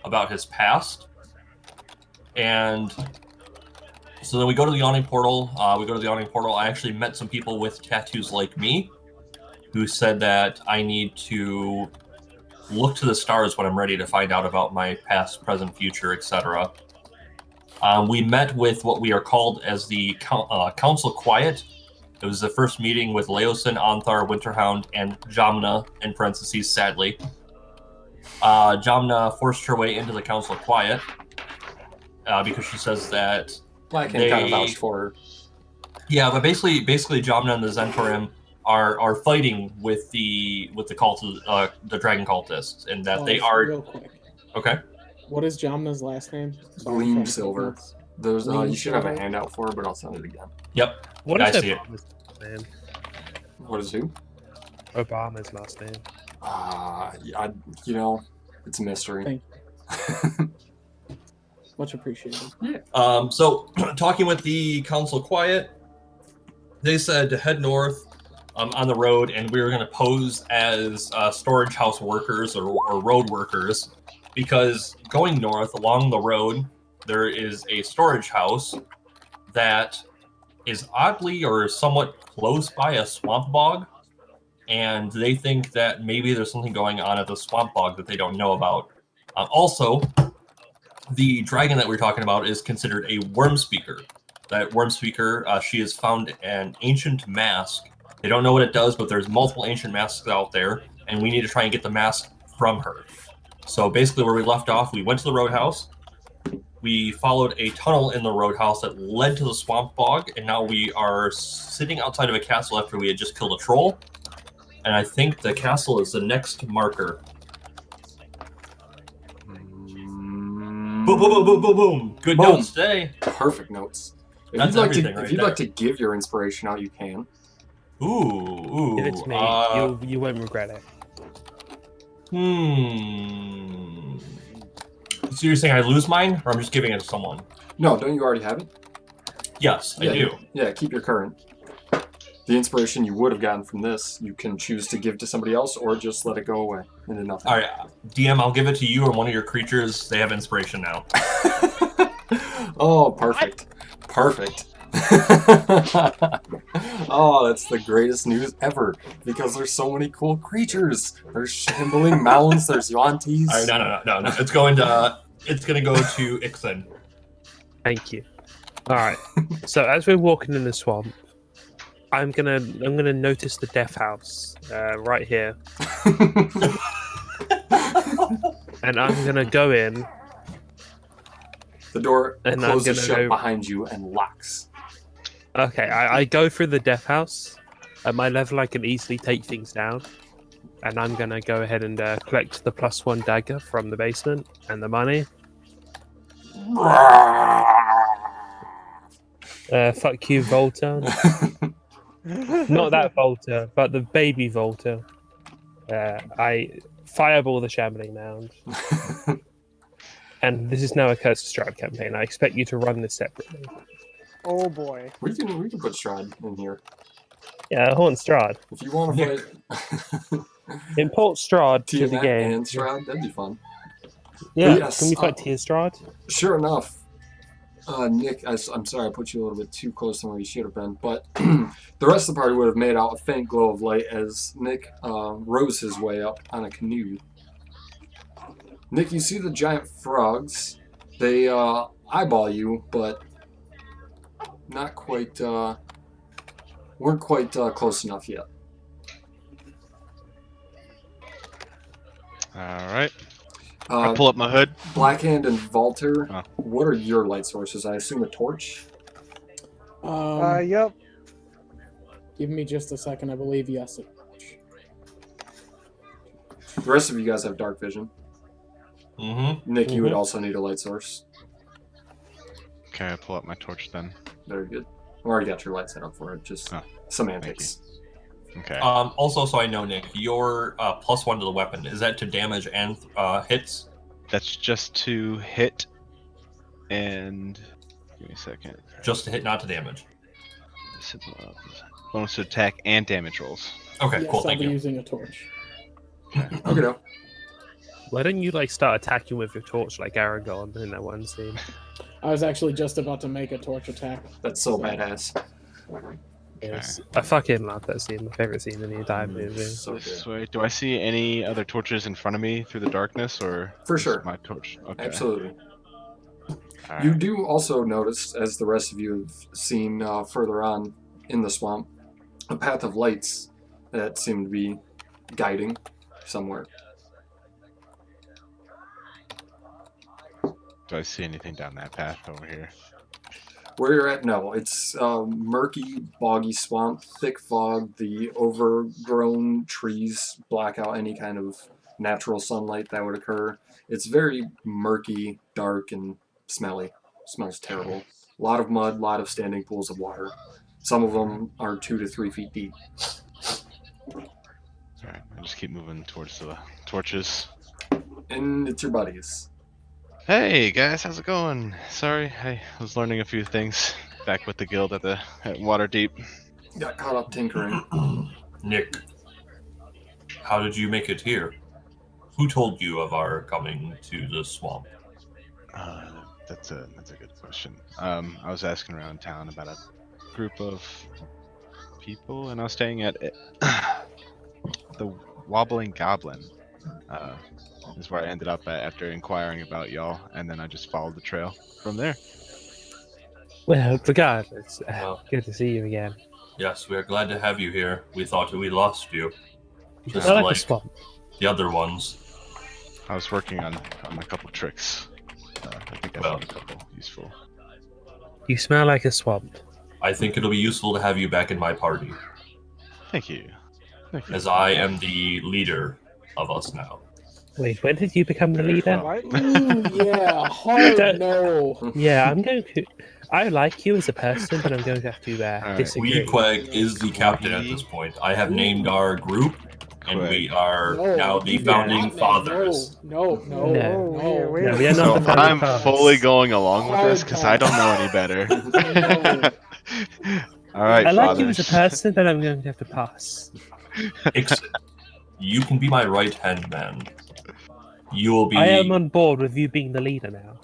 about his past. And so then we go to the yawning portal. I actually met some people with tattoos like me who said that I need to look to the stars when I'm ready to find out about my past, present, future, etc. We met with what we are called as the Council Quiet. It was the first meeting with Leosin, Anthar, Winterhound, and Jamna, in parentheses, sadly. Jamna forced her way into the Council Quiet because she says that Blackhand kind of vouched for her. Yeah, but basically, Jamna and the Zentorium are fighting with the cult, the dragon cultists, and that they are real quick. Okay. What is Jamna's last name? Sorry, I'm Gleam trying to take Silver. notes. There's Gleam you should have a Silver? handout for it, but I'll send it again. Yep. What I is see it. Obama's last name? What is who? Obama's last name. It's a mystery. Thank you. Much appreciated. Yeah. So, talking with the Council Quiet, they said to head north on the road, and we were going to pose as storage house workers or road workers, because going north along the road, there is a storage house that is oddly or somewhat close by a swamp bog, and they think that maybe there's something going on at the swamp bog that they don't know about. Also, the dragon that we're talking about is considered a worm speaker. That worm speaker, she has found an ancient mask. They don't know what it does, but there's multiple ancient masks out there, and we need to try and get the mask from her. So basically where we left off, we went to the roadhouse, we followed a tunnel in the roadhouse that led to the swamp bog, and now we are sitting outside of a castle after we had just killed a troll. And I think the castle is the next marker. Boom, boom, boom, boom, boom, boom. Good Boom. notes today. Perfect notes. If That's everything if you'd like to give your inspiration out, you can. Ooh. Give it to me. You won't regret it. So you're saying I lose mine, or I'm just giving it to someone? No, don't you already have it? Yes, I do. Yeah, keep your current. The inspiration you would have gotten from this, you can choose to give to somebody else or just let it go away into nothing. All right, DM, I'll give it to you or one of your creatures. They have inspiration now. Oh, perfect. Perfect. Oh, that's the greatest news ever because there's so many cool creatures. There's shambling mounds, there's Yuan-Tis. All right, no. It's going to go to Ixen. Thank you. All right. So as we're walking in the swamp, I'm gonna notice the death house right here, and I'm gonna go in. The door And closes shut behind you and locks. Okay, I go through the death house. At my level, I can easily take things down, and I'm gonna go ahead and collect the +1 dagger from the basement and the money. Fuck you, Volta. Not that Volta, but the baby Volta. I fireball the shambling mound. And this is now a Curse of Strahd campaign. I expect you to run this separately. Oh boy. We can put Strahd in here. Yeah, Haunt Strahd. If you want to fight Import Strahd to the Tiamat game. and Strahd, that'd be fun. Yeah, Yes, can we fight Tia Strahd? Sure enough. Nick, I'm sorry I put you a little bit too close to where you should have been, but the rest of the party would have made out a faint glow of light as Nick rows his way up on a canoe. Nick, you see the giant frogs. They eyeball you, but not quite, weren't quite close enough yet. Alright. I'll pull up my hood. Blackhand and Valter, what are your light sources? I assume a torch? Yep. Give me just a second. I believe yes. The rest of you guys have dark vision. Mm-hmm. Nick, you would also need a light source. Okay, I'll pull up my torch then. Very good. I already got your light set up for it, just semantics. Okay. Also, so I know, Nick, your +1 to the weapon, is that to damage and hits? That's just to hit and... Give me a second. Just to hit, not to damage. Bonus to attack and damage rolls. Okay, Yes, cool, I'll thank be you. using a torch. Okay, no. Why don't you like start attacking with your torch like Aragorn in that one scene? I was actually just about to make a torch attack. That's so badass. Yes. I fucking love that scene. My favorite scene in the entire movie. So good. This way. Do I see any other torches in front of me through the darkness, or For is sure. my torch? Okay. Absolutely. All You right. do also notice, as the rest of you have seen further on in the swamp, a path of lights that seem to be guiding somewhere. Do I see anything down that path over here? Where you're at, no. It's murky, boggy swamp, thick fog. The overgrown trees block out any kind of natural sunlight that would occur. It's very murky, dark, and smelly. Smells terrible. A lot of mud, a lot of standing pools of water. Some of them are 2 to 3 feet deep. Alright, I just keep moving towards the torches. And it's your buddies. Hey guys, how's it going? Sorry, I was learning a few things back with the guild at Waterdeep. Got caught up tinkering. Nick, how did you make it here? Who told you of our coming to the swamp? That's a good question. I was asking around town about a group of people, and I was staying at the Wobbling Goblin. Is where I ended up at after inquiring about y'all, and then I just followed the trail from there. Well, regardless, Well. good to see you again. Yes, we are glad to have you here. We thought we lost you. Just I like like the swamp. the other ones. I was working on a couple tricks. I think I found a couple useful. You smell like a swamp. I think it'll be useful to have you back in my party, Thank you. Thank you. as I am the leader of us now. Wait, when did you become the leader? What? Ooh, yeah, hard Don't- no. Yeah, I'm going to. I like you as a person, but I'm going to have to Alright. disagree. Weequeg is the captain at this point. I have named our group, and we are No, now the you did founding not, man. fathers. No, No. no, no. Wait, No, we are not So the founding I'm fathers. fully going along with this because I don't know any No. better. All right, I like you as a fathers. person, but I'm going to have to pass. Ixon, you can be my right-hand man. You will be... I am on board with you being the leader now.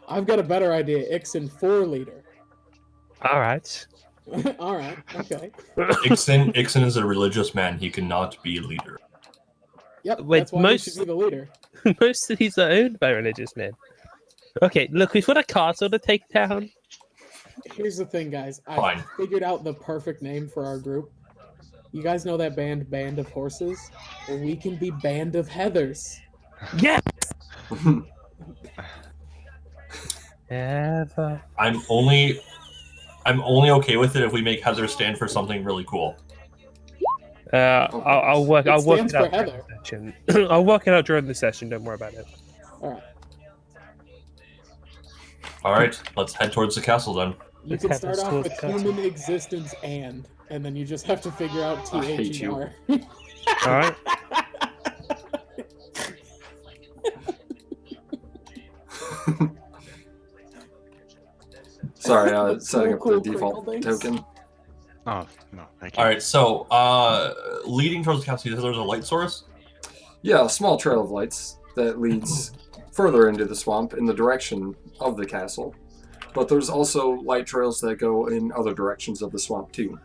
I've got a better idea. Ixon 4 leader. All right. All right. Okay. Ixon is a religious man. He cannot be a leader. Yep. Wait, that's why most- he should be the leader. Most of these are owned by religious men. Okay, look, we've got a castle to take down. Here's the thing, guys. I Fine. figured out the perfect name for our group. You guys know that band, Band of Horses? Well, we can be Band of Heathers. Yeah. Ever. I'm only okay with it if we make Heather stand for something really cool. I'll work. It I'll work stands it out for during the session. I'll work it out during the session. Don't worry about it. All right. All right, let's head towards the castle then. You Let's can have start this off whole with castle. human existence and then you just have to figure out I hate you. THER. All right. Sorry, setting up Cool the default crinkle token. Oh no, thank you. All right, so leading towards the castle, there's a light source. Yeah, a small trail of lights that leads further into the swamp in the direction of the castle. But there's also light trails that go in other directions of the swamp too.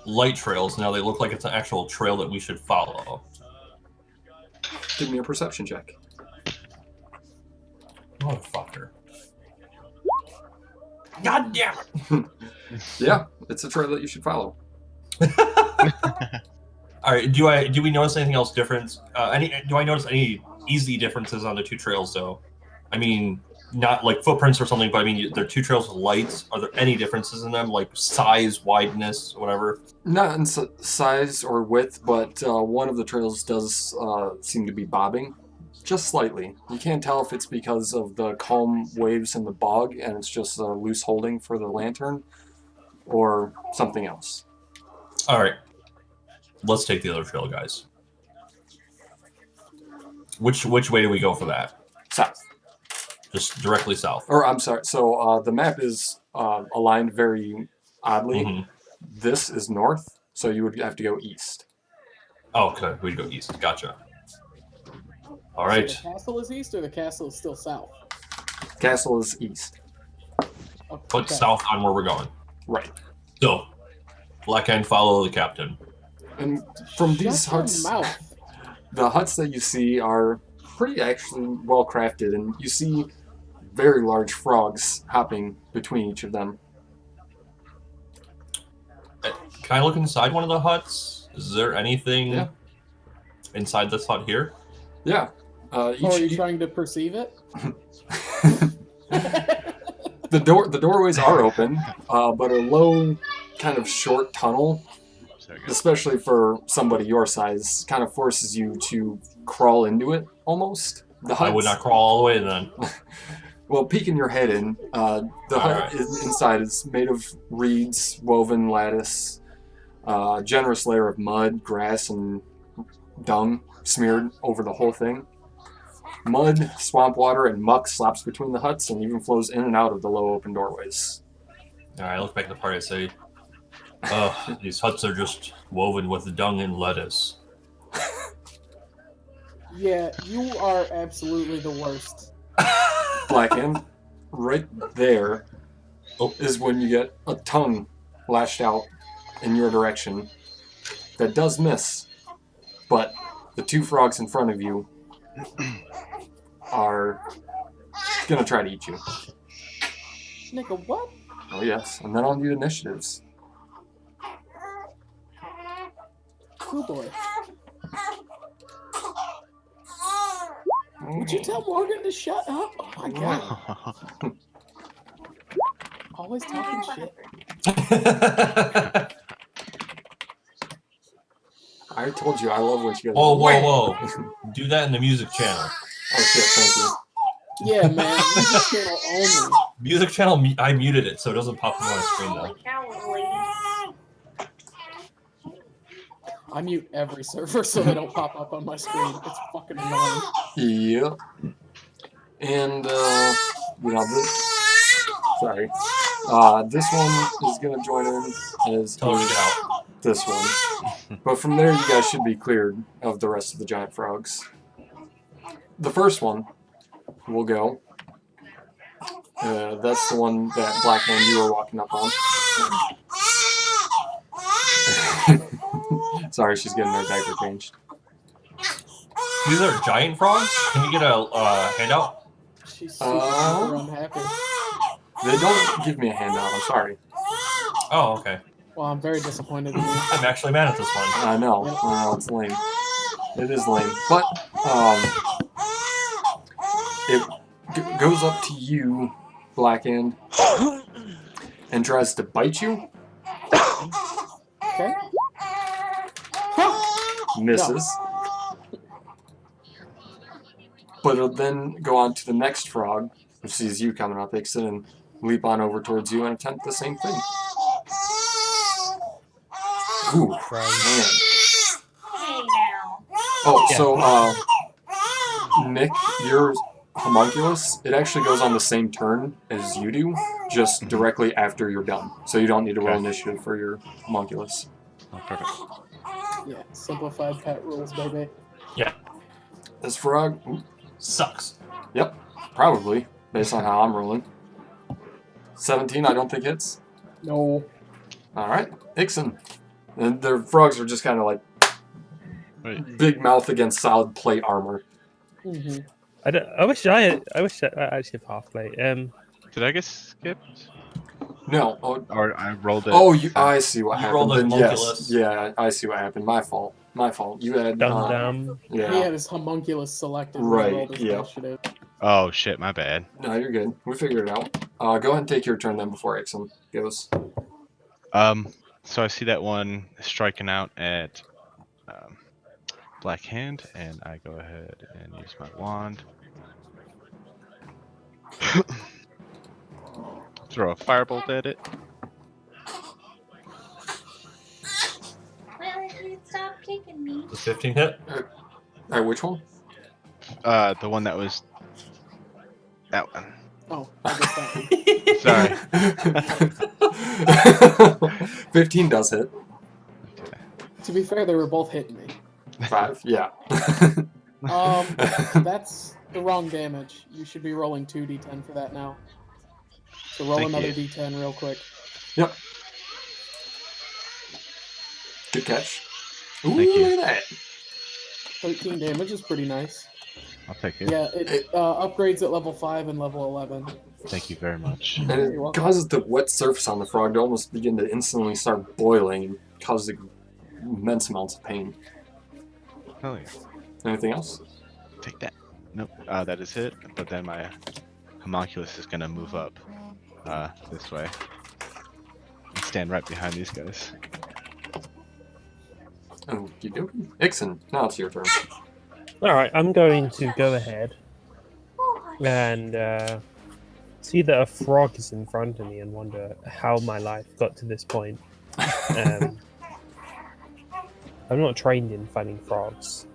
Light trails. Now they look like it's an actual trail that we should follow. Give me a perception check. Motherfucker. God damn it. Yeah, it's a trail that you should follow. All right. Do we notice anything else different? Do I notice any easy differences on the two trails though? I mean, not like footprints or something, but I mean, they're two trails with lights. Are there any differences in them, like size, wideness, whatever? Not in size or width, but one of the trails does seem to be bobbing, just slightly. You can't tell if it's because of the calm waves in the bog and it's just a loose holding for the lantern, or something else. All right. Let's take the other trail, guys. Which way do we go for that? South. Just directly south. Or, I'm sorry, so the map is aligned very oddly. Mhm. This is north, So you would have to go east. Oh, okay. We'd go east. Gotcha. All So right. the castle is east, or the castle is still south? Castle is east. Oh, Put okay. south on where we're going. Right. So, Black Hand follow the captain. And from these Shut your huts, mouth. the huts that you see are pretty actually well crafted, and you see very large frogs hopping between each of them. Can I look inside one of the huts? Is there anything Yeah. inside this hut here? Yeah. Or are you trying to perceive it? The doorways are open, but a low, kind of short tunnel, So good. especially for somebody your size, kind of forces you to crawl into it almost. The I would huts, not crawl all the way then. well, peeking your head in, the hut inside is made of reeds, woven lattice, generous layer of mud, grass, and dung smeared over the whole thing. Mud, swamp water, and muck slaps between the huts and even flows in and out of the low open doorways. Alright, I look back at the party and say, these huts are just woven with dung and lettuce. Yeah, you are absolutely the worst. Blackhand, right there is when you get a tongue lashed out in your direction that does miss, but the two frogs in front of you are gonna try to eat you. Nigga, what? Oh yes, and then I'll need initiatives. Oh boy. Would you tell Morgan to shut up? Oh my god. Always talking shit. I already told you I love when she goes. Whoa, whoa, whoa. Do that in the music channel. Oh shit, thank you. Yeah, man. Music channel only. Music channel, I muted it so it doesn't pop up on my screen though. I mute every server so they don't pop up on my screen. It's fucking annoying. Yep. And sorry. This one is gonna join in as Tell her to get out. this one. But from there you guys should be cleared of the rest of the giant frogs. The first one will go. That's the one that Black Man you were walking up on. Sorry, she's getting her diaper changed. These are giant frogs? Can you get a handout? She's super unhappy. They don't give me a handout, I'm sorry. Oh, okay. Well, I'm very disappointed in you. I'm actually mad at this one. I know, it's lame. It is lame. But, it goes up to you, Blackhand, and tries to bite you. Okay. Misses. But it'll then go on to the next frog, which sees you coming up, Ixon, and leap on over towards you and attempt the same thing. Ooh, man. Oh, so, Nick, your homunculus, it actually goes on the same turn as you do, just directly after you're done. So you don't need to roll initiative for your homunculus. Oh, perfect. Yeah, simplified pet rules, baby. Yeah. This frog sucks. Yep, probably, based on how I'm rolling. 17, I don't think hits. No. Alright, Ixon. And their frogs are just kind of like big mouth against solid plate armor. Mm-hmm. I wish I actually have half plate. Did I get skipped? No. Or I rolled it. Oh, I see what happened. rolled a Then homunculus. yes, yeah, I see what happened. My fault. You had Dum-dum. yeah. He had his homunculus selected. Right, Rolled his yeah. initiative. Oh shit, my bad. No, you're good. We figured it out. Go ahead and take your turn then before Ixon goes. So I see that one striking out at Black Hand, and I go ahead and use my wand. Throw a firebolt at it. Stop kicking me. Does 15 hit? Alright, which one? The one that was that one. Oh, I guess that one. Sorry. 15 does hit. Okay. To be fair, they were both hitting me. 5? Yeah. That's the wrong damage. You should be rolling 2d10 for that now. So roll Thank another you. d10 real quick. Yep. Good catch. Ooh, Thank you. look at that. 13 damage is pretty nice. I'll take it. Yeah, it upgrades at level 5 and level 11. Thank you very much. And You're it welcome. causes the wet surface on the frog to almost begin to instantly start boiling and cause immense amounts of pain. Hell yeah. Anything else? Take that. Nope. That is it. But then my homunculus is gonna move up this way and stand right behind these guys. Oh, you do. Ixon, now it's your turn. All right, I'm going to go ahead and see that a frog is in front of me and wonder how my life got to this point. I'm not trained in fighting frogs.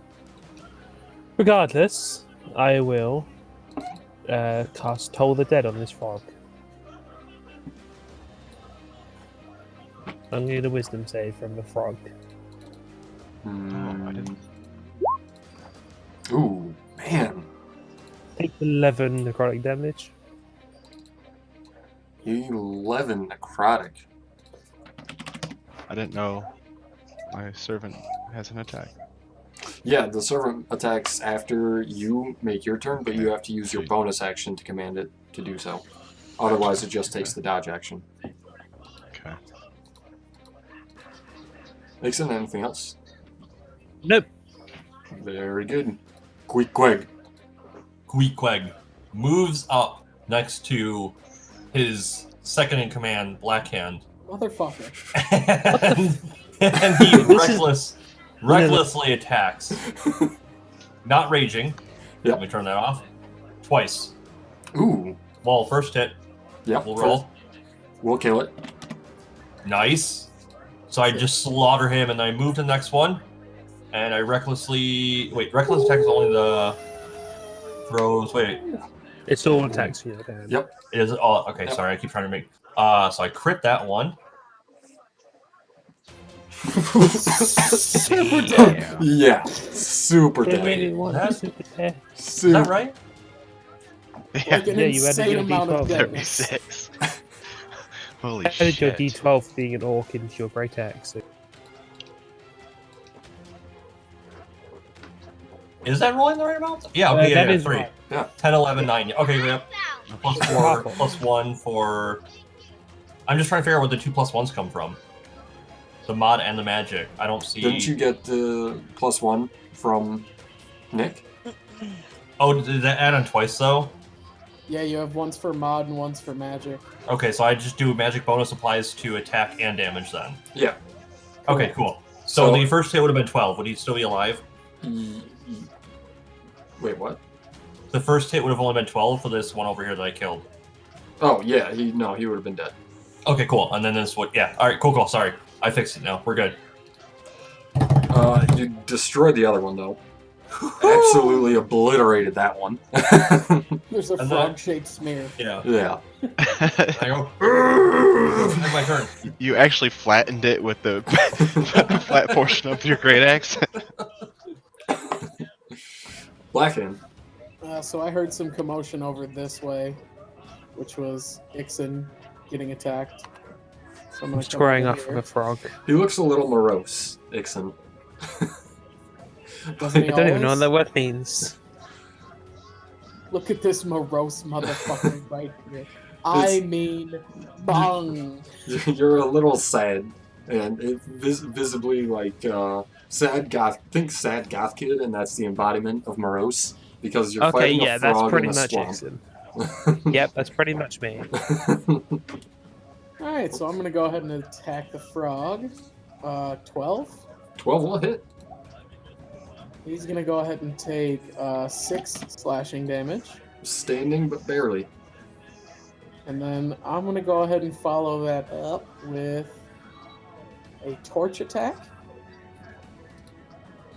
Regardless, I will cast Toll the Dead on this frog. I'm going to need a wisdom save from the frog. Oh, I didn't. Ooh, man. Take 11 necrotic damage. 11 necrotic. I didn't know my servant has an attack. Yeah, the servant attacks after you make your turn, but you have to use your bonus action to command it to do so. Otherwise, it just takes the dodge action. Okay. Nixon, anything else? Nope. Very good. Queequeg. Queequeg moves up next to his second in command, Blackhand, Motherfucker. and he This is- recklessly attacks. Not raging. Yep. Let me turn that off. Twice. Ooh. Well, first hit. Yep. We'll roll. We'll kill it. Nice. So I just slaughter him, and I move to the next one, and I recklessly... Wait, reckless attack is only the... throws... Wait, It's all attacks from your hand. Yep. it is... Oh, okay, Yep. sorry, I keep trying to make... So I crit that one. Super dead. Yeah. Super They dead. really want That- to super dead. Is that right? Yeah, Like an Yeah, you added insane your amount of D12. deadness. 36. Holy I added your shit. D12 being an orc into your great axe. So Is that rolling the right amount? Yeah, okay, that yeah, is 3. right. 10, 11, 9. Okay, yep. Plus 4, plus 1 for... I'm just trying to figure out where the 2 plus 1s come from. The mod and the magic. I don't see... Didn't you get the +1 from Nick? Oh, did that add on twice, though? Yeah, you have ones for mod and ones for magic. Okay, so I just do magic bonus applies to attack and damage then. Yeah. Okay, cool. So So- the first hit would have been 12. Would he still be alive? Wait, what? The first hit would have only been 12 for this one over here that I killed. Oh, yeah. He would have been dead. Okay, cool. And then this would... Yeah, alright, cool. Sorry. I fixed it now. We're good. You destroyed the other one, though. Absolutely obliterated that one. There's a And frog-shaped smear. Yeah. Yeah. I go... Take my turn. You actually flattened it with the flat portion of your great axe. Blackhand. So I heard some commotion over this way, which was Ixon getting attacked. So I'm I'm gonna come squaring over off here. of a frog. He looks a little morose, Ixon. Doesn't I he don't even know what always? that word means. Look at this morose motherfucker right here. I mean, bong. You're a little sad, and it visibly like sad goth. Think sad goth kid, and that's the embodiment of morose because you're Okay, fighting yeah, a that's frog pretty in a much swamp. Ixon. Yep, that's pretty much me. Alright, so I'm gonna go ahead and attack the frog. 12. 12 will hit. He's gonna go ahead and take 6 slashing damage. Standing, but barely. And then I'm gonna go ahead and follow that up with a torch attack,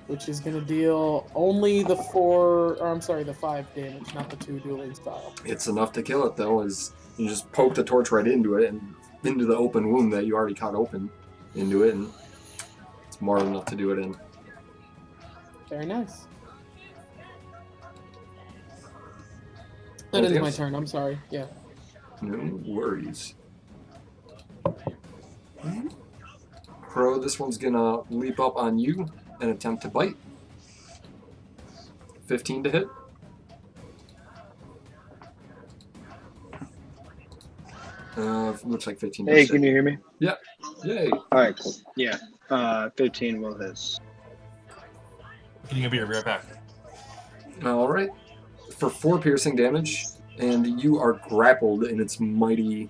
which is gonna deal only the 5 damage, not the 2 dueling style. It's enough to kill it, though, as you just poke the torch right into it and into the open wound that you already cut open into it, and more than enough to do it in. Very nice. That ends my turn. I'm sorry. Yeah. No worries. Crow, this one's gonna leap up on you and attempt to bite. 15 to hit. Looks like 15 to Hey, hit. can you hear me? Yeah. Yay. Alright, cool. Yeah. 15 will hit. Getting a beer, be right back. Alright. For 4 piercing damage, and you are grappled in its mighty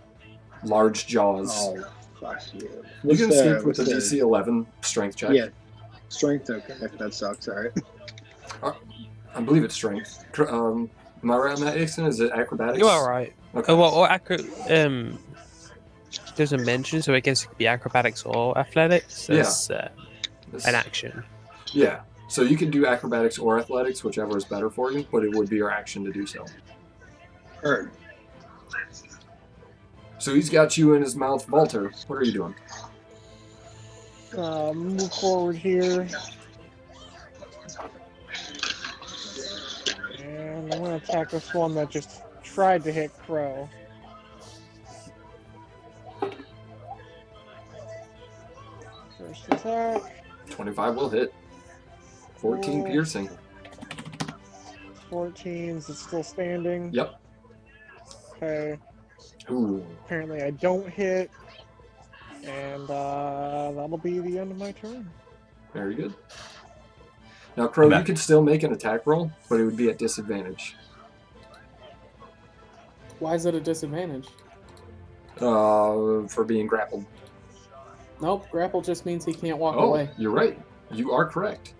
large jaws. Oh, fuck you. You can escape with a DC 11 strength check. Yeah. Strength? Okay, that sucks. Alright. I believe it's strength. Am I right on that, Ixon? Is it acrobatics? You are right. Okay. Oh, well, there's a mention, so I guess it could be acrobatics or athletics as an action. Yeah. So you can do acrobatics or athletics, whichever is better for you, but it would be your action to do so. Heard. So he's got you in his mouth. Walter, what are you doing? Move forward here. And I'm going to attack this one that just tried to hit Crow. First attack. 25 will hit. 14 piercing. 14's it's still standing. Yep. Okay. Ooh. Apparently I don't hit. And that'll be the end of my turn. Very good. Now, Crow, you could still make an attack roll, but it would be at disadvantage. Why is it a disadvantage? For being grappled. Nope, grapple just means he can't walk Oh, away. you're right. You are correct.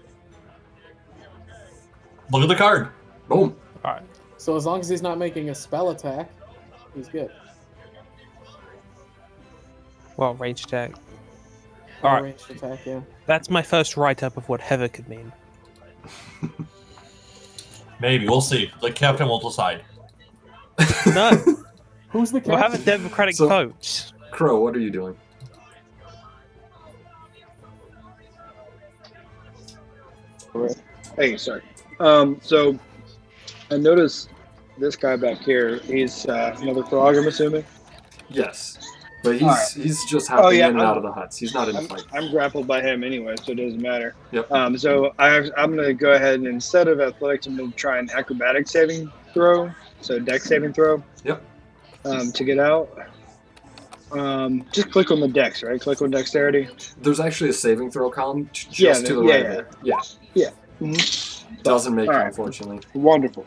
Look at the card. Boom. Alright. So as long as he's not making a spell attack, he's good. Well, range attack. Or Alright. ranged attack, yeah. That's my first write-up of what Heather could mean. Maybe, we'll see. The captain will decide. No. Who's the We'll have a captain? democratic So- vote. Crow, what are you doing? Hey, sorry. So I noticed this guy back here. He's another frog, I'm assuming. Yes. But he's Alright. he's just hopping yeah, in and I'm- out of the huts. He's not in the fight. I'm grappled by him anyway, so it doesn't matter. Yep. So I'm going to go ahead and instead of athletics, I'm going to try an acrobatic saving throw. So dex saving throw. Yep. To get out. Just click on the dex, right? Click on dexterity. There's actually a saving throw column just Yeah, to the yeah, right yeah. of it. Yeah. Mhm. Doesn't make it, Alright. unfortunately. Wonderful.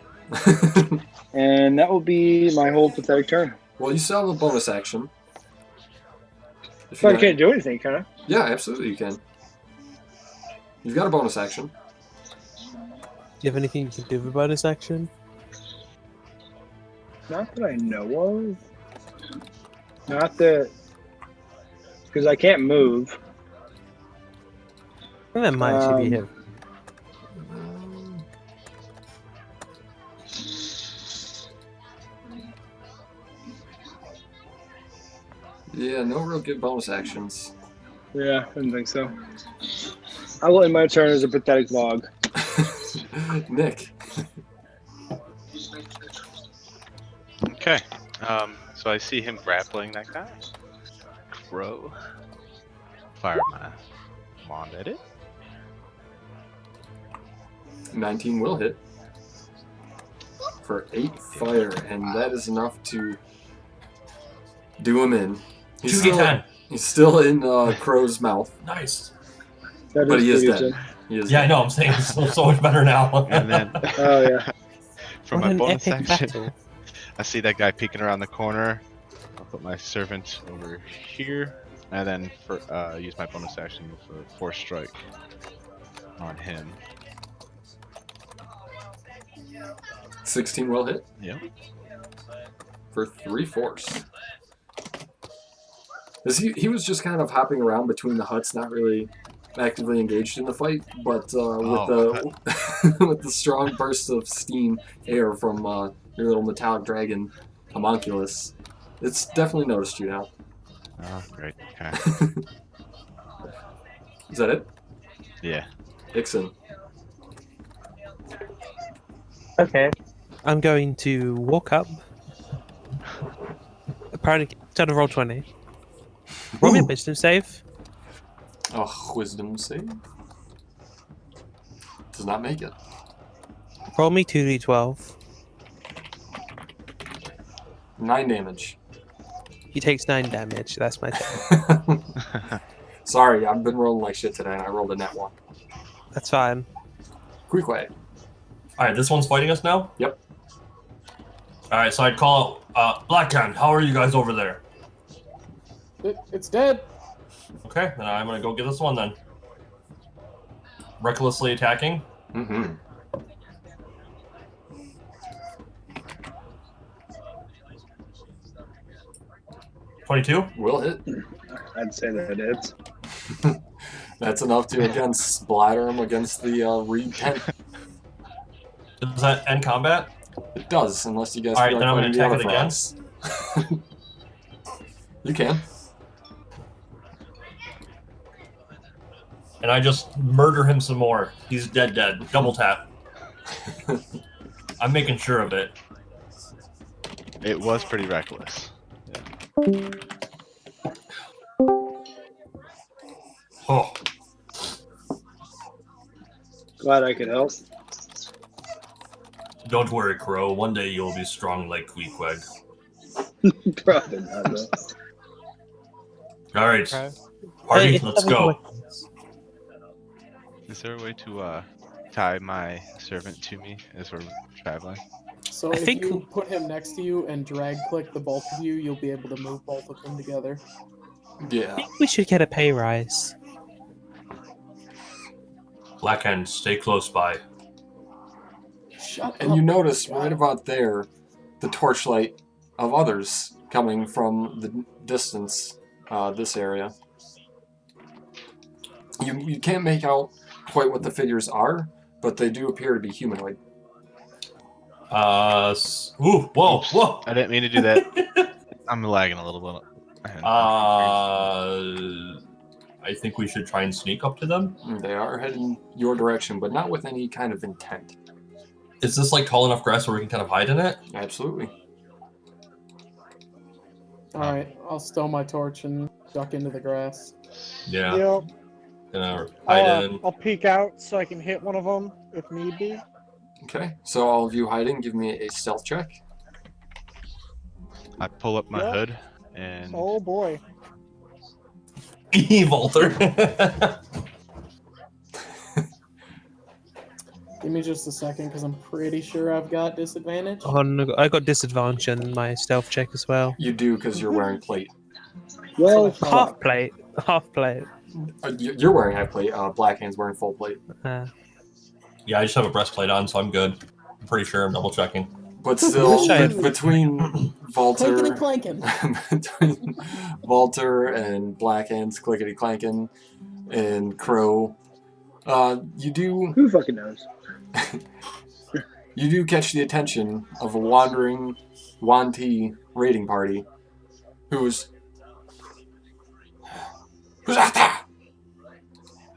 And that will be my whole pathetic turn. Well, you still have a bonus action. If So you I can't do anything, can I? Yeah, absolutely you can. You've got a bonus action. Do you have anything you can do with a bonus action? Not that I know of. Not that... Because I can't move. I think that might actually be him. Yeah, no real good bonus actions. Yeah, I didn't think so. I will end my turn as a pathetic log. Nick. Okay. So I see him grappling that guy. Crow. Fire my wand at it. 19 will hit. For 8 fire, and that is enough to do him in. He's 2d10. still in Crow's mouth, Nice. That but he is pretty dead. good. He is Yeah, I dead. know, I'm saying it's so much better now. And then Oh, yeah. for What my an bonus epic action, battle. I see that guy peeking around the corner. I'll put my servant over here, and then use my bonus action for force strike on him. 16 will hit Yep. for 3 force. He was just kind of hopping around between the huts, not really actively engaged in the fight, but with the strong burst of steam air from your little metallic dragon homunculus, it's definitely noticed you now. Oh, great. Okay. Is that it? Yeah. Ixon. Okay. I'm going to walk up. Apparently, turn a roll 20. Roll me a Ooh. wisdom save. Oh, wisdom save. Does not make it. Roll me 2d12. 9 damage. He takes 9 damage. That's my turn. Sorry, I've been rolling like shit today, and I rolled a net 1. That's fine. Quick way. All right, this one's fighting us now. Yep. All right, so I'd call Blackhand. How are you guys over there? It's dead. Okay, then I'm gonna go get this one then. Recklessly attacking. Mm-hmm. $22. Will hit. I'd say that it's. That's enough to, again, splatter him against the reed tent. Does that end combat? It does, unless you guys All right, feel then I'm like gonna fighting the attack other it again. frogs. You can. And I just murder him some more. He's dead. Double tap. I'm making sure of it. It was pretty reckless. Oh, Glad I could help. don't worry, Crow. One day you'll be strong like Queequeg. Probably not, though. All right, Okay. party, It's let's seven go. weapons. Is there a way to tie my servant to me as we're traveling? So I if think- you put him next to you and drag click the both of you, you'll be able to move both of them together. Yeah. I think we should get a pay rise. Blackhand, stay close by. Shut And up. you notice God. right about there the torchlight of others coming from the distance, this area. You can't make out quite what the figures are, but they do appear to be humanoid. Ooh, whoa, Oops, whoa. I didn't mean to do that. I'm lagging a little bit. I think we should try and sneak up to them. They are heading your direction, but not with any kind of intent. Is this like tall enough grass where we can kind of hide in it? Absolutely. Alright, I'll stow my torch and duck into the grass. Yeah. Yep. Gonna hide in. I'll peek out so I can hit one of them if need be. Okay, so all of you hiding, give me a stealth check. I pull up my Yep. hood and Oh boy. Walter. Give me just a second, because I'm pretty sure I've got disadvantage. Oh, no, I got disadvantage on my stealth check as well. You do because you're wearing plate. Well, Half plate. Half plate. You're wearing half plate. Blackhand's wearing full plate. Yeah, I just have a breastplate on, so I'm good. I'm pretty sure I'm double checking. But still, Wish I had- between Clinking and Walter, clanking. between Walter and Blackhand's clickety clanking and Crow, you do who fucking knows? you do catch the attention of a wandering Wanti raiding party, who's out there?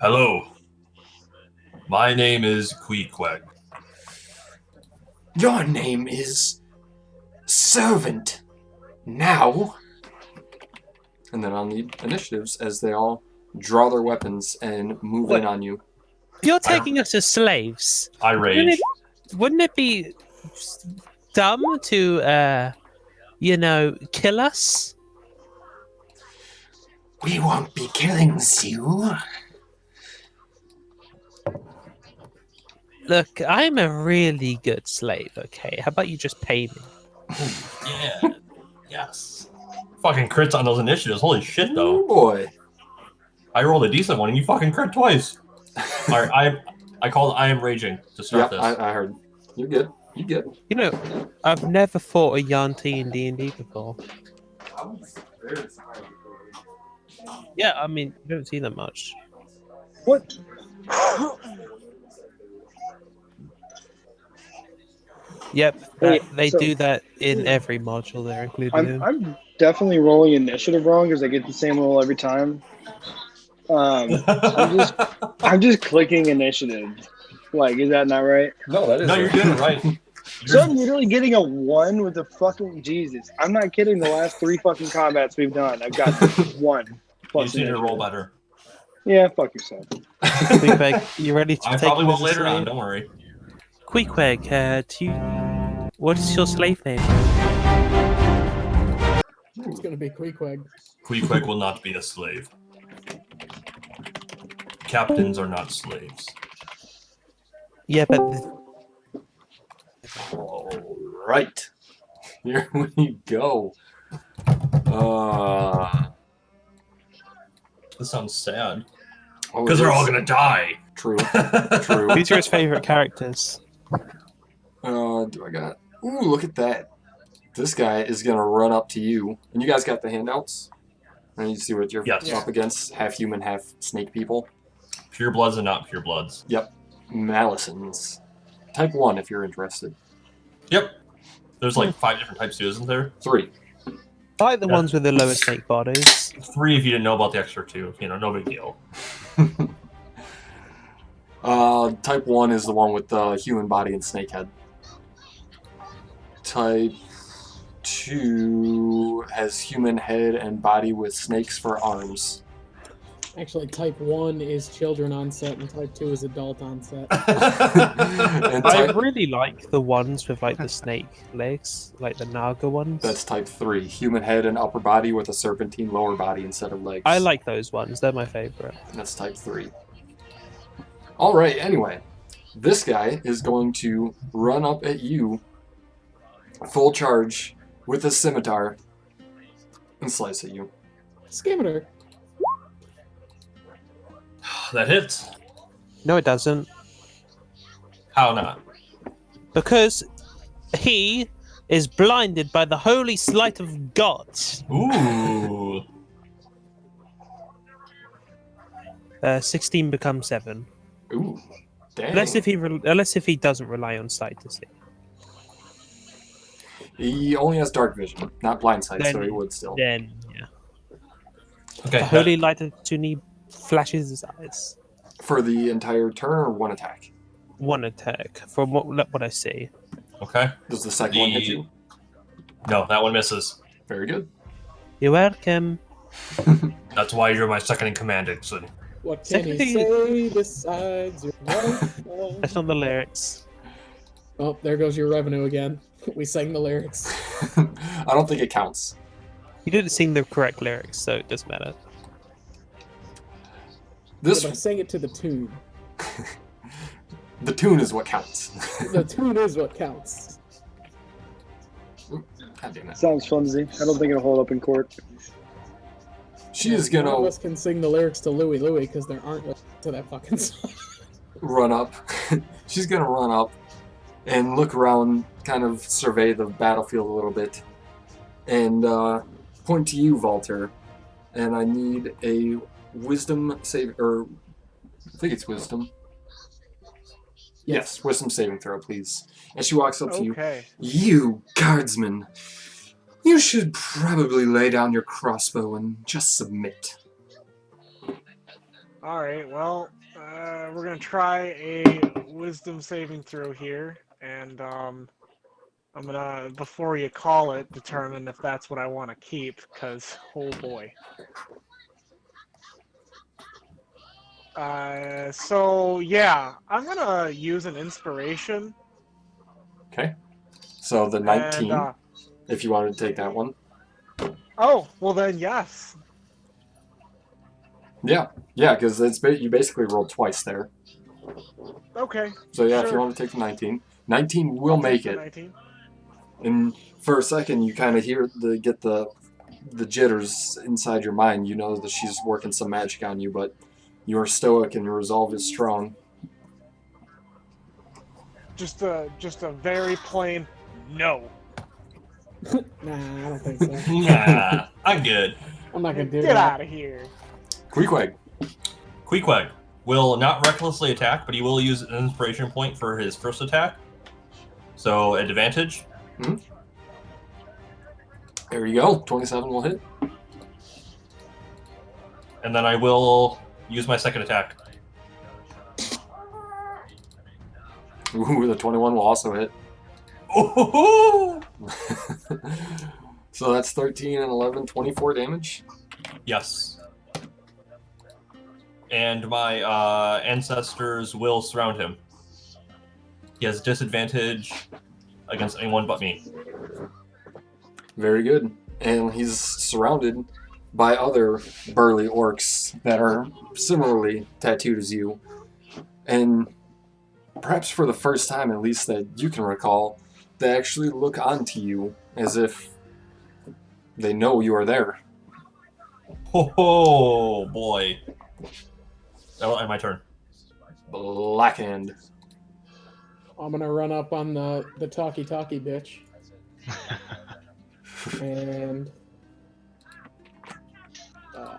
Hello. My name is Queequeg. Your name is Servant. Now. And then I'll need initiatives as they all draw their weapons and move in on you. You're taking us as slaves. I rage. Wouldn't it be dumb to, kill us? We won't be killing you. Look, I'm a really good slave, okay? How about you just pay me? Yeah. Yes. Fucking crits on those initiatives. Holy shit, though. Oh boy. I rolled a decent one, and you fucking crit twice. All right, I called I am raging to start Yep, this. I heard. You're good. You good. You know, I've never fought a Yanti in D&D before. Yeah, I mean, you don't see them much. What? Yep, Hey, they so- do that in every module they're included in. I'm definitely rolling initiative wrong because I get the same roll every time. I'm just clicking initiative. Like, is that not right? No, that is. No, you're doing it right. So I'm literally getting a 1 with a fucking Jesus. I'm not kidding. The last 3 fucking combats we've done, I've got 1 You plus just need to roll initiative. better. Yeah, fuck yourself. Queequeg, you ready to I take probably him will as a later on. slave? Don't worry. Queequeg, what is your slave name? It's gonna be Queequeg. Queequeg will not be a slave. Captains are not slaves. Yeah, but All right. Here we go. This sounds sad. Oh, Because it they're all is. gonna die. True. True. who's your favorite characters? Do I got? Ooh, look at that. This guy is gonna run up to you, and you guys got the handouts. And you see what you're Yes. up against: half human, half snake people. Pure bloods and not pure bloods. Yep, Malisons. Type 1 if you're interested. Yep. There's like 5 different types too, isn't there? 3. I like the ones with the lower snake bodies. 3 if you didn't know about the extra 2. You know, no big deal. Type 1 is the one with the human body and snake head. Type 2 has human head and body with snakes for arms. Actually, type 1 is children onset, and type 2 is adult onset. And I type, really like the ones with like the snake legs, like the Naga ones. that's type 3. Human head and upper body with a serpentine lower body instead of legs. I like those ones. They're my favorite. That's type 3. Alright, anyway. This guy is going to run up at you, full charge, with a scimitar, and slice at you. Skimmer. That hits. No, it doesn't. How not? Because he is blinded by the holy sleight of God. Ooh. 16 becomes 7. Ooh, dang. Unless if he doesn't rely on sight to see. He only has dark vision, not blind sight, so Then- he would still. Then, yeah. Okay. The holy light of Tuni flashes his eyes. For the entire turn or one attack? One attack, from what I see. Okay. Does the second one hit The- you? No, that one misses. Very good. You're welcome. That's why you're my second in command, Dixon. What can he Secondly- say besides your wife? That's not the lyrics. Oh, there goes your revenue again. We sang the lyrics. I don't think it counts. You didn't sing the correct lyrics, so it doesn't matter. This But I sang it to the tune. the tune is what counts. The tune is what counts. God damn it. Sounds flimsy. I don't think it'll hold up in court. She is None of gonna us can sing the lyrics to Louie Louie because there aren't lyrics to that fucking song. run up. She's gonna run up and look around, kind of survey the battlefield a little bit, and point to you, Walter. And I need a wisdom save, or I think it's wisdom. Yes, wisdom saving throw, please. And she walks up to you. Okay. You guardsman, you should probably lay down your crossbow and just submit. All right. Well, we're gonna try a wisdom saving throw here, and I'm gonna, before you call it, determine if that's what I want to keep. Cause oh boy. So yeah, I'm gonna use an inspiration. Okay. So the 19, And, if you wanted to take that one. oh, well then yes. Yeah, because you basically rolled twice there. Okay. So yeah, if you Sure. want to take the 19, 19 will I'll take make the it. 19. And for a second, you kind of get the jitters inside your mind. You know that she's working some magic on you, but you are stoic and your resolve is strong. Just a very plain no. Nah, I don't think so. Nah, I'm good. I'm not gonna do Get that. out of here. Queequeg. Queequeg will not recklessly attack, but he will use an inspiration point for his first attack. So, advantage. There you go. 27 will hit. And then I will use my second attack. Ooh, the 21 will also hit. Oh! So that's 13 and 11, 24 damage. Yes. And my ancestors will surround him. He has disadvantage against anyone but me. Very good. And he's surrounded by other burly orcs that are similarly tattooed as you. And perhaps for the first time, at least that you can recall, they actually look onto you as if they know you are there. Oh boy. That'll end my turn. Blackhand. I'm gonna run up on the talkie bitch. And I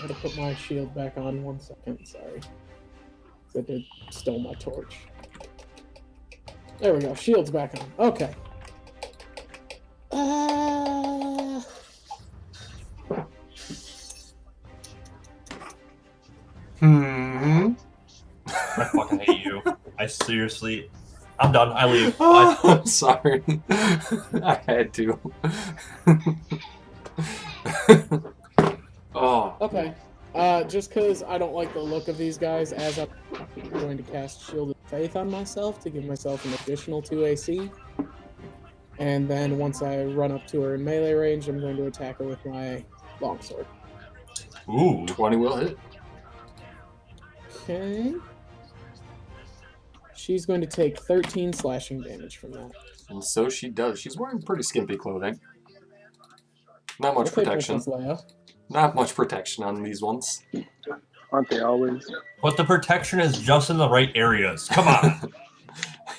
had to put my shield back on 1 second, sorry. I did stole my torch. There we go, shield's back on. Okay. I fucking hate you. I seriously... I'm done. I leave. Bye. I'm sorry. I had to. Oh. Okay. Just because I don't like the look of these guys, as I'm going to cast Shielded Faith on myself to give myself an additional 2 AC. And then once I run up to her in melee range, I'm going to attack her with my longsword. Ooh. 20 will hit. Okay. She's going to take 13 slashing damage from that. And so she does. She's wearing pretty skimpy clothing. Not much Okay, protection. Princess Leia. Not much protection on these ones. Aren't they always? But the protection is just in the right areas. Come on.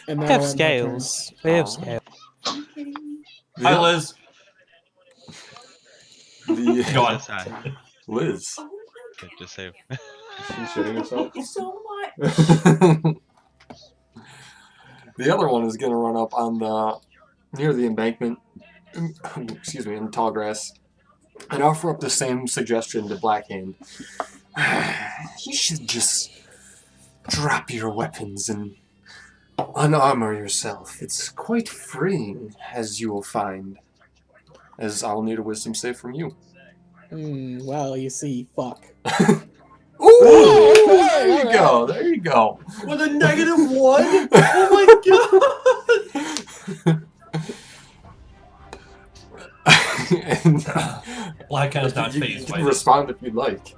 And We that'll have end my turn. scales. We have Oh. scales. Are you kidding me? Hi, Liz. Go on. Liz. Oh Okay, just say. She's shitting herself. my, so much. The other one is going to run up on near the embankment, excuse me, in the tall grass, and offer up the same suggestion to Blackhand. You should just drop your weapons and unarmor yourself. It's quite freeing, as you will find. As I'll need a wisdom save from you. Well, you see, fuck. Ooh, there you go. There you go. With a -1? Oh my god! And Blackhand is not you phased by can this. respond if you'd like.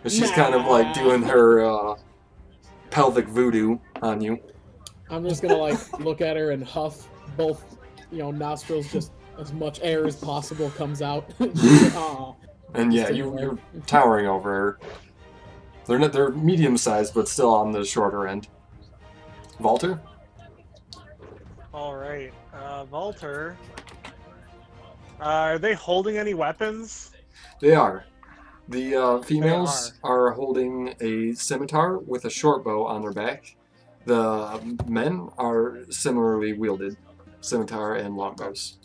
But she's kind of like doing her pelvic voodoo on you. I'm just gonna like look at her and huff both, nostrils, just as much air as possible comes out. Aw. And yeah, you're towering over her. They're medium sized, but still on the shorter end. Walter? Alright. Walter. Are they holding any weapons? They are. The females are holding a scimitar with a short bow on their back. The men are similarly wielded, scimitar and longbows.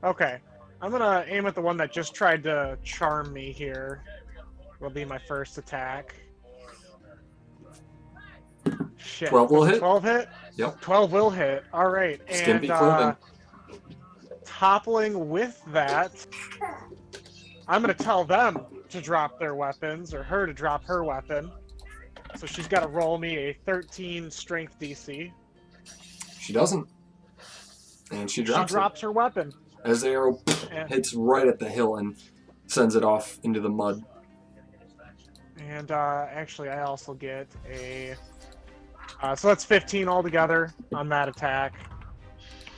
Okay. I'm gonna aim at the one that just tried to charm me here. Will be my first attack. Shit. 12 will Does a hit? 12 hit? Yep. 12 will hit. Alright. Skimpy And clothing. toppling with that, I'm gonna tell them to drop their weapons, or her to drop her weapon. So she's gotta roll me a 13 strength DC. She doesn't. And she drops her weapon. it. As the arrow And, hits right at the hill and sends it off into the mud. and actually, I also get a... so that's 15 altogether on that attack.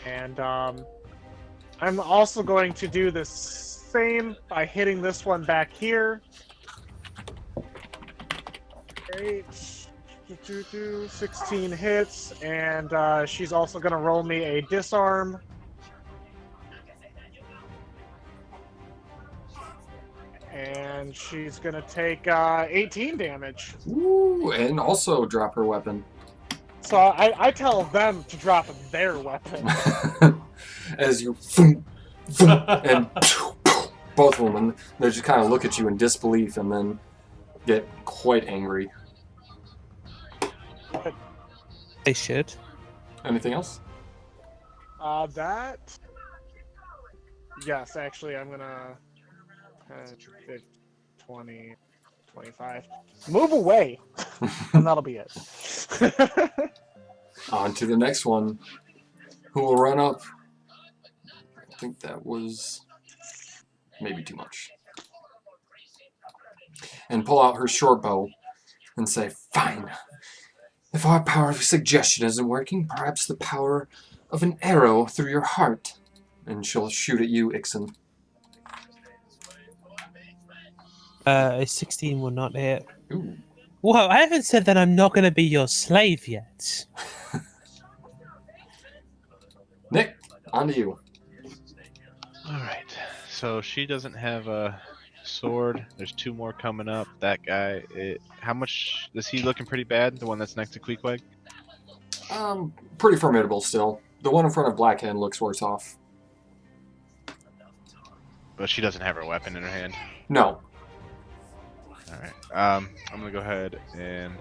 And I'm also going to do the same by hitting this one back here. 8, 16 hits, and she's also going to roll me a disarm. And she's going to take 18 damage. Ooh, and also drop her weapon. So I tell them to drop their weapon. As you and both of them, and they just kind of look at you in disbelief and then get quite angry. They should. Anything else? That. Yes, actually, I'm gonna 10, 15, 20, 25. Move away, and that'll be it. On to the next one. Who will run up? I think that was maybe too much. And pull out her short bow and say, "Fine. If our power of suggestion isn't working, perhaps the power of an arrow through your heart." And she'll shoot at you, Ixen. A 16 will not hit. Ooh. Whoa, I haven't said that I'm not going to be your slave yet. Nick, on to you. Alright, so she doesn't have a sword. There's 2 more coming up. That guy, how much is he looking pretty bad? The one that's next to Queequeg? Pretty formidable still. The one in front of Blackhand looks worse off. But she doesn't have her weapon in her hand. No. Alright, I'm gonna go ahead and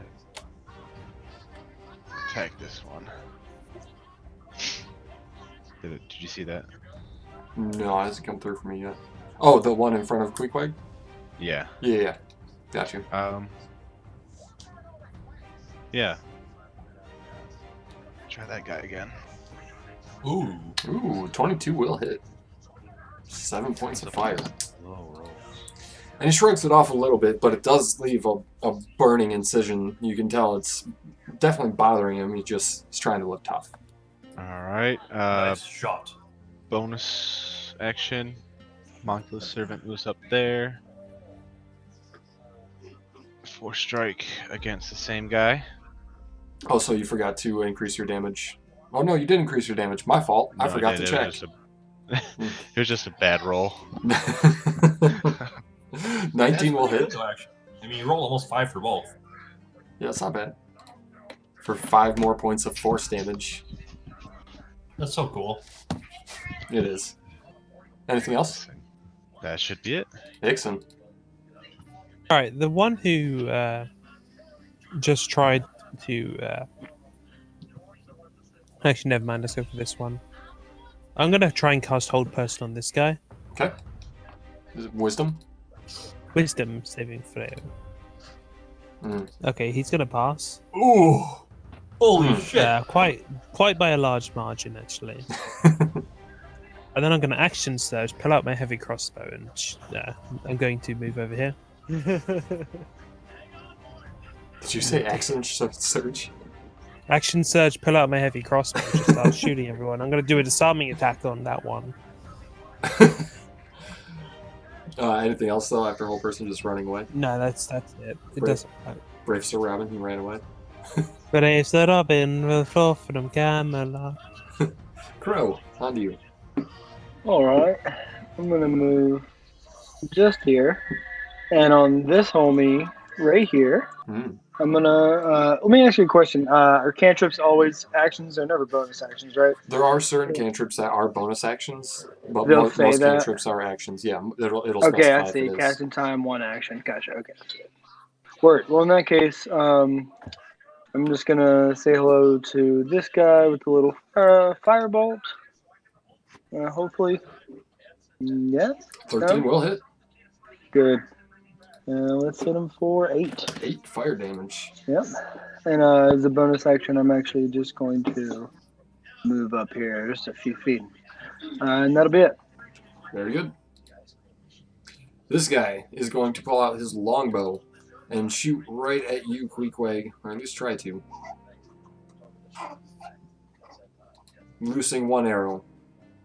attack this one. Did you see that? No, it hasn't come through for me yet. Oh, the one in front of Queequeg? Yeah. Yeah. Got you. Yeah. Try that guy again. Ooh, 22 will hit. 7 points of fire. Low rolls. And he shrugs it off a little bit, but it does leave a burning incision. You can tell it's definitely bothering him. He's trying to look tough. Alright, Nice shot. bonus action. Monkless Servant moves up there. 4 strike against the same guy. Also, you forgot to increase your damage. Oh no, you did increase your damage. My fault. I No, forgot did. to check. It was just a bad roll. 19 will hit. Though, actually. I mean, you roll almost 5 for both. Yeah, it's not bad. For 5 more points of force damage. That's so cool. It is. Anything else? That should be it. Ixen. Alright, the one who just tried to... Actually, never mind, let's go for this one. I'm going to try and cast Hold Person on this guy. Okay. Is it wisdom? Wisdom saving throw. Okay, he's going to pass. Ooh! Holy shit! Quite by a large margin, actually. And then I'm going to action surge, pull out my heavy crossbow, and I'm going to move over here. Did you say action surge? Action surge, pull out my heavy crossbow, just start shooting everyone. I'm going to do a disarming attack on that one. Anything else though after whole person just running away? No, that's it. It Brave. doesn't matter. Brave Sir Robin, he ran away. Brave Sir Robin will fall from Camelot. Crow, on to you. Alright. I'm gonna move just here. And on this homie right here, I'm gonna let me ask you a question. Are cantrips always actions? They're never bonus actions, right? There are certain cantrips that are bonus actions, but They'll most say that. cantrips are actions. Yeah, it'll Okay, specify I if see. it is. Casting time, 1 action. Gotcha. Okay. Word. Well, in that case, I'm just gonna say hello to this guy with the little firebolt. Hopefully, yes. 13 will hit. Good. Let's hit him for 8. 8 fire damage. Yep. And as a bonus action, I'm actually just going to move up here just a few feet. And that'll be it. Very good. This guy is going to pull out his longbow and shoot right at you, Queequeg, or at least try to. Loosing 1 arrow.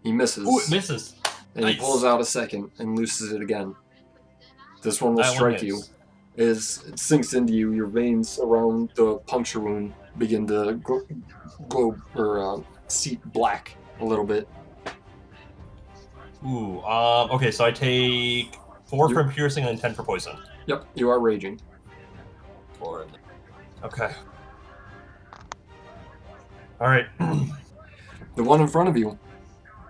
He misses. Ooh, it misses. And Nice. he pulls out a second and looses it again. This one will That one strike you. hits. As it sinks into you, your veins around the puncture wound begin to glow or seep black a little bit. Ooh, okay, so I take 4 for piercing and 10 for poison. Yep, you are raging. 4. Okay. Alright. The one in front of you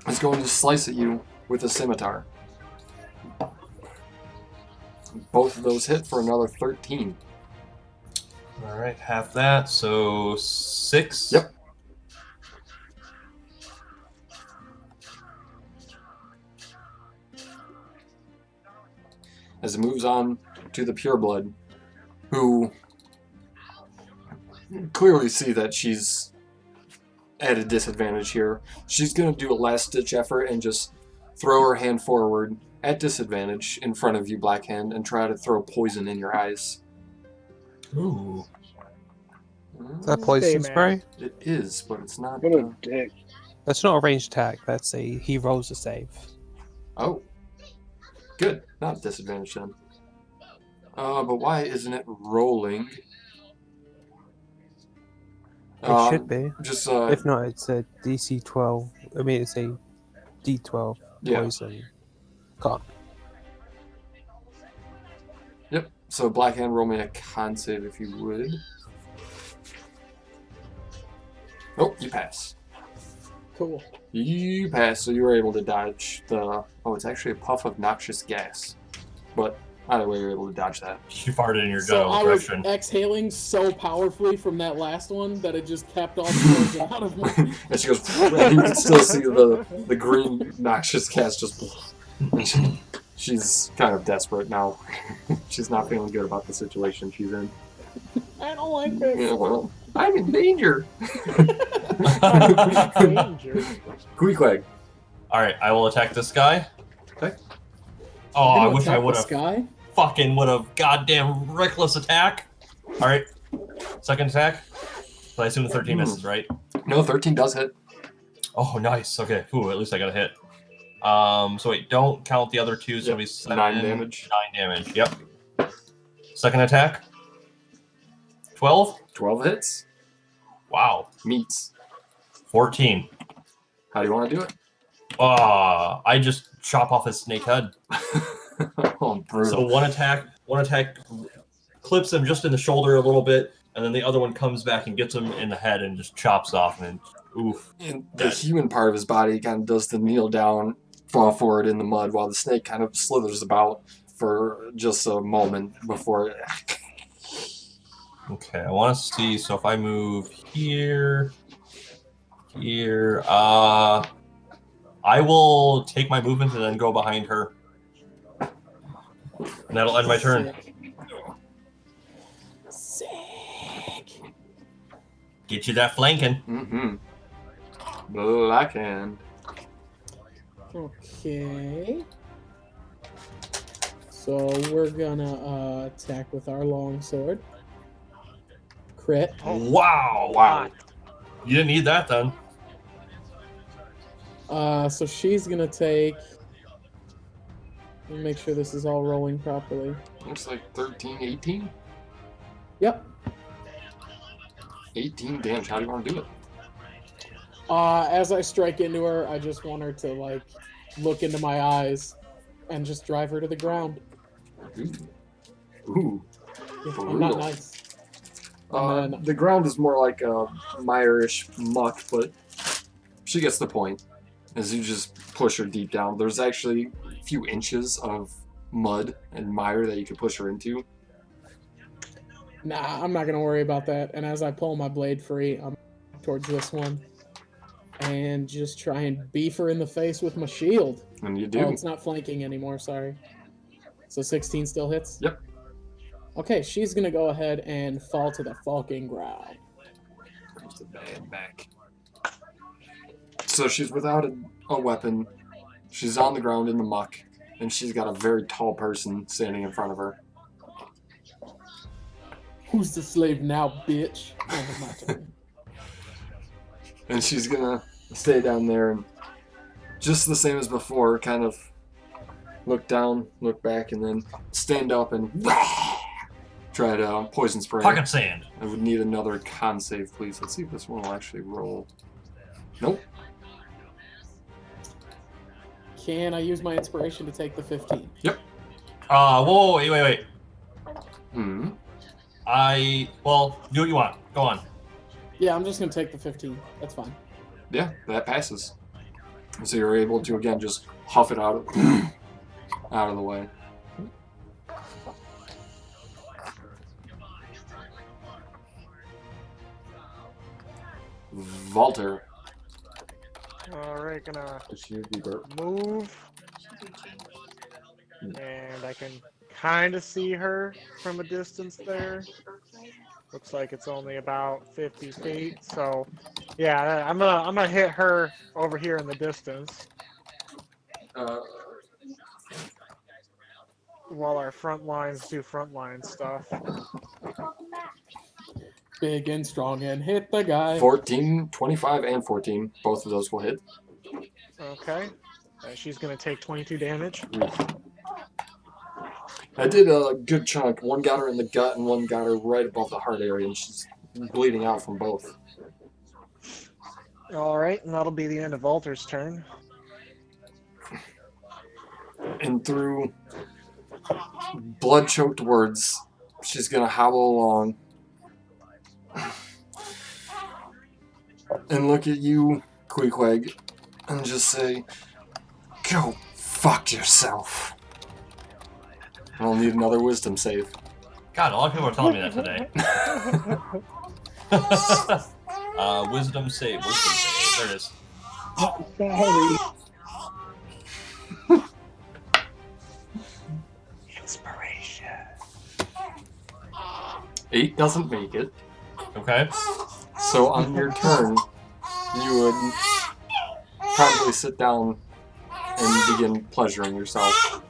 is going to slice at you with a scimitar. Both of those hit for another 13. All right, half that, so 6. Yep. As it moves on to the pureblood, who clearly see that she's at a disadvantage here. She's going to do a last-ditch effort and just throw her hand forward at disadvantage in front of you, Blackhand, and try to throw poison in your eyes. Ooh. Is that poison Hey, man. spray? It is, but it's not... What a dick. That's not a ranged attack. That's he rolls a save. Oh. Good. Not disadvantage then. But why isn't it rolling? It should be. Just, If not, it's a DC 12. I mean, it's a D12 Yeah. poison. Can't. Yep. So Blackhand, roll me a con save if you would. Oh, you pass. Cool. You pass, so you were able to dodge the... Oh, it's actually a puff of noxious gas. But either way, you're able to dodge that. She farted in your So general I was direction. exhaling so powerfully from that last one that it just kept all the poison out of me. And she goes... And you can still see the green noxious gas just... She's kind of desperate now. She's not feeling good about the situation she's in. I don't like this. Yeah, well, I'm in danger. Danger. Queequeg. All right, I will attack this guy. Okay. Oh, I You wish I attack would the have Sky? fucking would have goddamn reckless attack. All right, second attack. But I assume the 13 misses, right? No, 13 does hit. Oh, nice. Okay. Ooh, at least I got a hit. So wait, don't count the other two. So it'll be 7, 9 damage. 9 damage. Yep. Second attack. 12. 12 hits. Wow. Meets. 14. How do you want to do it? I just chop off his snake head. Oh, brutal. So one attack clips him just in the shoulder a little bit, and then the other one comes back and gets him in the head and just chops off, and then, oof. And the human part of his body kind of does the kneel down, fall forward in the mud, while the snake kind of slithers about for just a moment before... Okay, I want to see, so if I move here, I will take my movement and then go behind her. And that'll end my turn. Sick. Get you that flanking. Mm-hmm. Blackhand. Okay. So we're gonna attack with our longsword. Crit. Wow. Wow. You didn't need that then. So she's gonna take. Let me make sure this is all rolling properly. Looks like 13, 18? Yep. 18 damage. How do you want to do it? As I strike into her, I just want her to like look into my eyes and just drive her to the ground. Ooh. Yeah, I'm Brutal. not nice. And then- The ground is more like a mire-ish muck, but she gets the point. As you just push her deep down, there's actually a few inches of mud and mire that you can push her into. Nah, I'm not gonna worry about that. And as I pull my blade free, I'm towards this one. And just try and beef her in the face with my shield. And you do. Oh, it's not flanking anymore, sorry. So 16 still hits? Yep. Okay, she's gonna go ahead and fall to the fucking ground. Comes the bad back. So she's without a weapon. She's on the ground in the muck. And she's got a very tall person standing in front of her. Who's the slave now, bitch? Oh, my turn. And she's gonna stay down there and just the same as before, kind of look down, look back, and then stand up and try to poison spray. Pocket sand. I would need another con save, please. Let's see if this one will actually roll. Nope. Can I use my inspiration to take the 15? Yep. Whoa, wait. Hmm. Well, do what you want. Go on. Yeah, I'm just gonna take the 15. That's fine. Yeah, that passes. So you're able to again just huff it out of the way. Walter. Alright, gonna Does she be burp? move. And I can kind of see her from a distance there. Looks like it's only about 50 feet. So, yeah, I'm gonna hit her over here in the distance while our front lines do frontline stuff. Big and strong and hit the guy. 14, 25, and 14. Both of those will hit. Okay. She's gonna take 22 damage. I did a good chunk. One got her in the gut and one got her right above the heart area, and she's bleeding out from both. Alright, and that'll be the end of Walter's turn. And through blood-choked words, she's gonna hobble along and look at you, Queequeg, and just say, "Go fuck yourself." And I'll need another wisdom save. God, a lot of people are telling me that today. Wisdom save. There it is. Sorry. Inspiration. 8 doesn't make it. Okay. So on your turn, you would probably sit down and begin pleasuring yourself.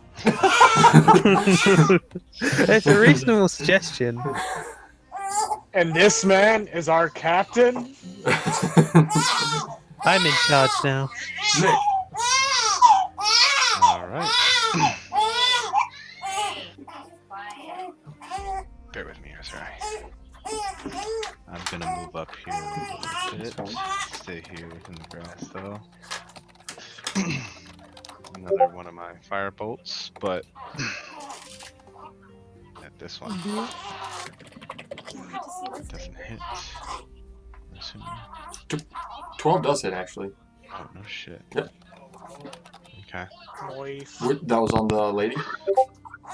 It's a reasonable suggestion. And this man is our captain? I'm in charge now. Nick. Alright. Bear with me, sorry. I'm gonna move up here a little bit. Stay here within the grass, though. Another one of my fire bolts, but at this one doesn't hit. I'm assuming. 12 does hit, actually. Oh, no shit. Yep. Okay. Noise. That was on the lady?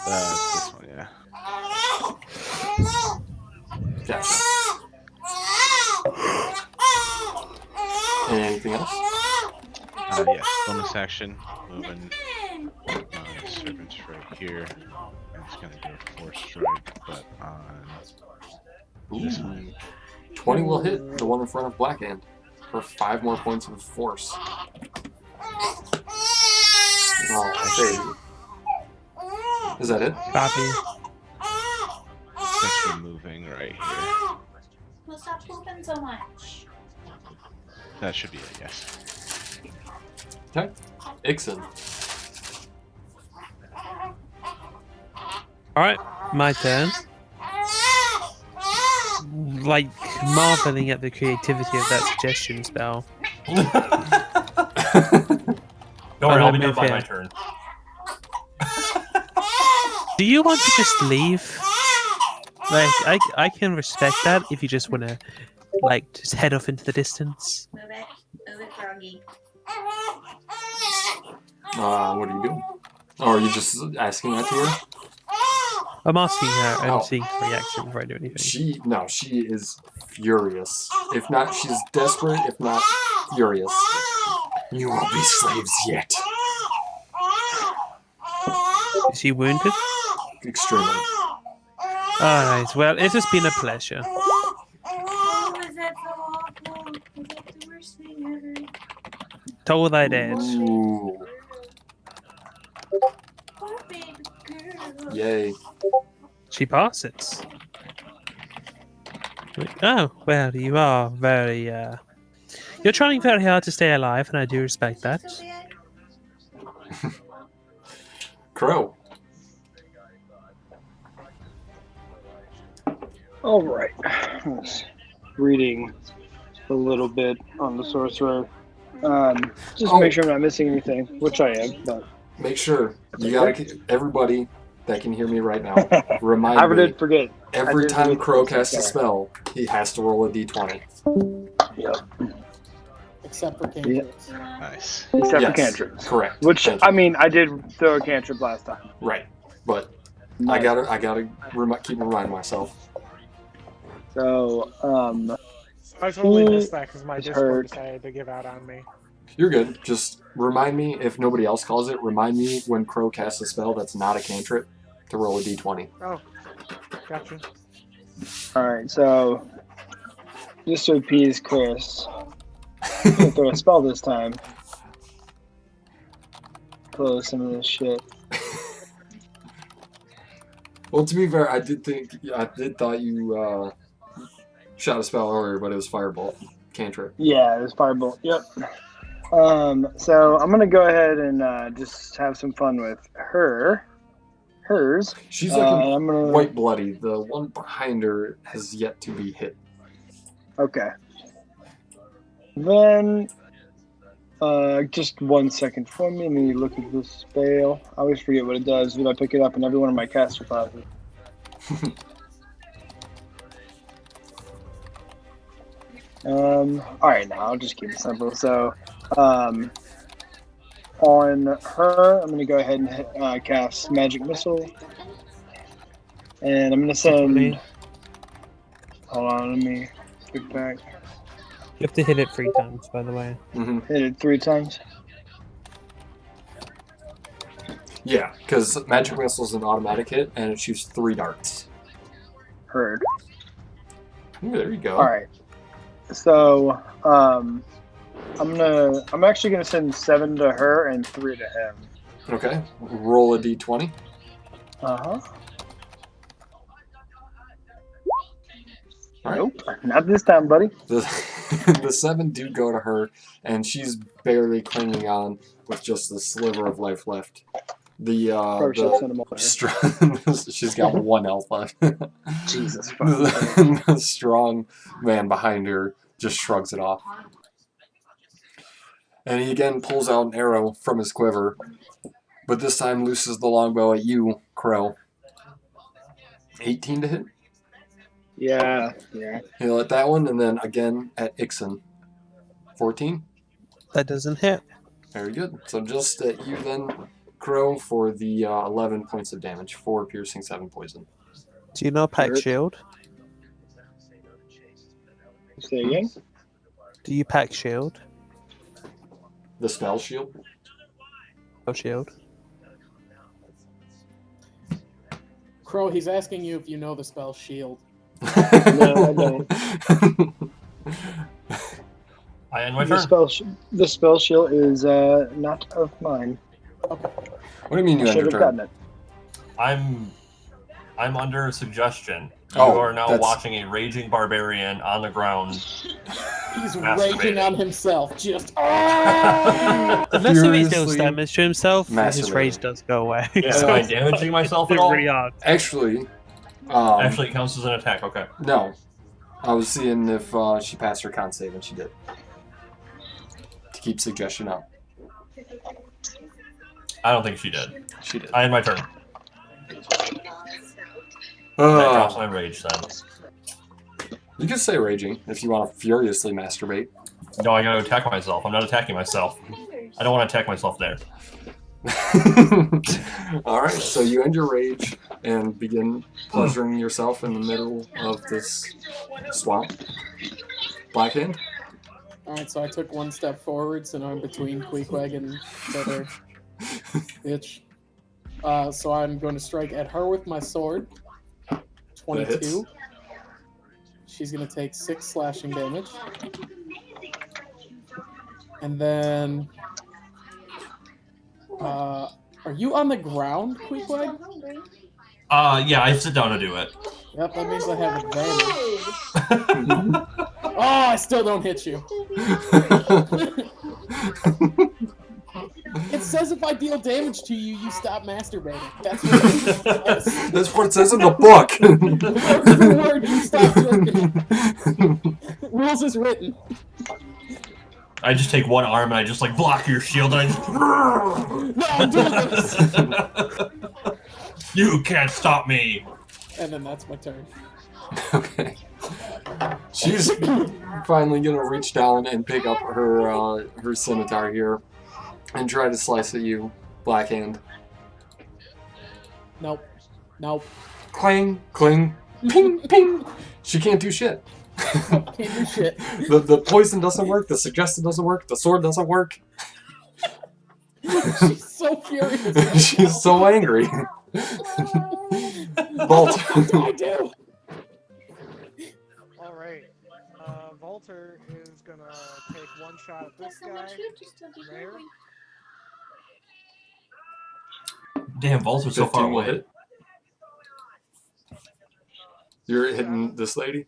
This one, yeah. Gotcha. Anything else? Yes, bonus action, moving my servants right here. I'm just gonna do a force strike, but on this one. 20 will hit the one in front of Blackhand for 5 more points of force. Oh, is that it? Bobby. It's actually moving right here. Well, stop pooping so much. That should be it, yes. Okay. Ixon. Alright, my turn. Like, marveling at the creativity of that suggestion spell. Don't worry, I'll be done move by my here. turn. Do you want to just leave? Like, I can respect that if you just want to, like, just head off into the distance. Move it, Froggy. What are you doing? Oh, are you just asking that to her? I'm asking her and Oh. seeing her reaction before I do anything. She is furious. If not, she's desperate. If not, furious. You won't be slaves yet. Is she wounded? Extremely. Alright, well, it has been a pleasure. Oh, is that so awful? Is that the worst thing ever? Told I did. Ooh. Poor baby girl. Yay. She passes. Oh, well, you are very, You're trying very hard to stay alive, and I do respect that. So bad. Crow. All right. I was reading a little bit on the sorcerer. Just to make sure I'm not missing anything, which I am. But Make sure you gotta. Everybody that can hear me right now, remind I me. did forget. Every I did time forget Crow to casts a sorry. spell, he has to roll a d20. Yep. Except for cantrips. Nice. Except for Yes, cantrips. correct. Which Thank you. I mean, I did throw a cantrip last time. Right, but I gotta keep reminding myself. So, So I totally He missed that because my is Discord hurt. decided to give out on me. You're good. Just remind me, if nobody else calls it, remind me when Crow casts a spell that's not a cantrip to roll a d20. Oh, gotcha. Alright, so just to appease Chris, I'm gonna throw a spell this time. Close some of this shit. Well, to be fair, I did thought you shot a spell earlier, but it was Firebolt. Cantrip. Yeah, it was Firebolt. Yep. So I'm gonna go ahead and just have some fun with hers. She's looking I'm gonna. quite bloody. The one behind her has yet to be hit. Okay. Then, just 1 second for me. Let me look at this spell. I always forget what it does when I pick it up in every one of my caster classes. Alright, now I'll just keep it simple. So, on her, I'm going to go ahead and cast Magic Missile. And I'm going to send. Hold on, let me get back. You have to hit it 3 times, by the way. Mm-hmm. Hit it 3 times. Yeah, because Magic Missile is an automatic hit, and it shoots 3 darts. Heard. Ooh, there you go. Alright. So, I'm actually gonna send 7 to her and 3 to him. Okay. Roll a d20. Uh-huh. All right. Nope, not this time, buddy. The 7 do go to her, and she's barely clinging on with just a sliver of life left. Probably should have sent him over here. She's got 1 health left. Jesus. The strong man behind her just shrugs it off. And he again pulls out an arrow from his quiver, but this time looses the longbow at you, Crow. 18 to hit? Yeah. He'll hit that one, and then again at Ixon. 14? That doesn't hit. Very good. So just at you then, Crow, for the 11 points of damage. 4 piercing, 7 poison. Do you know pack Hurt. shield? Say again? Do you pack shield? The spell shield? Oh, shield. Crow, he's asking you if you know the spell shield. No, I don't. I end my The turn. spell shield is not of mine. What do you mean you I end should your have turn? gotten it. I'm under a suggestion. You Oh, are now that's- watching a raging barbarian on the ground. He's Masturbating. raging on himself. Just. Unless he deals Furiously damage to himself, his masturbating. rage does go away. Yeah, So am I it's damaging myself at all? really hard. Actually, Actually, it counts as an attack. Okay. no. I was seeing if she passed her con save, and she did. To keep suggestion up. I don't think she did. She did. I end my turn. That drops my rage then. You can say raging if you want to furiously masturbate. No, I gotta attack myself. I'm not attacking myself. I don't want to attack myself there. Alright, so you end your rage and begin pleasuring yourself in the middle of this swamp. Blackhand? Alright, so I took 1 step forward, so now I'm between Queequeg and the other bitch. So I'm going to strike at her with my sword. 22. She's going to take 6 slashing damage. And then... are you on the ground, Queequeg? Yeah, I sit down to do it. Yep, that means I have advantage. Oh, I still don't hit you. It says if I deal damage to you, you stop masturbating. That's what it says. That's what it says in the book! Word for word, you stop jerking. Rules is written. I just take one arm and I just like block your shield and I just. No, I'm doing this. You can't stop me. And then that's my turn. Okay. She's finally gonna reach down and pick up her her scimitar here and try to slice at you, Blackhand. Nope. Nope. Clang, cling, ping, ping. She can't do shit. Can't do shit. The poison doesn't work. The suggestion doesn't work. The sword doesn't work. She's so furious. Right now. She's so angry. Bolt. What the fuck do I do? All right. Volter is gonna take one shot at this There's so much guy. here to still be Mayor? going. Damn, Volter's so far 15 will away. hit. You're hitting this lady?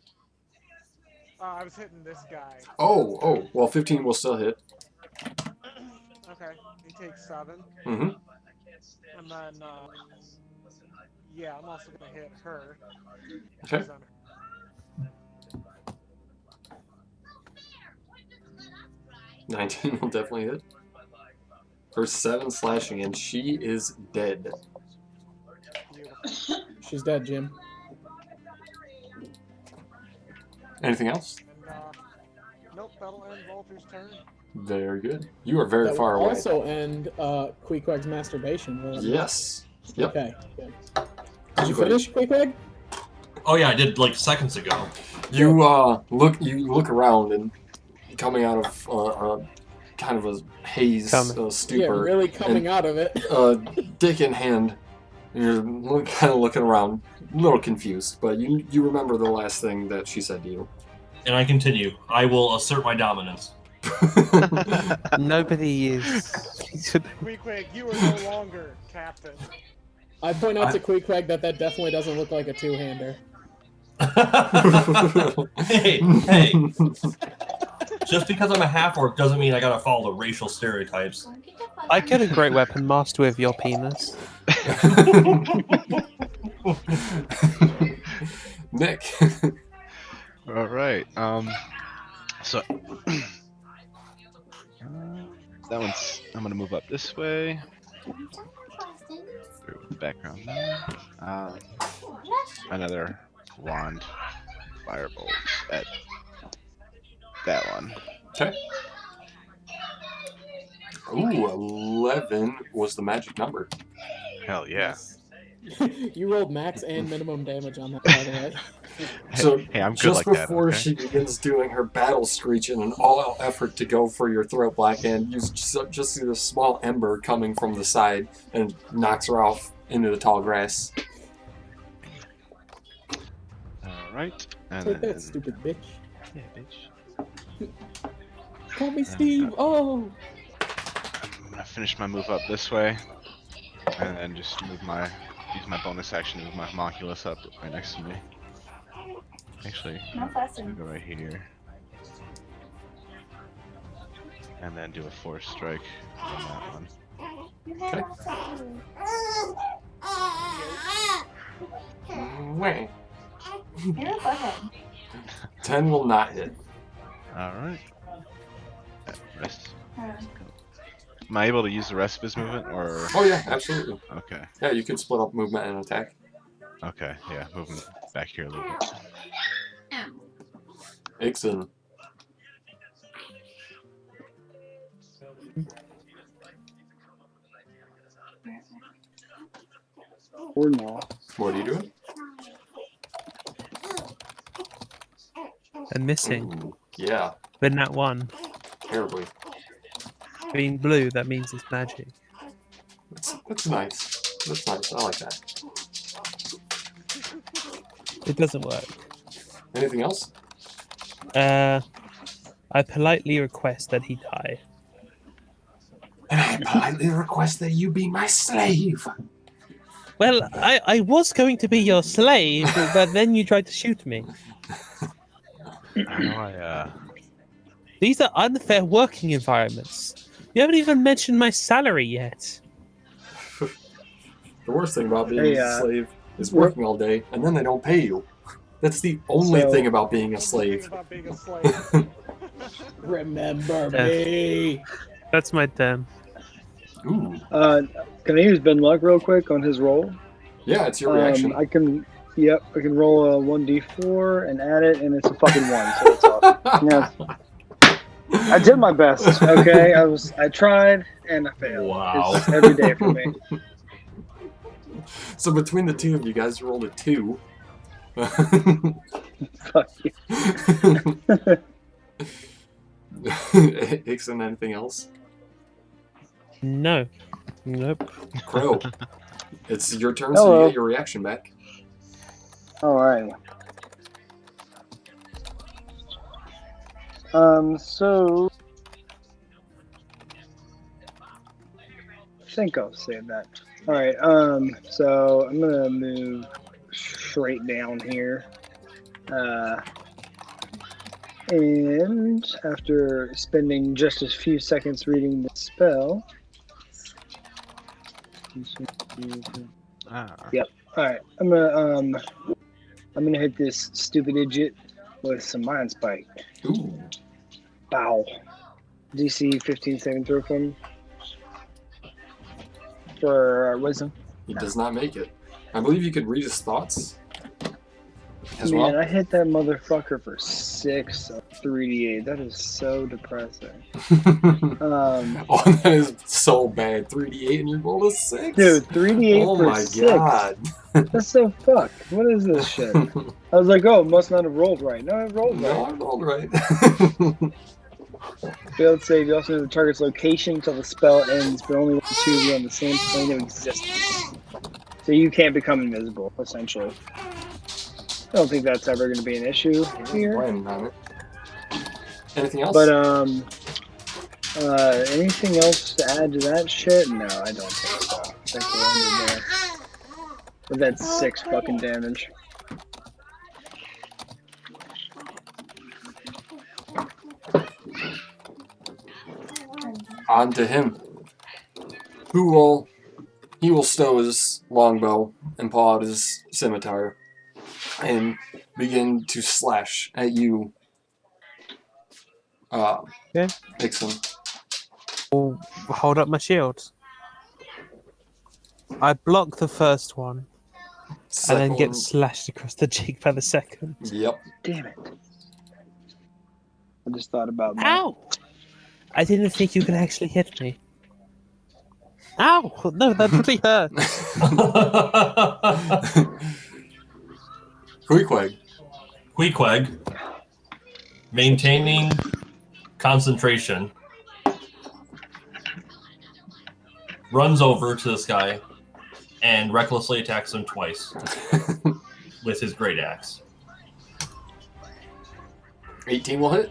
I was hitting this guy. Oh. Well, 15 will still hit. Okay. He takes 7. Mm-hmm. And then, yeah, I'm also gonna hit her. Okay. She's on- 19 will definitely hit. For 7 slashing, and she is dead. Beautiful. She's dead, Jim. Anything else? And, nope, that'll end Volter's turn. Very good. You are very That far will away. also end Queequeg's masturbation. Will it not? Yes. Yep. Okay. Good. Did you finish, Queequeg? Oh yeah, I did like seconds ago. You look around, and coming out of kind of a haze, Come. stupor. Yeah, really coming out of it. Dick in hand, you're kind of looking around, a little confused, but you remember the last thing that she said to you. And I continue. I will assert my dominance. Nobody is. Queequeg, you are no longer captain. I point out to Queequeg that definitely doesn't look like a two-hander. hey. Just because I'm a half-orc doesn't mean I gotta follow the racial stereotypes. I get a great weapon master with your penis. Nick. All right. So that one's. I'm gonna move up this way. Through the background there. Another wand firebolt at that one. Okay. Ooh, 11 was the magic number. Hell yeah. You rolled max and minimum damage on that, by the way. So Hey, I'm good just like that. before Okay? she begins doing her battle screech in an all-out effort to go for your throat, Blackhand, you just see this small ember coming from the side and knocks her off into the tall grass. All right. And Take then, that, stupid bitch. yeah, bitch. Call me Steve. Oh. I'm gonna finish my move up this way, and then just use my bonus action to move my homunculus up right next to me. Actually, No I'm fussing. gonna go right here, and then do a force strike on that one. You have Okay. Wait. You're a butthead. 10 will not hit. All right. Rest. Huh. Am I able to use the rest of his movement, or? Oh yeah, absolutely. Okay. Yeah, you can split up movement and attack. Okay. Yeah, moving back here a little bit. Ixon. Or no. What are you doing? And missing. Ooh, yeah, But not one. terribly. Being blue, that means it's magic. That's nice. That's nice. I like that. It doesn't work. Anything else? I politely request that he die. And I politely request that you be my slave. Well, I was going to be your slave, but then you tried to shoot me. How do I, These are unfair working environments. You haven't even mentioned my salary yet. The worst thing about being Hey, a slave is working all day, and then they don't pay you. That's the only So- thing about being a That's the thing slave. about being a slave. Remember Yeah. me. That's my turn. Ooh. Can I use Ben Luck real quick on his roll? Yeah, it's your reaction. I can roll a 1d4 and add it, and it's a fucking 1, so it's off. Yeah. I did my best, okay? I tried, and I failed. Wow. It's every day for me. So between the two of you guys, you rolled a 2. Fuck you. Hickson, anything else? No. Nope. Crow, it's your turn, so you Hello. get your reaction back. Alright. So I think I'll save that. Alright, so I'm gonna move straight down here. And after spending just a few seconds reading the spell. Ah. Yep. Alright, I'm gonna hit this stupid idiot with some Mind Spike. Ooh. Bow. DC 15 saving throw from for wisdom. He does not make it. I believe you could read his thoughts as Man, well. I hit that motherfucker for 6 of 3d8. That is so depressing. Oh, that is so bad. 3d8 and you rolled a 6? Dude, 3d8 oh for my 6. god. That's so fucked. What is this shit? I was like, oh, it must not have rolled right. No, it rolled No, right. I rolled right. Failed save. You also know the target's location until the spell ends, but only when the two of you are on the same plane of existence. So you can't become invisible, essentially. I don't think that's ever going to be an issue here. Planning on it. Anything else? But anything else to add to that shit? No, I don't think so. I think we're under there. But that's 6 fucking damage. On to him. He will stow his longbow and pull out his scimitar and begin to slash at you, Okay. Hickson. I'll hold up my shield. I block the first one and then get slashed across the cheek by the second. Yep. Damn it. I just thought about that. Ow! I didn't think you could actually hit me. Ow! No, that really hurt. Queequeg. Queequeg, maintaining concentration, runs over to this guy and recklessly attacks him twice with his great axe. 18 will hit.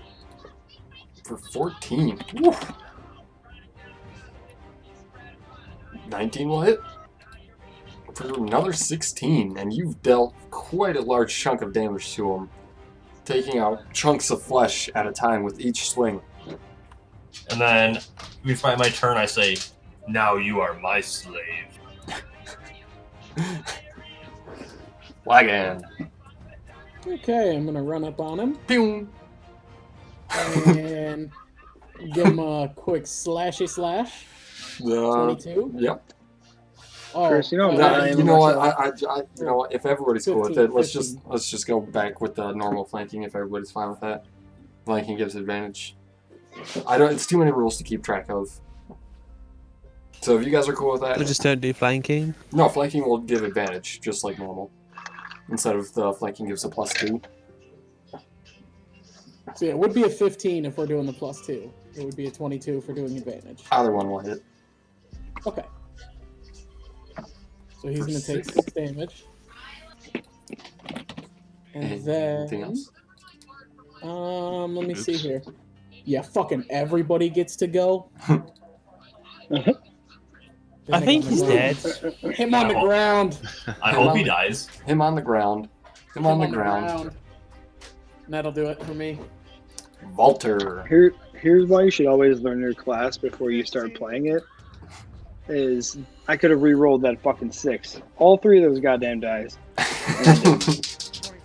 For 14. Woo. 19 will hit. For another 16. And you've dealt quite a large chunk of damage to him. Taking out chunks of flesh at a time with each swing. And then, before my turn, I say, "Now you are my slave." Wagon. Okay, I'm gonna run up on him Pew. and give him a quick slashy slash. 22. Yep. Oh, Chris, you don't Nah, die. you know what? You know what? If everybody's cool with 15, it, let's 15. just go back with the normal flanking. If everybody's fine with that, flanking gives advantage. It's too many rules to keep track of. So if you guys are cool with I that, just don't do flanking. no, flanking will give advantage just like normal. Instead of the flanking gives a +2. So yeah, it would be a 15 if we're doing the +2. It would be a 22 if we're doing advantage. Either one will hit. Okay. So he's For gonna take 6. 6 damage. And then Anything else? let me see Oops. here. Yeah, fucking everybody gets to go. I think he's dead. Him on the ground. I hope he dies. Him on the ground. Him on the ground. And that'll do it for me. Walter. Here's why you should always learn your class before you start playing it. Is I could have re-rolled that fucking 6. All 3 of those goddamn dice. 25.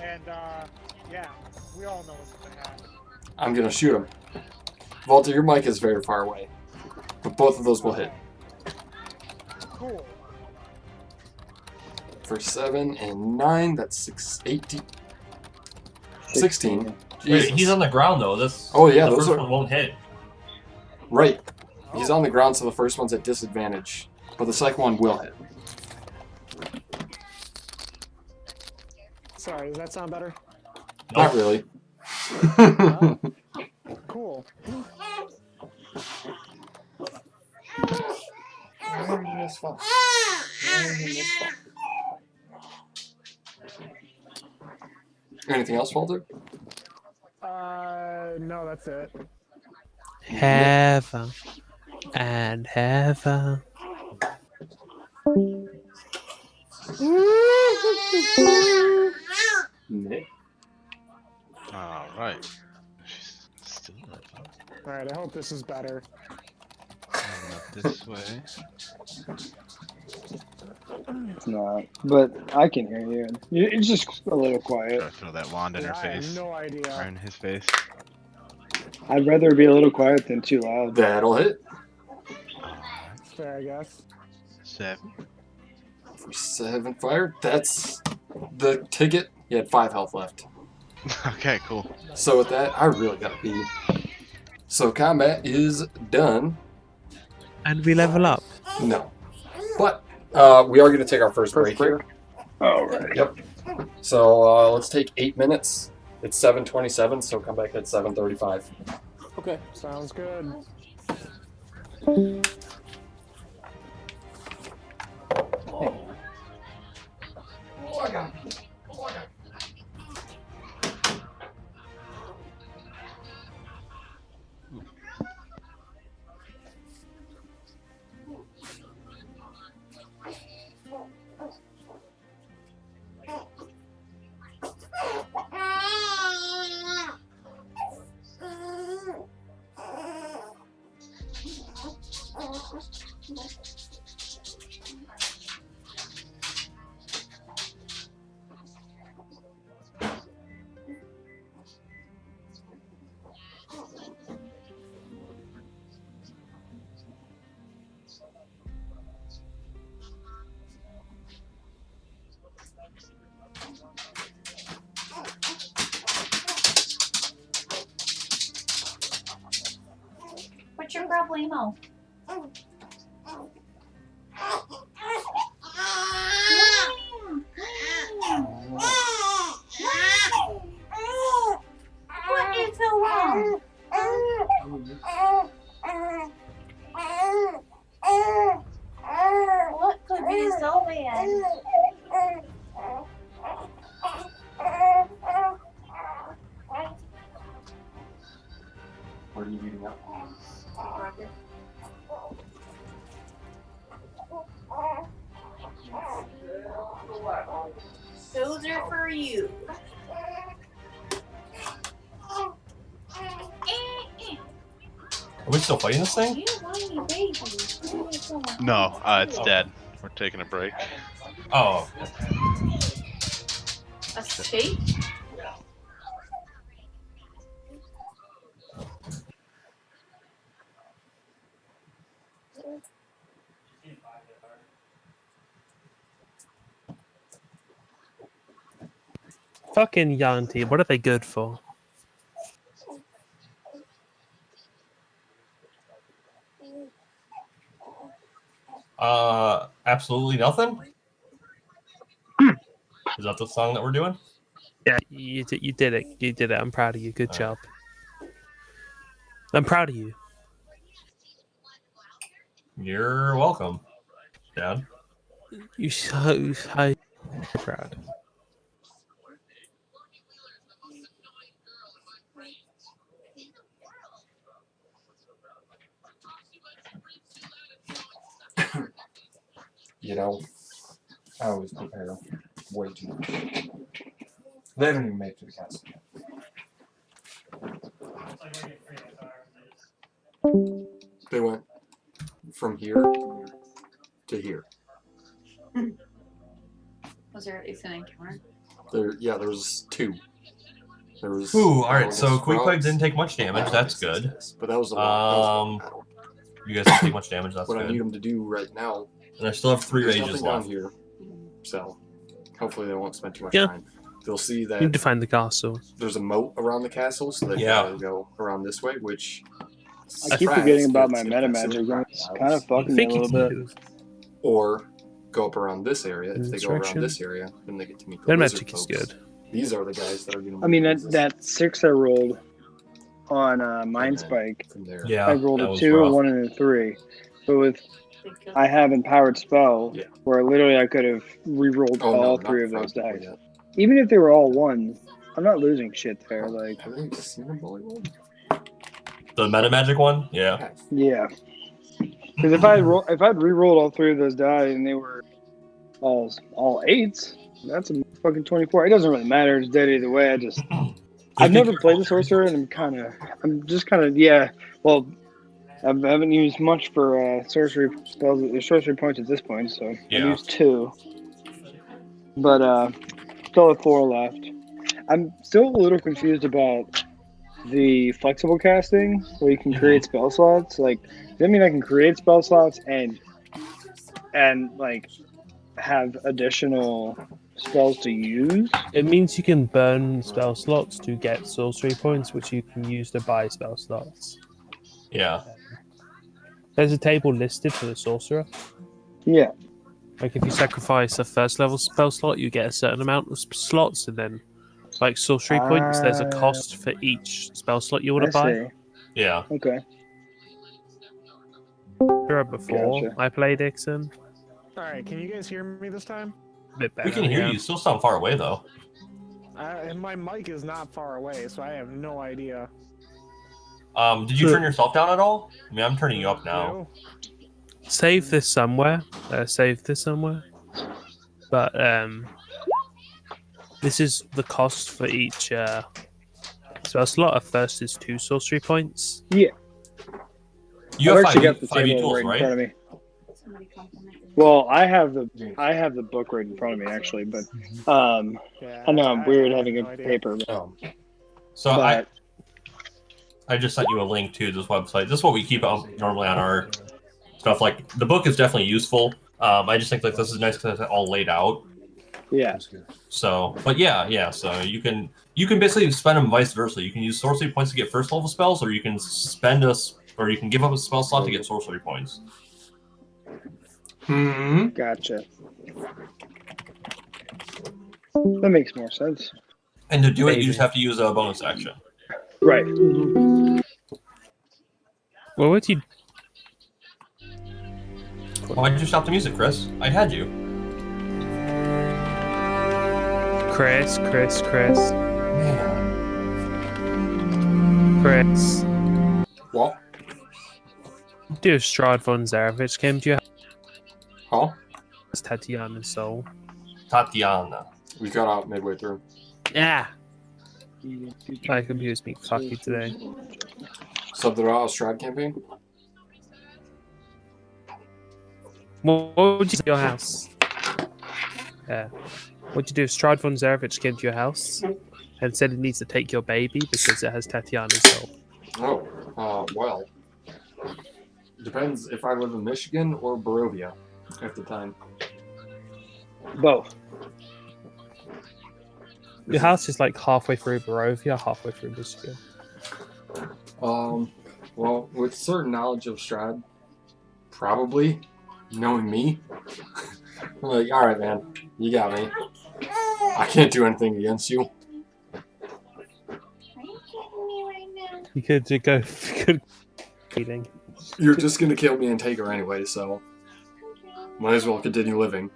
And, yeah, we all know what's gonna happen. I'm gonna shoot him. Walter, your mic is very far away. But both of those will hit. Cool. For 7 and 9, that's 18. 16. Wait, Jesus. he's on the ground though. Oh, yeah, the those first are- one won't hit. Right. He's on the ground, so the first one's at disadvantage. But the second one will hit. Sorry, does that sound better? Not really. Cool. Anything else, Walter? No, that's it. Heaven and heaven. Nick? All right. She's still up. Huh? All right, I hope this is better. Moving up this way. It's not, but I can hear you. It's just a little quiet. Try to throw that wand in her Yeah, I face. have no idea. Or in his face. I'd rather it be a little quiet than too loud. That'll hit. Alright. It's fair, I guess. 7. For 7 fire. That's the ticket. You had 5 health left. Okay, cool. So with that, I really gotta pee. So combat is done. And we level up. No. But we are gonna take our first break here. All right. Yep. So let's take 8 minutes. It's 7:27, so come back at 7:35. Okay. Sounds good. What's your problemo? What is so wrong? What could be so bad? What are you eating up? Those are for you. Are we still fighting this thing? You whiny baby. What is so wrong? No, it's dead. We're taking a break. Oh, A steak? Fucking Yanti, what are they good for? absolutely nothing. Is that the song that we're doing? Yeah, you did it. You did it. I'm proud of you. Good job. I'm proud of you. You're welcome, Dad. You so proud. You know, I always prepare way too much. They haven't even made it to the castle yet. They went from here to here. Was there an encounter? There was 2. There was. Ooh, all right. So Quick Queequeg didn't take much damage. That's good. But that was a long battle. You guys didn't take much damage. That's What I need good. them to do right now. And I still have 3 There's rages nothing down left. here, so hopefully they won't spend too much Yeah. time. They'll see You need that to find the castle. there's a moat around the castle, so they gotta go around this way, which I keep forgetting about my meta magic. It's kind of fucking me a little bit. Or go up around this area. If they go around Insurrection. this area, then they get to meet the Their lizard magic is folks. good. These are the guys that are going to. I mean, that 6 I rolled on Mind Spike, from there. Yeah, I rolled that a was 2, a rough. 1, and a 3. But with I have empowered spell, Yeah. where literally I could have re-rolled Oh, all no, 3 of not those front dice. yet. Even if they were all 1s, I'm not losing shit there. Like, Have they seen a bully one? The meta magic one, yeah. yeah. Because if I'd re-rolled all 3 of those die and they were all 8s, that's a fucking 24. It doesn't really matter. It's dead either way. I've be never careful played the with your sorcerer, resources. and I'm just kind of, yeah. Well, I haven't used much for sorcery spells, sorcery points at this point, so I've Yeah. used 2. But still have 4 left. I'm still a little confused about the flexible casting, where you can create spell slots. Like, does that mean I can create spell slots and like have additional spells to use? It means you can burn spell slots to get sorcery points, which you can use to buy spell slots. Yeah. There's a table listed for the sorcerer. Yeah. Like if you sacrifice a first level spell slot, you get a certain amount of slots, and then like sorcery points, there's a cost for each spell slot you want I to buy. see. Yeah. Okay. Before Gotcha. I played Ixon. Alright, can you guys hear me this time? A bit better. We can hear yeah. you. Still sound far away though. And my mic is not far away, so I have no idea. Did you turn yourself down at all? I mean, I'm turning you up now. No? Save this somewhere. But this is the cost for each spell slot. First is 2 sorcery points. Yeah. You I've have actually got the 5 table tools, right in right? front of me. Well, I have the book right in front of me actually, but Yeah, I know I'm weird have having no a idea. paper. But, So but I just sent you a link to this website. This is what we keep normally on our stuff. Like the book is definitely useful. I just think like this is nice because it's all laid out. yeah. So, but yeah. So you can basically spend them vice versa. You can use sorcery points to get first level spells, or you can or you can give up a spell slot to get sorcery points. Gotcha. That makes more sense. And to do it, you Maybe. just have to use a bonus action. Right. Well, what do you? Why did you stop the music, Chris? I had you. Chris. Man. Chris. What? Do Strahd von Zarevich came to your Huh? house, Tatiana's soul. Tatiana. We got out midway through. Yeah. My computer's being fucky today. Sub the Strad campaign? What would you do to your house? What'd you do if Strahd von Zarevich came to your house and said it needs to take your baby because it has Tatiana's soul? Oh, well. Depends if I live in Michigan or Barovia at the time. Both. Your house is like halfway through Barovia, halfway through Michigan. Well, with certain knowledge of Strad, probably, knowing me, I'm like, alright, man, you got me. I can't do anything against you. You could go eating. You're just gonna kill me and take her anyway, so might as well continue living.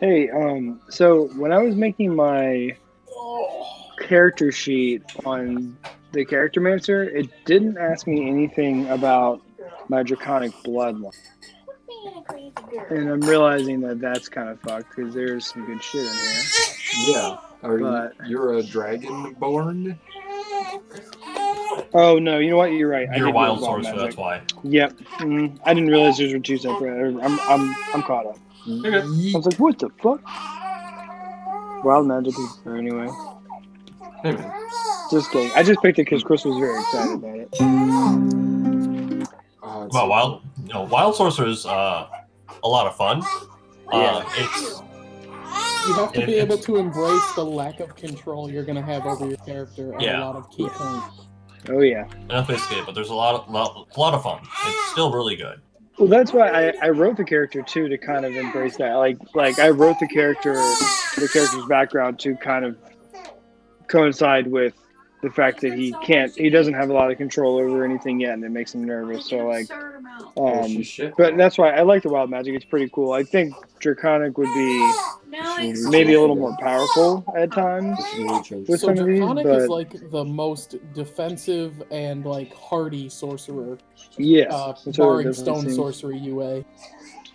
Hey, so when I was making my character sheet on the Character Mancer, it didn't ask me anything about my Draconic bloodline. And I'm realizing that that's kind of fucked because there's some good shit in here. Yeah. You're a dragonborn? Oh no, you know what? You're right. You're a did wild use sorcerer, magic. that's why. Yep. I didn't realize those were 2 separate. I'm caught up. Okay. I was like, what the fuck? Wild magic is there anyway. Hey, man. Just kidding. I just picked it because Chris was very excited about it. Well, wild sorcerer is a lot of fun. It's You have to be able to embrace the lack of control you're going to have over your character at a lot of key points. Oh yeah. and that's basically it. But there's a lot of fun. It's still really good. Well, that's why I wrote the character too to kind of embrace that. Like I wrote the character's background to kind of coincide with the fact that he doesn't have a lot of control over anything yet, and it makes him nervous. So like, Shit. but that's why I like the wild magic. It's pretty cool. I think Draconic would be maybe a little more powerful at times with So some of these, Draconic is but like the most defensive and like hardy sorcerer, yes, that's what it barring definitely stone seems. sorcery UA.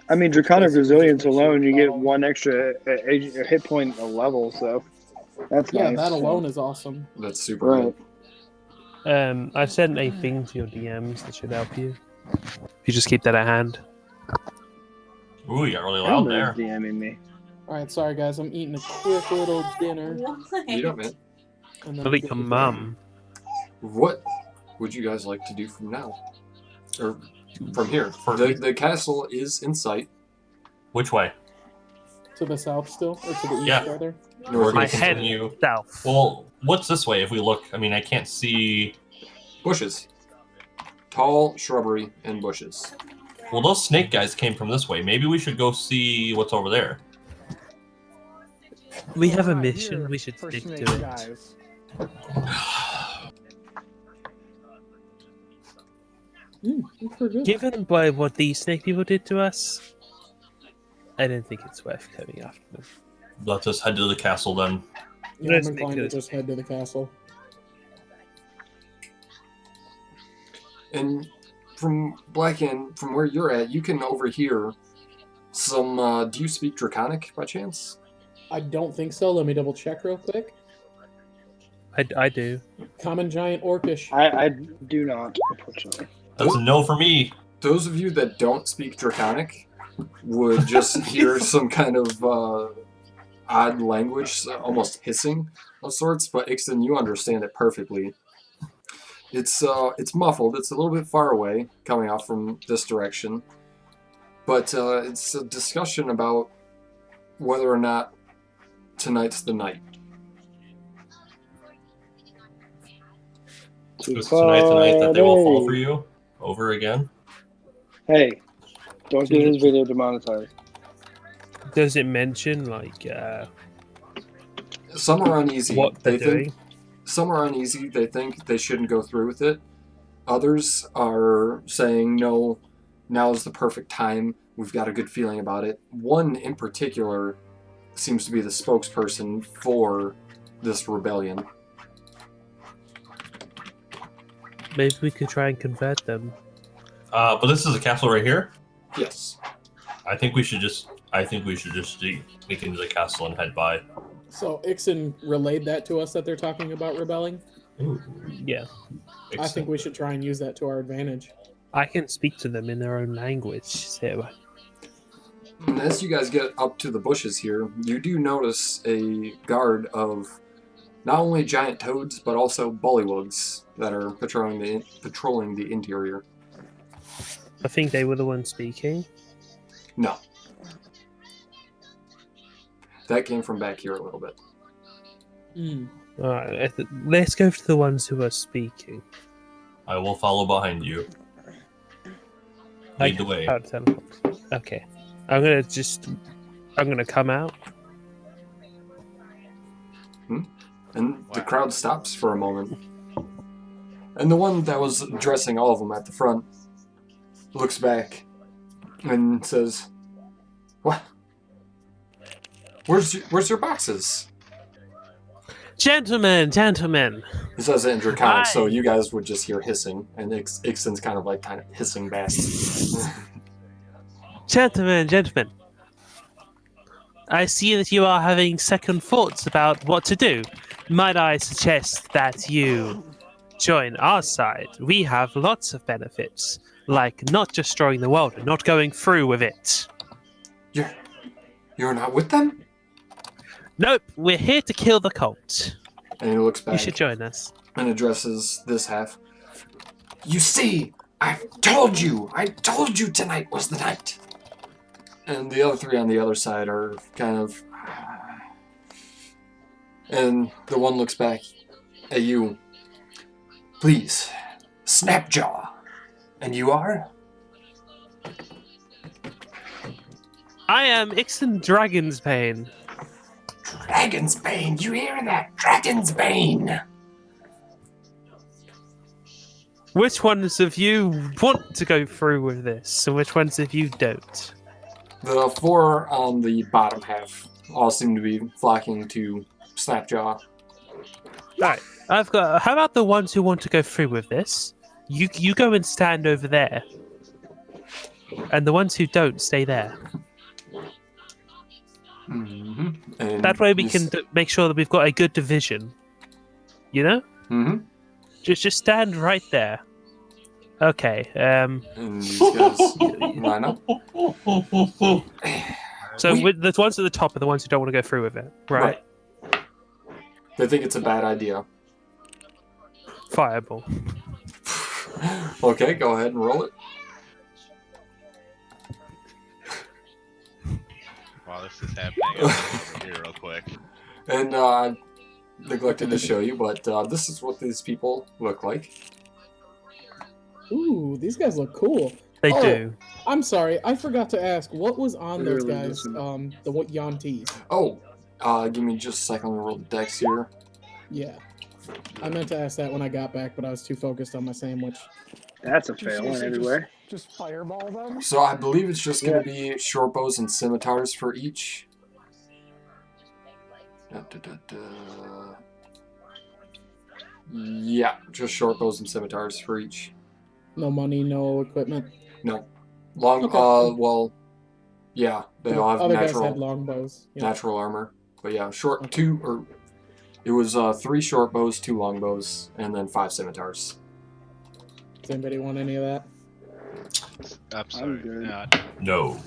I mean, Which Draconic basically Resilience just makes you alone, you get battle. one extra hit point a level, so that's Yeah, nice. that alone is awesome. That's super Right. good. I sent a thing to your DMs that should help you. If you just keep that at hand. Ooh, you got really loud Elmer's there. DMing me. Alright, sorry guys, I'm eating a quick little dinner. Eat up, man. And then Look at your I'm mum. What would you guys like to do from now? Or from here? The castle is in sight. Which way? to the south still, or to the east Yeah. rather. We're My gonna head continue. south. Well, what's this way if we look? I mean, I can't see. Bushes. Tall shrubbery and bushes. Well, those snake guys came from this way. Maybe we should go see what's over there. We have a Not mission. here We should for stick snake to it. guys. That's pretty good. Given by what these snake people did to us, I don't think it's worth coming after them. Let's just head to the castle then. Yeah, Let's I'm inclined to make it- just head to the castle. And from Blackhand, from where you're at, you can overhear some. Do you speak Draconic by chance? I don't think so. Let me double check real quick. I do. Common giant orcish. I do not, unfortunately. That's a no for me. Those of you that don't speak Draconic would just hear some kind of odd language, almost hissing of sorts. But Ixton, you understand it perfectly. It's muffled. It's a little bit far away, coming off from this direction. But it's a discussion about whether or not tonight's the night. Is tonight's the night that they will fall for you over again? Hey, don't get his video demonetized. Does it mention like Some are uneasy. what They they're think doing? some are uneasy. They think they shouldn't go through with it. Others are saying no. Now's the perfect time. We've got a good feeling about it. One in particular seems to be the spokesperson for this rebellion. Maybe we could try and convert them. But this is a castle right here. Yes. I think we should just sneak into the castle and head by. So Ixon relayed that to us that they're talking about rebelling. Ooh, Yeah, I think we should try and use that to our advantage. I can speak to them in their own language. So And as you guys get up to the bushes here, you do notice a guard of not only giant toads, but also bullywugs that are patrolling the interior. I think they were the ones speaking. No. That came from back here a little bit. All right, let's go to the ones who are speaking. I will follow behind you. Lead the way. Okay, I'm gonna come out. And the crowd stops for a moment. And the one that was addressing all of them at the front looks back and says, "What? Where's your boxes?" Gentlemen. He says it in Draconic, so Hi. you guys would just hear hissing, and Ixon's kind of hissing back. Gentlemen. I see that you are having second thoughts about what to do. Might I suggest that you join our side? We have lots of benefits, like not destroying the world and not going through with it. You're not with them? Nope, we're here to kill the cult. And he looks You back should join us. and addresses this half. "You see, I told you tonight was the night." And the other three on the other side are kind of... And the one looks back at you. "Please, Snapjaw. And you are?" I am Ixon Dragonsbane. Dragonsbane, you hear that? Dragonsbane! Which ones of you want to go through with this, and which ones of you don't? The 4 on the bottom half all seem to be flocking to Snapjaw. Right. I've got. How about the ones who want to go through with this? You go and stand over there, and the ones who don't stay there. Mm-hmm. And That way we can make sure that we've got a good division. You know? Mm-hmm. Just stand right there. Okay. And these guys line up. So the ones at the top are the ones who don't want to go through with it, right? They think it's a bad idea. Fireball. Okay, go ahead and roll it. While this is happening, I'm gonna go over here real quick. And I neglected to show you, but this is what these people look like. Ooh, these guys look cool. They do. I'm sorry, I forgot to ask, what was on those Really guys, listen. the what Yantees? Oh, give me just a second to roll the dex here. Yeah. I meant to ask that when I got back, but I was too focused on my sandwich. That's a fail in every way. Just fireball them. So I believe it's just going to be short bows and scimitars for each. Yeah, just short bows and scimitars for each. No money, no equipment. No. Long, Okay. well, yeah, they all have Other guys had natural, longbows. Yeah. natural armor. But yeah, it was 3 short bows, 2 long bows, and then 5 scimitars. Does anybody want any of that? I'm sorry. good. No.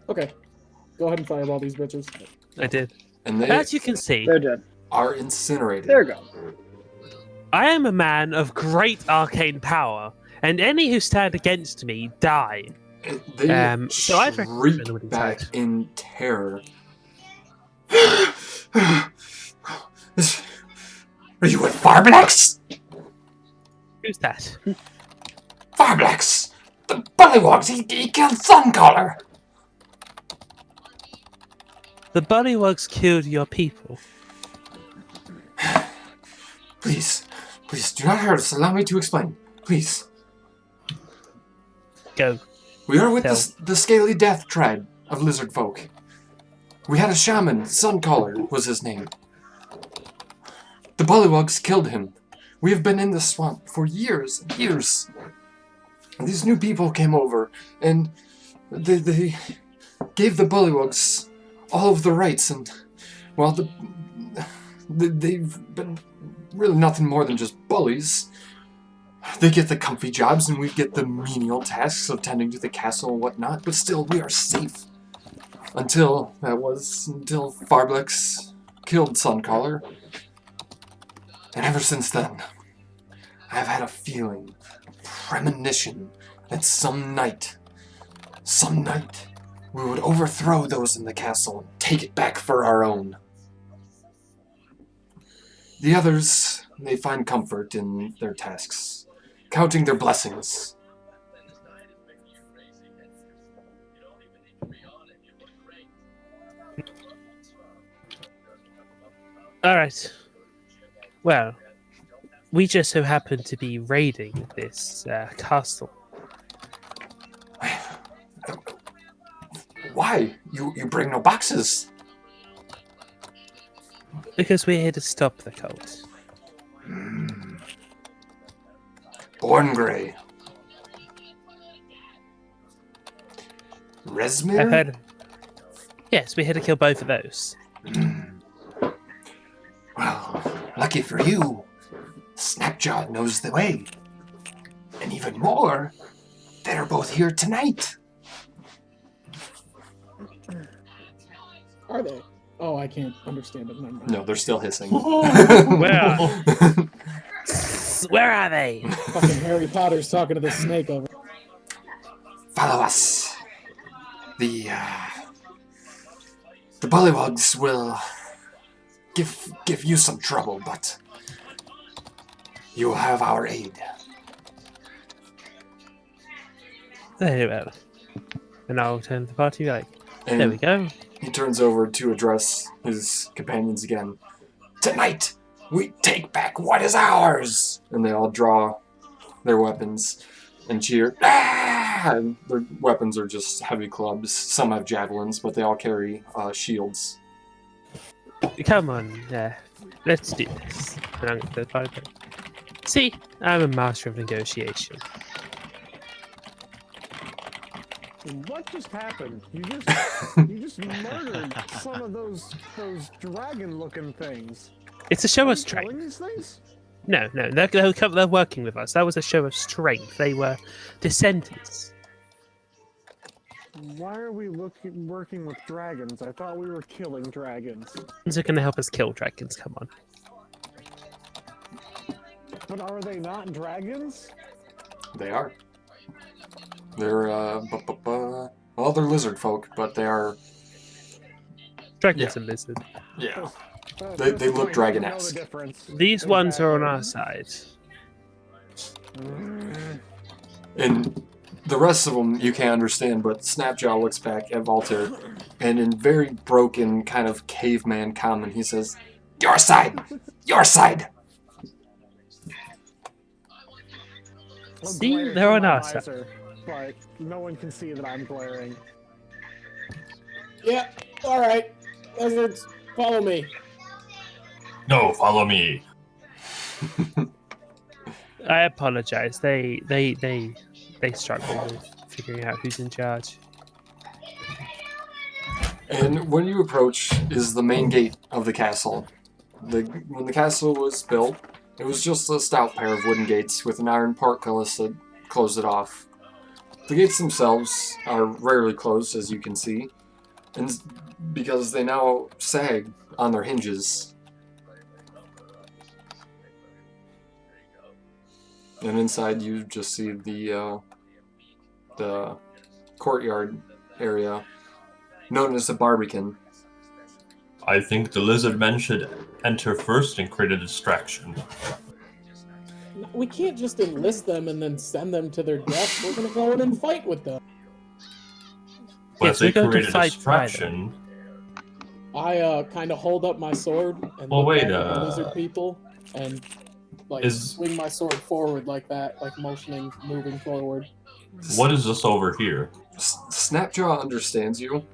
Okay. Go ahead and fireball these bitches. I did. And they As you can see, They're dead. are incinerated. There you go. I am a man of great arcane power, and any who stand against me die. They so I'd recommend shriek them back inside. in terror. Are you with Farblex? Who's that? Farblex! The Bullywogs, he killed Suncaller! The Bullywugs killed your people. Please, do not hurt us. Allow me to explain. Please. Go. We are with Tell. the Scaly Death tribe of lizard folk. We had a shaman, Suncaller was his name. The Bullywogs killed him. We have been in the swamp for years and years. And these new people came over, and they gave the Bullywogs all of the rights, and, well, they've been really nothing more than just bullies. They get the comfy jobs, and we get the menial tasks of tending to the castle and whatnot, but still, we are safe. Until Farblex killed Suncaller. And ever since then, I've had a feeling, premonition, that some night, we would overthrow those in the castle and take it back for our own. The others, they find comfort in their tasks, counting their blessings. Alright. Well, we just so happen to be raiding this castle. Why? You bring no boxes? Because we're here to stop the cult. Born Grey. Resmir? I've heard. Yes, we're here to kill both of those. Well, lucky for you, Snapjaw knows the way. And even more, they're both here tonight. Are they? Oh, I can't understand it. Never mind. No, they're still hissing. Where? Where are they? Fucking Harry Potter's talking to the snake over. Follow us. The Bullywogs will give you some trouble, but you will have our aid. Very well. And I'll turn to the party like, And there we go. he turns over to address his companions again. Tonight, we take back what is ours! And they all draw their weapons and cheer. Ah! And their weapons are just heavy clubs. Some have javelins, but they all carry shields. Come on, let's do this. And I'm going to the party. See, I'm a master of negotiation. What just happened? You just murdered some of those dragon-looking things. It's a show Are of you strength. killing these things? No, they're working with us. That was a show of strength. They were dissenters. Why are we working with dragons? I thought we were killing dragons. They're going to help us kill dragons. Come on. But are they not dragons? They are. They're, well, they're lizard folk, but they are... Dragons and lizards. Yeah. They look dragon-esque. These ones are on our side. And the rest of them you can't understand, but Snapjaw looks back at Voltaire, and in very broken, kind of caveman common, he says, "Your side! Your side!" See, they're on our side. Like, no one can see that I'm glaring. Yeah, alright. Lizards, follow me. No, follow me. I apologize. They struggle with figuring out who's in charge. And when you approach is the main gate of the castle. When the castle was built, it was just a stout pair of wooden gates with an iron portcullis that closed it off. The gates themselves are rarely closed, as you can see, and because they now sag on their hinges. And inside you just see the courtyard area, known as the Barbican. I think the lizard men should enter first and create a distraction. We can't just enlist them and then send them to their death. We're gonna go in and fight with them. But Yes, if they we're going to create a fight distraction... I kind of hold up my sword and Well, look wait, at the lizard people and like swing my sword forward like that, like motioning, moving forward. What is this over here? Snapjaw understands you,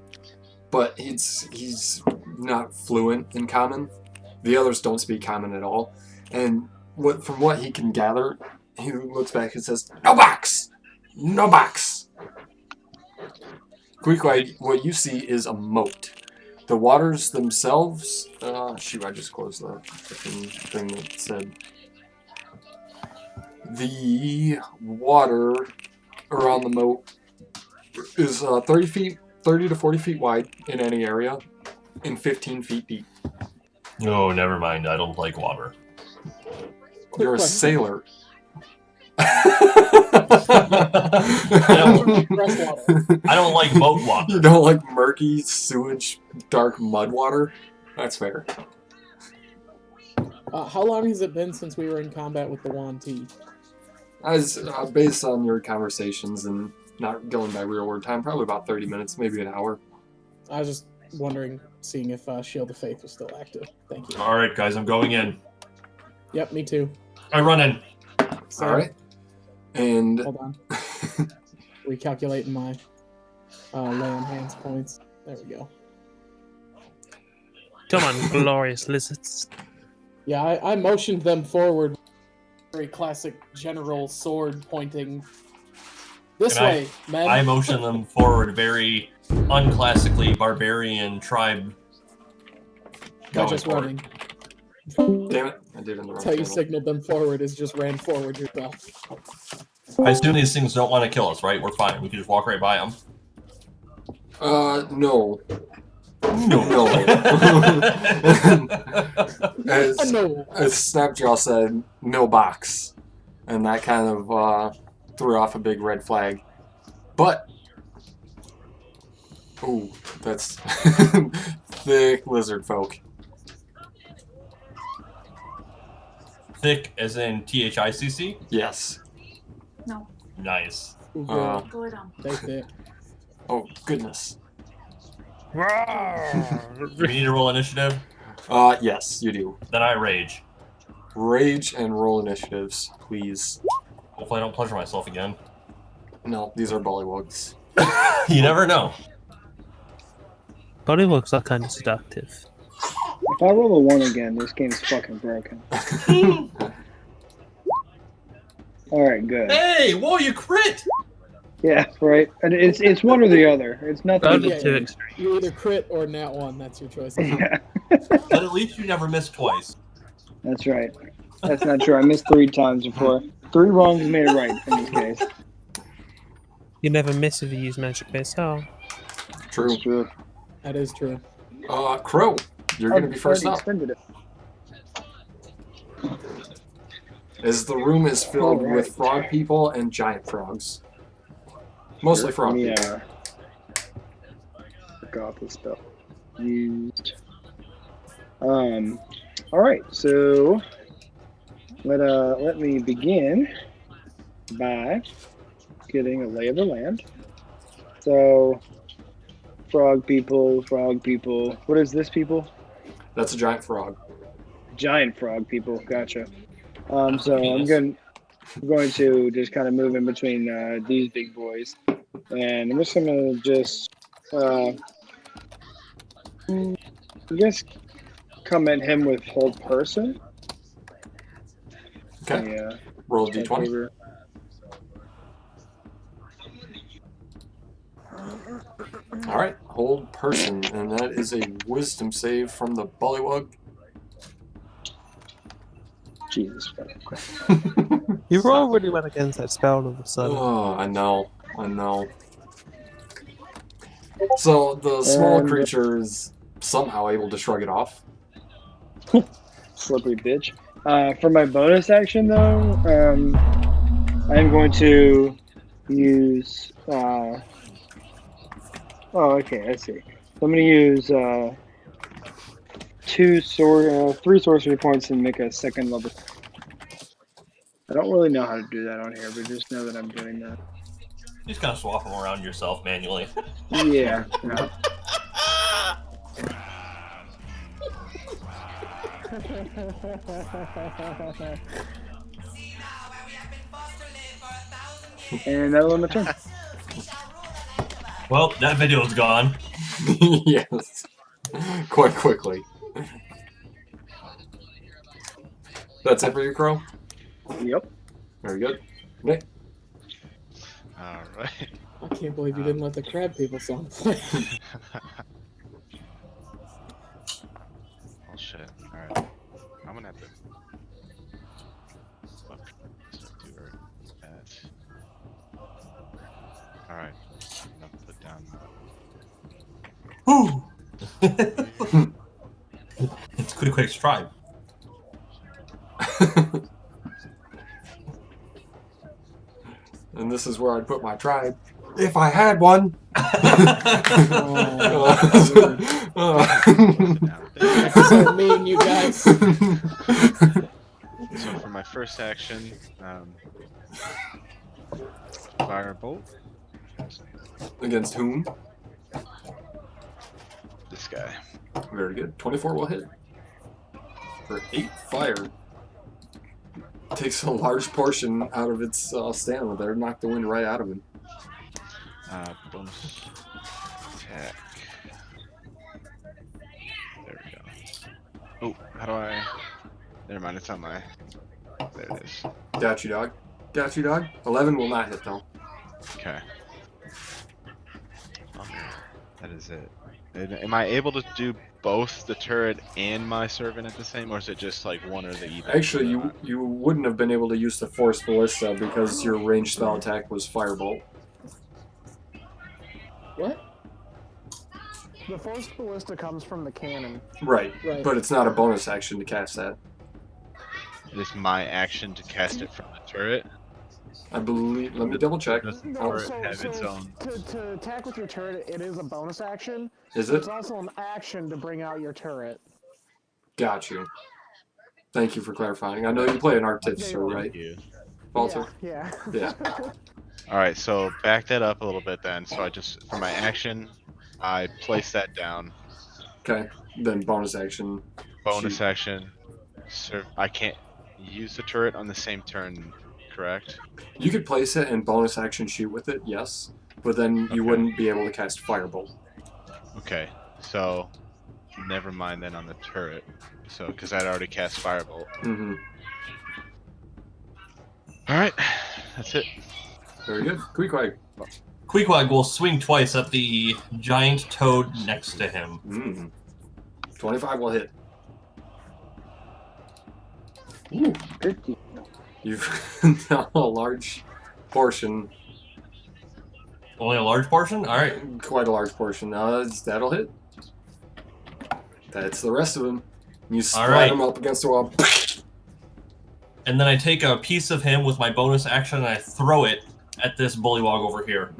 but he's not fluent in Common. The others don't speak Common at all, and from what he can gather, he looks back and says, "No box! No box!" Quick, what you see is a moat. The waters themselves... shoot, I just closed the thing that said... The water around the moat is 30 to 40 feet wide in any area, and 15 feet deep. No, never mind. I don't like water. You're a sailor. I don't like boat water. You don't like murky sewage, dark mud water? That's fair. How long has it been since we were in combat with the Yuan Ti? As based on your conversations and not going by real world time, probably about 30 minutes, maybe an hour. I was just wondering, seeing if Shield of Faith was still active. Thank you. All right, guys, I'm going in. Yep, me too. I run in. So, All right. And hold on. Recalculating my lay on hands points. There we go. Come on, glorious lizards. Yeah, I motioned them forward. Very classic general sword pointing. This And way, men. I motion them forward, very unclassically barbarian tribe. By just running. damn it, I did it in the wrong That's how you channel. signaled them forward, is just ran forward yourself. I assume these things don't want to kill us, right? We're fine. We can just walk right by them. No. No. As Snapjaw said, no box. And that kind of threw off a big red flag. But, ooh, that's thick lizard folk. Thick as in THICC? Yes. No. Nice. Ooh, Uh, Go down. they fit. Oh, goodness. Do we need to roll initiative? Yes, you do. Then I rage. Rage and roll initiatives, please. Hopefully I don't pleasure myself again. No, these are bullywugs. You never know. Bullywugs are kind of seductive. If I roll a 1 again, this game's fucking broken. Alright, good. Hey, whoa, you crit! Yeah, right. And it's one or the other. It's nothing. Don't Yeah, be too yeah. extreme. You either crit or nat 1. That's your choice. Yeah, But at least you never miss twice. that's right. That's not true. I missed 3 times before. 3 wrongs made it right in this case. You never miss if you use magic missile. True. That's true. That is true. Crow, you're going to be first Already up. extended it. As the room is filled Alright. with frog people and giant frogs. Mostly frog Let me, people. Pick off this stuff. Used. Alright, so let me begin by getting a lay of the land. So frog people. What is this people? That's a giant frog. Giant frog people, gotcha. So I'm Penis. going to just kind of move in between these big boys, and I'm just gonna I guess come at him with hold person. Okay. Yeah. Roll a d20. Alright, hold person, and that is a wisdom save from the bullywug. Jesus fucking Christ. You roll really well against that spell all of a sudden. Oh, I know. So the small And- creature is somehow able to shrug it off. Slippery bitch. For my bonus action, though, I'm going to use. Okay, I see. So I'm going to use 3 sorcery points and make a second level. I don't really know how to do that on here, but just know that I'm doing that. You just kind of swap them around yourself manually. Yeah. And that'll end my turn. Well, that video's gone. Yes. Quite quickly. That's it for you, Crow? Yep. Very good. Nick? Alright. I can't believe you didn't let the crab people song play. Oh shit. Alright. I'm gonna have to. Fuck. Do that. Alright. I'm gonna put down. Woo! It's Quick's tribe. And this is where I'd put my tribe. If I had one! That's so mean, you guys. So for my first action, firebolt. Against whom? This guy. Very good. 24 will hit. For 8 fire. Takes a large portion out of its stamina there. Knocked the wind right out of him. Bonus attack. There we go. Oh, how do I... Never mind, it's on my... There it is. Got you, dog. 11 will not hit, though. Okay. That is it. Am I able to do both the turret and my servant at the same, or is it just like one or the other? Actually, you wouldn't have been able to use the Force Ballista because your ranged spell attack was Firebolt. What? The Force Ballista comes from the cannon. Right, but it's not a bonus action to cast that. It is my action to cast it from the turret. I believe. Let me double check. Does the No, turret have its own? to attack with your turret, it is a bonus action. Is but it? It's also an action to bring out your turret. Got you. Thank you for clarifying. I know you play an artificer, right? Thank you. Walter? Yeah. Yeah. All right, so back that up a little bit then. So I just, for my action, I place that down. Okay. Then bonus action. Bonus shoot. action. I can't use the turret on the same turn, correct? You could place it and bonus action shoot with it, yes. But then you Okay. wouldn't be able to cast Firebolt. Okay, so never mind then on the turret. So, because I'd already cast Firebolt. Mm-hmm. All right, that's it. Very good. Queequeg. Queequeg will swing twice at the giant toad next to him. 25 will hit. Ooh. 50. You've done a large portion. Only a large portion? Alright. Quite a large portion. That'll hit. That's the rest of them. You slide them up against the wall. And then I take a piece of him with my bonus action and I throw it at this bullywog over here.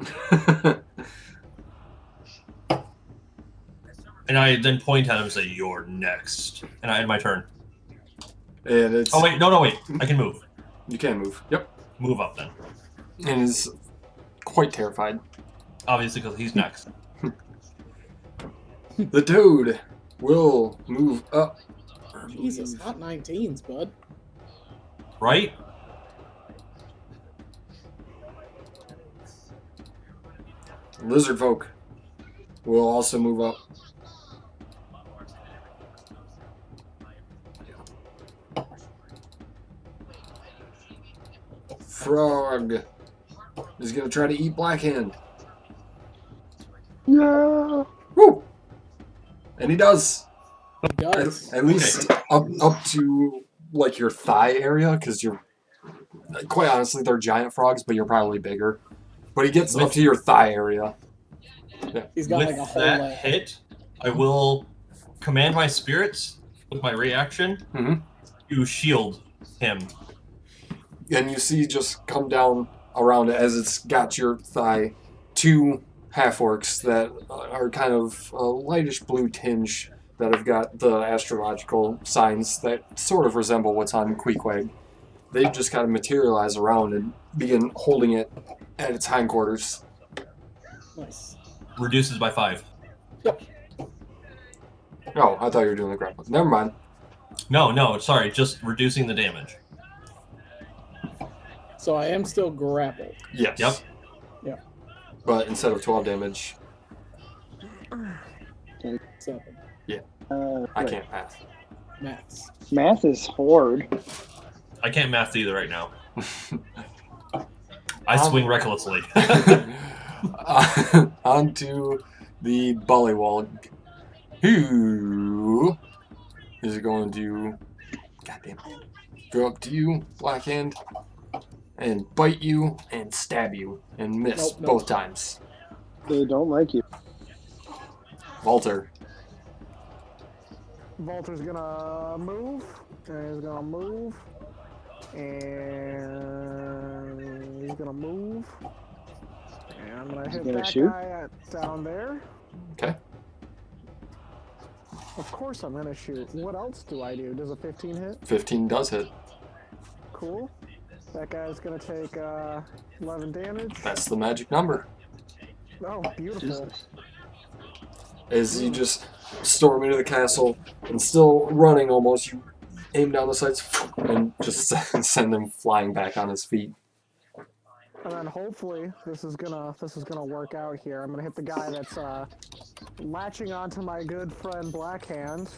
And I then point at him and say, "You're next." And I end my turn. And it's... Oh, wait. No, wait. I can move. You can move. Yep. Move up, then. And is quite terrified. Obviously, because he's next. The toad will move up. Jesus, not 19s, bud. Right? Lizard folk will also move up. Frog is going to try to eat Blackhand. No. Woo! And he does. He does. At least up to like your thigh area, because you're quite honestly they're giant frogs, but you're probably bigger. But he gets up to your thigh area. Yeah. He's got With like a whole that leg. hit, I will command my spirits with my reaction to shield him. And you see just come down around it as it's got your thigh, two half-orcs that are kind of a lightish blue tinge that have got the astrological signs that sort of resemble what's on Queequeg. They just kind of materialize around and begin holding it at its hindquarters. Nice. Reduces by 5. Oh, I thought you were doing the grappling. Never mind. No, sorry, just reducing the damage. So I am still grappled. Yes. Yep. Yeah. But instead of 12 damage, 7. I can't pass. Maths. Math is hard. I can't math either right now. I swing recklessly. Onto the bullywog, who is going to, goddamn, go up to you, Blackhand, and bite you and stab you and miss both times. They don't like you. Walter. Walter's gonna move. And he's gonna move. And he's gonna move. And I'm gonna hit that guy down there. Okay. Of course I'm gonna shoot. What else do I do? Does a 15 hit? 15 does hit. Cool. That guy's gonna take 11 damage. That's the magic number. Oh, beautiful. As you just storm into the castle and still running almost, you aim down the sights and just send him flying back on his feet. And then hopefully this is gonna work out here. I'm gonna hit the guy that's latching onto my good friend Blackhand.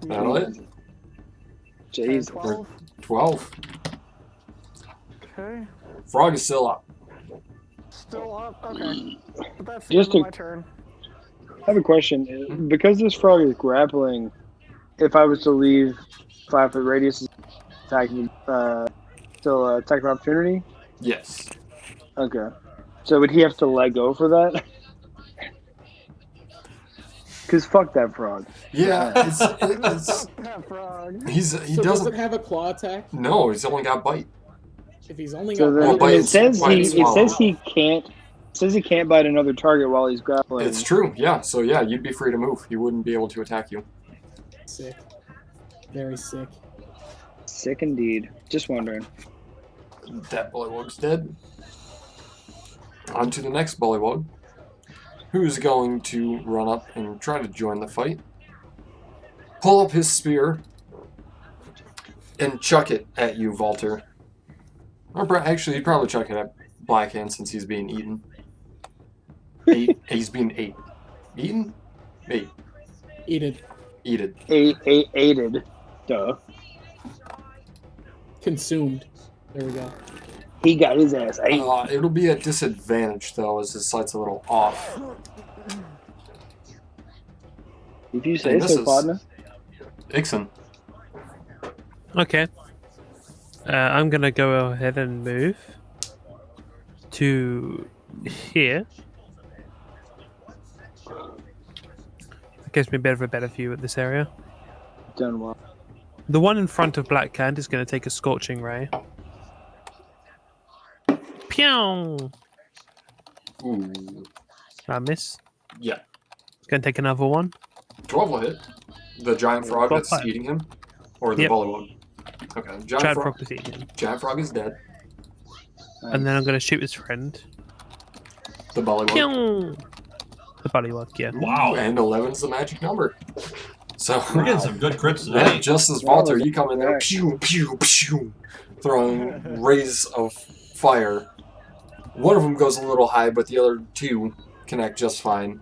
That'll hit. Jeez. 12. 12. Okay. Frog is still up. Still up. Okay. But that's Just my turn. I have a question. Because this frog is grappling, if I was to leave 5-foot radius, attacking, still attack of opportunity? Yes. Okay. So would he have to let go for that? Because fuck that frog. Yeah, it's That frog. he So doesn't. does it have a claw attack? No, he's only got bite. If he's only So got then, but it it's says quite he small. says he can't bite another target while he's grappling. It's true, yeah. So yeah, you'd be free to move. He wouldn't be able to attack you. Sick. Very sick. Sick indeed. Just wondering. That bullywug's dead. On to the next bullywug, who's going to run up and try to join the fight. Pull up his spear and chuck it at you, Walter. Or actually, he'd probably chuck it at Blackhand since he's being eaten. He's being ate. Eaten? Ate. Eated. Eated. Aided. Duh. Consumed. There we go. He got his ass ate. It'll be a disadvantage, though, as his sight's a little off. If you say And this so, is partner. Ixon. Okay. I'm gonna go ahead and move to here. It gives me a bit of a better view at this area. Done well. The one in front of Blackhand is going to take a Scorching Ray. Pew! Ooh. I miss. Yeah. It's going to take another one. 12 will hit. The giant frog 12 that's fire. eating him? Or the Yep. bullywug? Okay. Giant frog is eating him. Giant frog is dead. And then I'm going to shoot his friend. The bullywug. Pew! The bullywug, yeah. Wow. And 11's the magic number. So We're getting some good crits yeah, today. just as That Walter, was you come in there, correct. pew, pew, pew, throwing rays of fire. One of them goes a little high, but the other two connect just fine.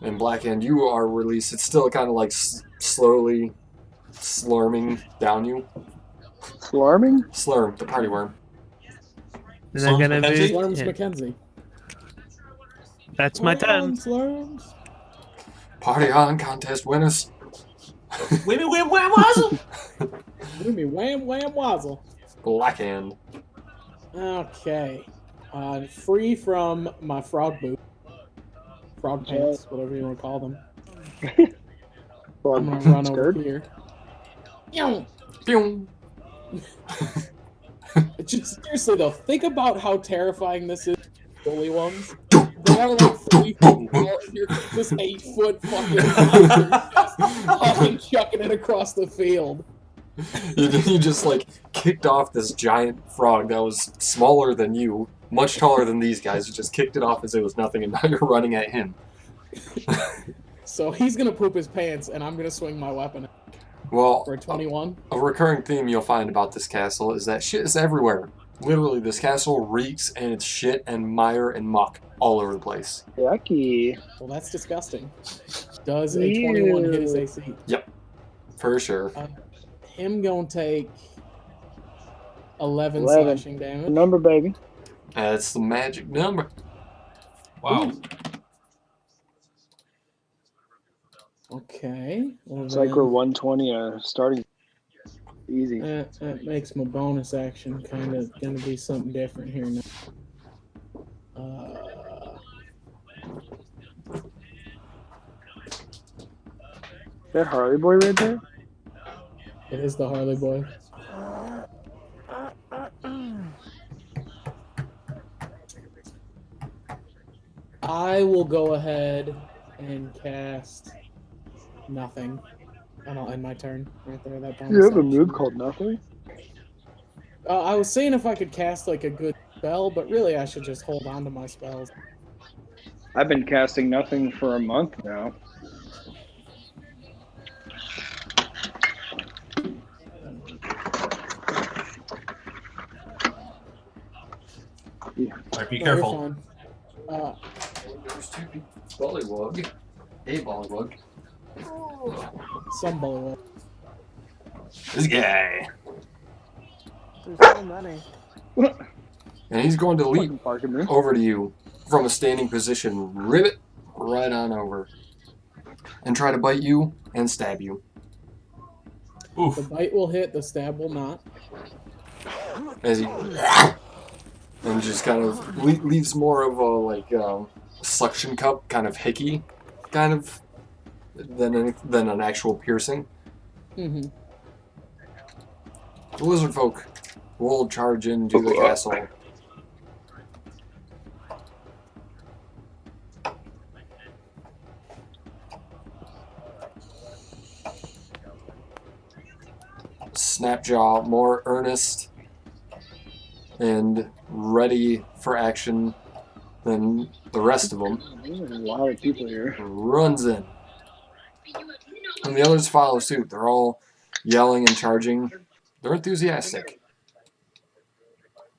And Blackhand, you are released. It's still kind of like slowly slurming down you. Slarming? Slurm, the party worm. And I'm going to Mackenzie? move. Slurms Yeah, Mackenzie. that's my turn. Slurms. Party on, contest winners. Wait, where was it? Give me wham wham wazzle. Blackhand. Okay. Free from my frog boot. Frog pants, whatever you want to call them. I'm gonna run over here. Yow! Pew. Just seriously though, think about how terrifying this is. Bully ones. They are like 3 feet tall, and you're this 8-foot fucking monster just chucking it across the field. You just like kicked off this giant frog that was smaller than you, much taller than these guys. You just kicked it off as it was nothing, and now you're running at him. So he's gonna poop his pants, and I'm gonna swing my weapon Well, for a 21. a recurring theme you'll find about this castle is that shit is everywhere. Literally, this castle reeks, and it's shit and mire and muck all over the place. Yucky. Well, that's disgusting. Does a 21 hit his AC? For sure. Him gonna take 11 11. slashing damage. Number, baby. That's the magic number. Wow. Okay. Well, It's like we're 120 starting. Easy. that makes my bonus action kind of gonna be something different here now. That Harley boy right there? It is the Harley boy. I will go ahead and cast nothing, and I'll end my turn right there. That bonus You have a action. move called nothing? I was seeing if I could cast like a good spell, but really I should just hold on to my spells. I've been casting nothing for a month now. Alright, be No, careful. You're fine. There's two bullywug. A bullywug. Some bullywug. This guy. There's so many. And he's going to leap Fucking barking me. over to you from a standing position. Ribbit right on over. And try to bite you and stab you. The Oof. bite will hit, the stab will not. As he and just kind of leaves more of a like suction cup kind of hickey kind of than an actual piercing. Mm-hmm. The lizard folk will charge into the castle. Snapjaw more earnest and ready for action than the rest of them. There's a lot of people here. Runs in. And the others follow suit. They're all yelling and charging. They're enthusiastic.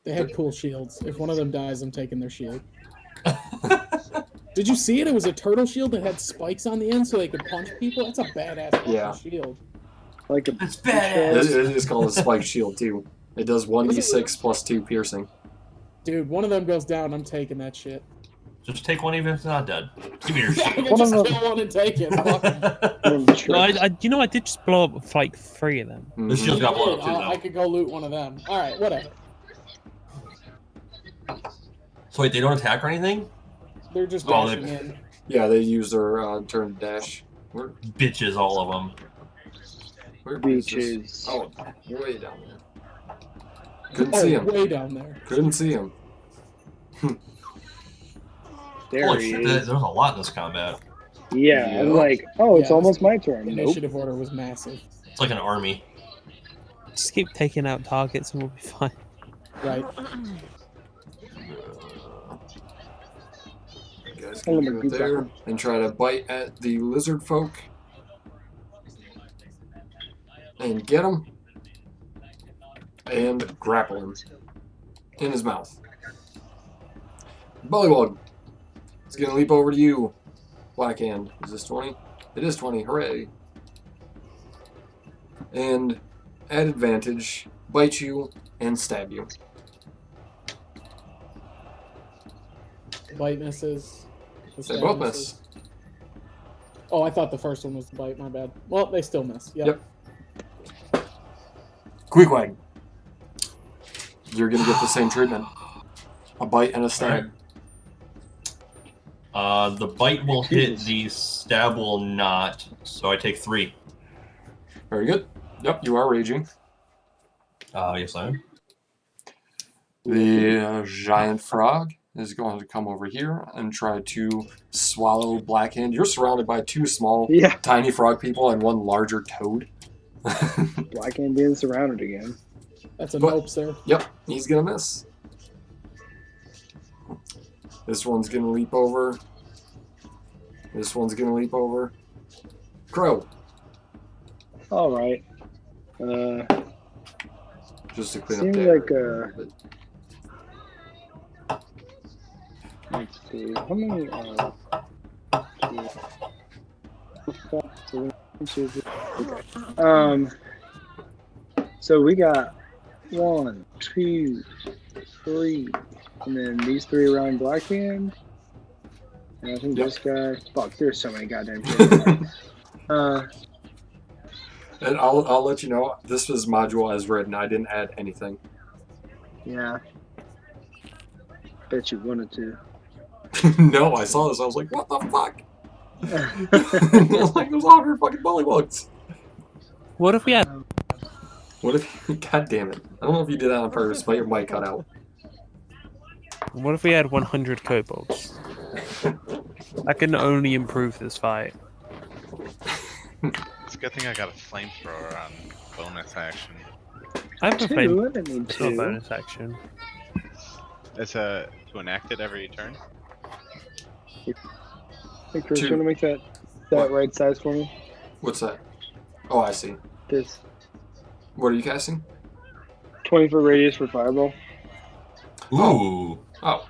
They had cool shields. If one of them dies, I'm taking their shield. Did you see it? It was a turtle shield that had spikes on the end so they could punch people. That's a badass fucking shield. Like a That's badass. It is called a spike shield too. It does 1d6 plus 2 piercing. Dude, one of them goes down. I'm taking that shit. Just take one even if it's not dead. Give me your I shit. can just kill one and take it. Fuck 'em. No, I did just blow up like 3 of them. The shield's got blown up too, I though. could go loot one of them. All right, whatever. So wait, they don't attack or anything? They're just dashing in. Yeah, they use their turn to dash. Where, Bitches, all of them. where is Beaches. this? Oh, way down there. Couldn't see him. Way down there. Couldn't see him. There Holy he shit, is. there's a lot in this combat. Yeah, I'm Yep. like, oh, it's Yeah, almost my turn. Nope. Initiative order was massive. It's like an army. Just keep taking out targets and we'll be fine. Right. You guys Oh, can my go good there God. and try to bite at the lizard folk. And get him. And grapple him. In his mouth. Bullywug. He's gonna leap over to you. Blackhand. Is this 20? It is 20. Hooray. And at advantage, bite you and stab you. Bite misses. The They stab both misses. miss. Oh, I thought the first one was the bite. My bad. Well, they still miss. Yep. Queequeg. You're gonna get the same treatment. A bite and a stab. The bite will hit, the stab will not, so I take 3. Very good. Yep, you are raging. Yes, I am. The giant frog is going to come over here and try to swallow Blackhand. You're surrounded by 2 small, tiny frog people and 1 larger toad. Blackhand being surrounded again. That's a nope, sir. Yep, he's gonna miss. This one's gonna leap over. This one's gonna leap over. Crow. All right. Just to clean Seems up there. like let's see. How many? Okay. So we got 1, 2, 3, and then these 3 around Blackhand. And I think this guy. Fuck, there's so many goddamn kids. And I'll let you know, this was module as written. I didn't add anything. Yeah. Bet you wanted to. No, I saw this. I was like, what the fuck? I was like, there's 100 fucking bullywugs. What if we had? What if? God damn it! I don't know if you did that on purpose, but your mic cut out. What if we had 100 kobolds? I can only improve this fight. It's a good thing I got a flamethrower on bonus action. I have a 2, flame. I didn't need It's not 2. bonus action. It's to enact it every turn. Hey, Chris, 2. you want to make that What? right size for me? What's that? Oh, I see. This What are you casting? 20-foot radius for fireball. Ooh. Oh.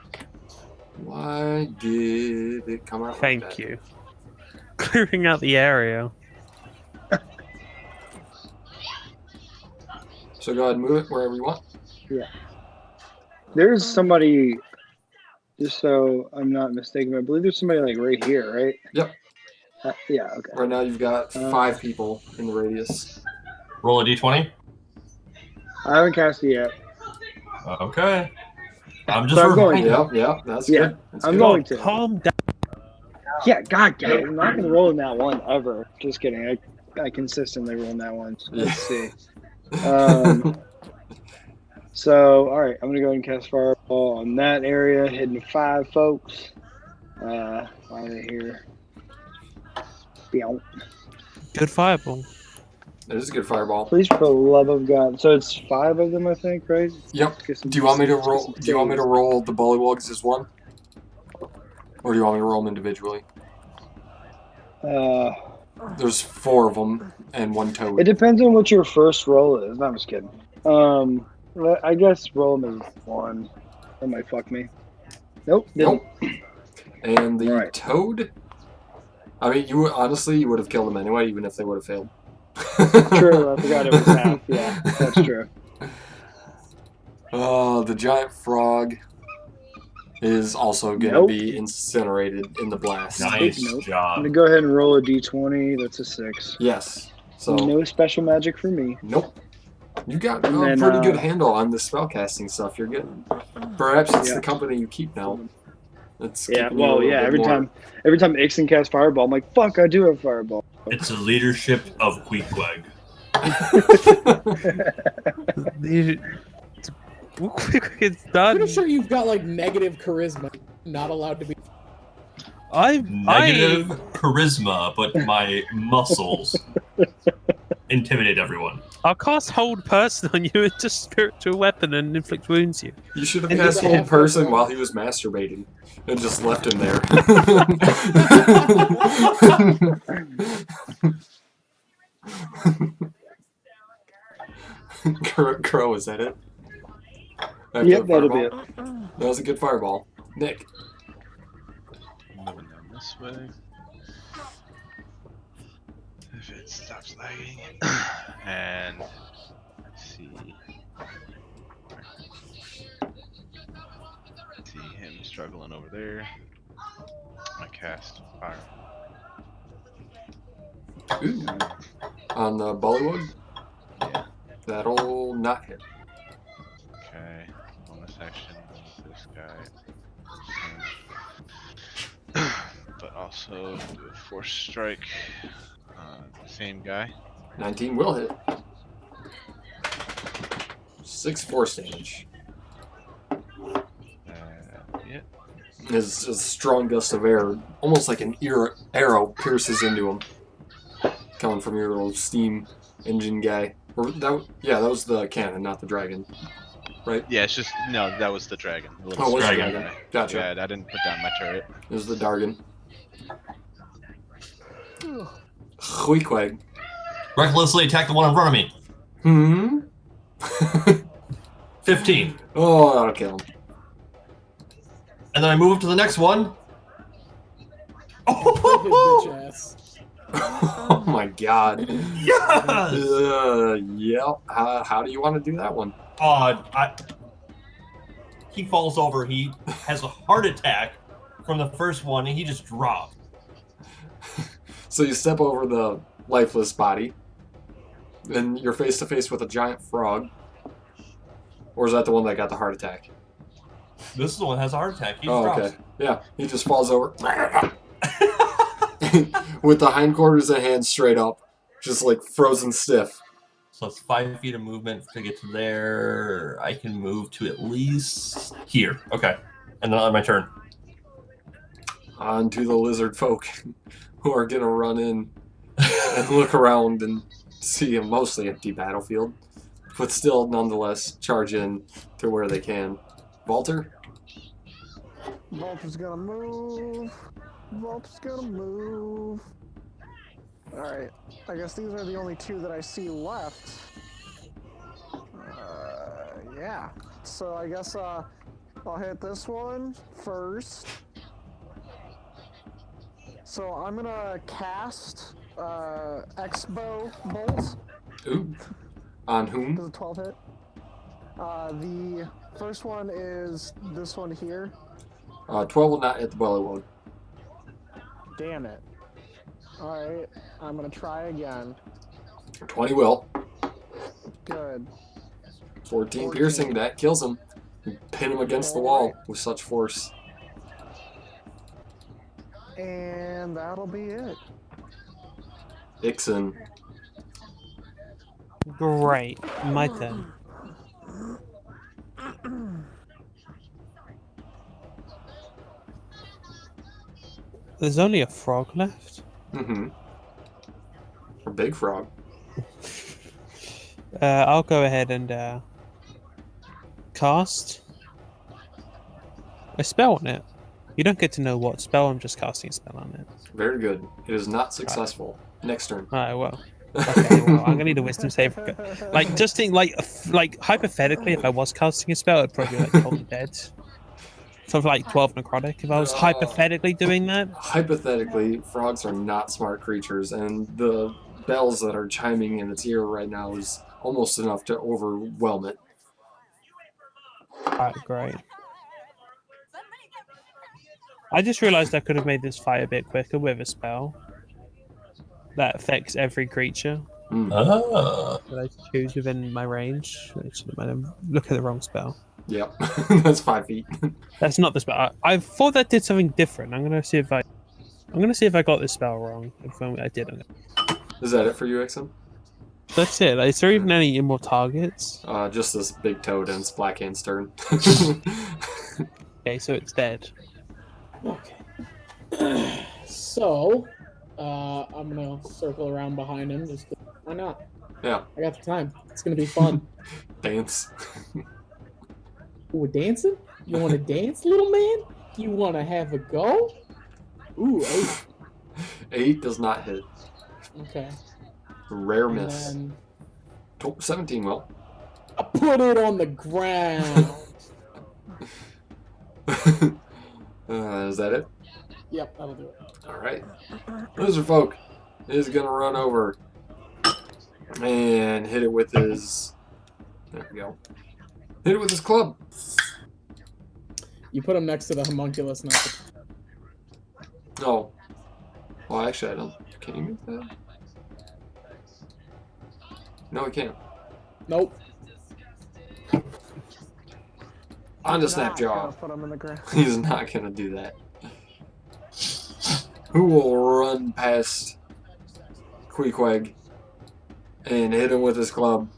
Why did it come out? Thank like that? you. Clearing out the area. So go ahead and move it wherever you want. Yeah. There's somebody, just so I'm not mistaken, I believe there's somebody like right here, right? Yep. Yeah, okay. Right now you've got 5 people in the radius. Roll a d20. I haven't cast it yet. Okay. I'm just So I'm going reminding. Yep, that's Yeah, good. That's I'm good. going to. Calm down. Yeah, god damn it. I'm not going to roll in that one ever. Just kidding. I consistently roll in that one. Let's see. So, alright, I'm going to go ahead and cast Fireball on that area, hitting 5 folks. Why are they here? Yeah. Good fireball. It is a good fireball. Please, for the love of God. So it's 5 of them, I think, right? Yep. Do you want me to roll? Do you want me to roll the bullywugs as one, or do you want me to roll them individually? There's 4 of them and 1 toad. It depends on what your first roll is. No, I'm just kidding. I guess roll them as 1. That might fuck me. Nope. Didn't. Nope. And the Right. toad. I mean, you would have killed them anyway, even if they would have failed. True. I forgot it was half. Yeah, that's true. The giant frog is also going to be incinerated in the blast. Nice I'm job. gonna go ahead and roll a d20. That's a 6. Yes. So No special magic for me. Nope. You got a then, pretty good handle on the spellcasting stuff. You're getting. Perhaps it's Yeah. the company you keep now. It's Yeah. keeping you a Well, little yeah. bit more. Every time Ixon casts fireball, I'm like, fuck, I do have fireball. It's the leadership of Queequeg. It's done. Pretty sure you've got like negative charisma. Not allowed to be. Negative charisma, but my muscles intimidate everyone. I'll cast Hold Person on you into spiritual weapon and inflict wounds you. You should have And cast just Hold have Person one. while he was masturbating and just left him there. Crow, is that it? After Yep, the that'll be it. fireball? That was a good fireball. Nick. Moving down this way. If it stops lagging. And let's see. See him struggling over there. I cast fire. Ooh. On the bullywug? Yeah. That'll not hit. Okay. Bonus action on this guy. But also do a force strike on the same guy. 19 will hit. 6 force damage. Yeah. His strong gust of air, almost like an arrow, pierces into him. Coming from your little steam engine guy. That was the cannon, not the dragon. Right? Yeah, it's just no. That was the dragon. The little Oh, it was the dragon dragon. guy. Gotcha. Yeah, I didn't put down my turret. It was the Dargan. Huiquag. Recklessly attack the one in front of me. 15. Oh, that'll kill him. And then I move up to the next one. His bitch ass. Oh my god. Yes! Yep. How do you want to do that one? He falls over. He has a heart attack from the first one, and he just dropped. So you step over the lifeless body, and you're face to face with a giant frog. Or is that the one that got the heart attack? This is the one that has a heart attack. He just Oh, drops. okay. Yeah, he just falls over. With the hindquarters and hands straight up. Just like frozen stiff. So it's 5 feet of movement to get to there. I can move to at least here. Okay. And then on my turn. On to the lizard folk, who are going to run in and look around and see a mostly empty battlefield. But still, nonetheless, charge in to where they can. Walter? Walter's gonna move. Walter's gonna move. Alright, I guess these are the only 2 that I see left. Yeah. So I guess I'll hit this one first. So I'm gonna cast X-Bow Bolt. Ooh. On whom? Does a 12 hit? The first one is this one here. 12 will not hit the bullywug. Damn it. Alright, I'm gonna try again. 20 will. Good. 14 piercing, that kills him. You pin him against the wall with such force. And that'll be it. Ixon. Great. My turn. There's only a frog left. Mm-hmm. A big frog. I'll go ahead and cast a spell on it. You don't get to know what spell. I'm just casting a spell on it. Very good. It is not successful. Next turn. Alright, well. Okay, well, I'm gonna need a wisdom save. Like, just think, like hypothetically, if I was casting a spell, it'd probably be like Toll the Dead. For like 12 necrotic. If I was hypothetically doing that. Hypothetically, frogs are not smart creatures, and the bells that are chiming in its ear right now is almost enough to overwhelm it. Alright, great. I just realized I could have made this fight a bit quicker with a spell that affects every creature Ah. that I choose within my range. Look at the wrong spell. Yep, that's 5 feet. That's not the spell. I thought that did something different. I'm gonna see if I got this spell wrong. If I didn't. Is that it for you, Ixon? That's it. Is there even any more targets? Just this big toad and its black hand's turn. Okay, so it's dead. Okay. So, I'm gonna circle around behind him. Just why not? Yeah. I got the time. It's gonna be fun. Dance. Ooh, dancing? You want to dance, little man? You want to have a go? Ooh, 8. 8 does not hit. Okay. Rare And miss. then 17 will. I put it on the ground. Is that it? Yep, that'll do it. Alright. Lizard folk is going to run over and hit it with his... There we go. Hit it with his club. You put him next to the homunculus, not the... Oh. Well, actually, I don't... Can you move that? No, I can't. Nope. On to Not Snapjaw. gonna put him in the ground. He's not going to do that. Who will run past Queequeg and hit him with his club?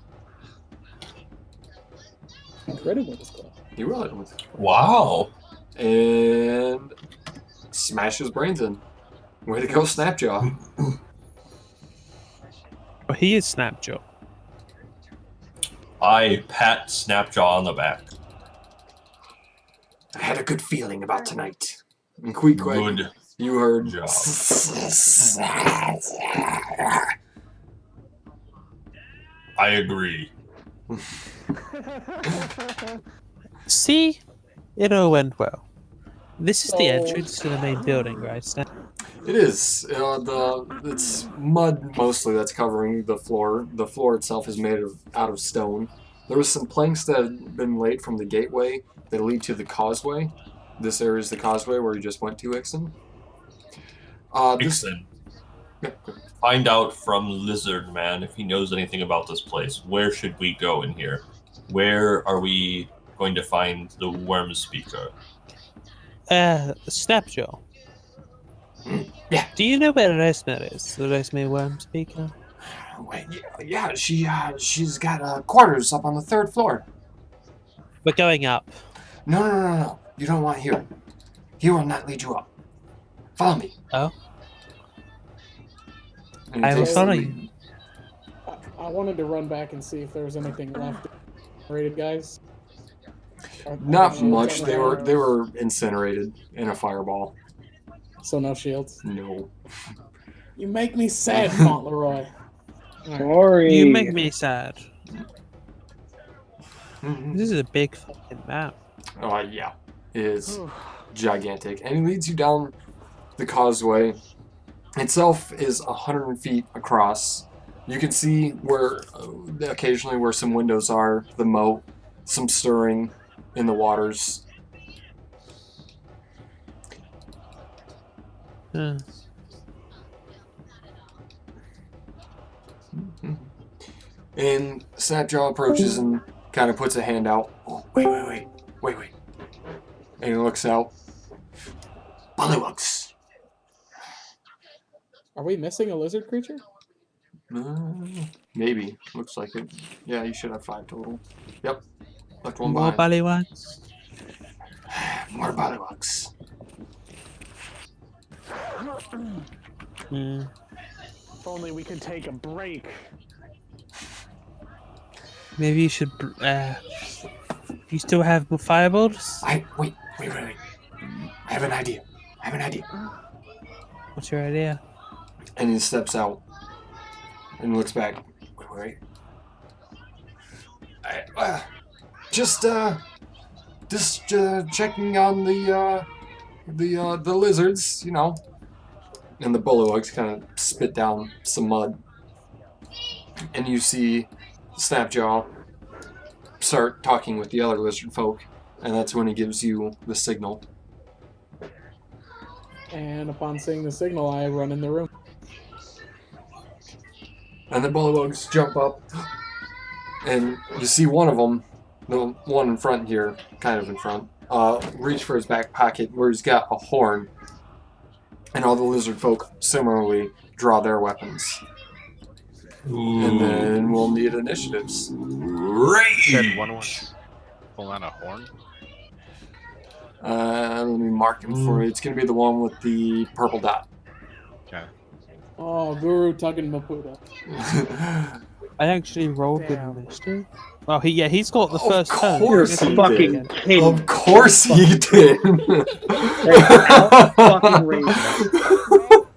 Crit him with his club. He will hit him with his club. Wow. And smash his brains in. Way to go, Snapjaw. Oh, he is Snapjaw. I pat Snapjaw on the back. I had a good feeling about tonight. And Queequeg, Good you heard. job. I agree. See? It all went well. This is the So- entrance to the main building, right? It is. It's mud mostly that's covering the floor. The floor itself is made out of stone. There was some planks that had been laid from the gateway that lead to the causeway. This area is the causeway where you just went to, Ixon. Ixon, find out from Lizard Man if he knows anything about this place. Where should we go in here? Where are we going to find the worm speaker? Snapjaw. Yeah. Do you know where Resmer is? The Resmer worm speaker? Wait, yeah, she's got quarters up on the 3rd floor. We're going up. No. You don't want here. He will not lead you up. Follow me. Oh? And he I will takes the follow lead. you. I wanted to run back and see if there was anything left. Rated guys. Not Shields much. on They the were ground. they were incinerated in a fireball. So no shields. No. You make me sad, Fauntleroy. Alright. Sorry. You make me sad. Mhm. This is a big fucking map. Oh yeah, it is gigantic, and he leads you down the causeway. Itself is 100 feet across. You can see where occasionally where some windows are, the moat, some stirring in the waters. Uh, And Snapjaw approaches and kind of puts a hand out. Oh, wait. And he looks out. Bullywugs. Are we missing a lizard creature? Maybe. Looks like it. Yeah, you should have 5 total. Yep. Left one more behind. ballywugs. More bullywugs. Hmm. If only we could take a break. Maybe you should. You still have firebolts? Wait. I have an idea. What's your idea? And he steps out and looks back. Wait. Just checking on the lizards, you know. And the bullywugs kind of spit down some mud. And you see Snapjaw start talking with the other lizard folk. And that's when he gives you the signal. And upon seeing the signal, I run in the room. And the bullywugs jump up. And you see one of them, the one in front here, kind of in front, reach for his back pocket where he's got a horn. And all the lizard folk similarly draw their weapons. Ooh. And then we'll need initiatives. You said one was full on a horn? Let me mark him for you. It's going to be the one with the purple dot. Okay. Oh, Guru Tuggin Maputa. I actually rolled good initiative. Oh, he's got the first turn. You're course he fucking did. kidding. Of course he did. Fucking racist.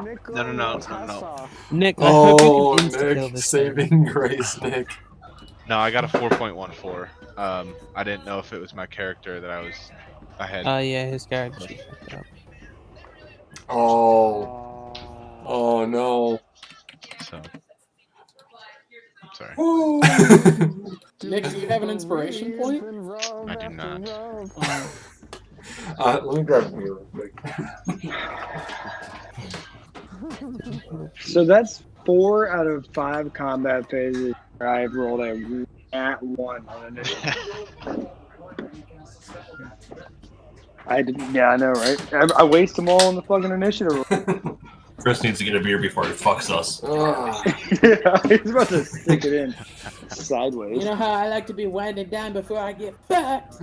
Nick, No. Nick, I hope you Oh, can insta-kill Nick, this saving grace, Nick. No, I got a 4.14. I didn't know if it was my character that I had. Yeah, his character. Picked up. Oh no. So. I'm sorry. Nick, do you have an inspiration point? I do not. Let me grab me real quick. So that's 4 out of 5 combat phases where I've rolled a at 1 on initiative. I didn't. Yeah, I know, right? I waste them all on the fucking initiative. Chris needs to get a beer before he fucks us. Yeah, he's about to stick it in sideways. You know how I like to be winded down before I get fucked?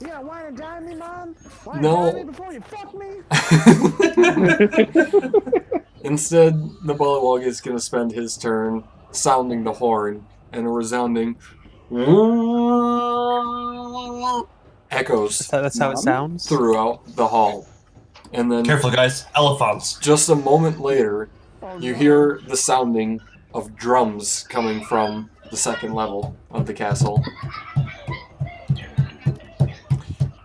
Yeah, wine and dine me, Mom? Wine No. and dine me before you fuck me? Instead, the bullywug is going to spend his turn sounding the horn, and a resounding echoes That's how it sounds. throughout the hall. And then, Careful, guys. Elephants. just a moment later, you hear the sounding of drums coming from the second level of the castle.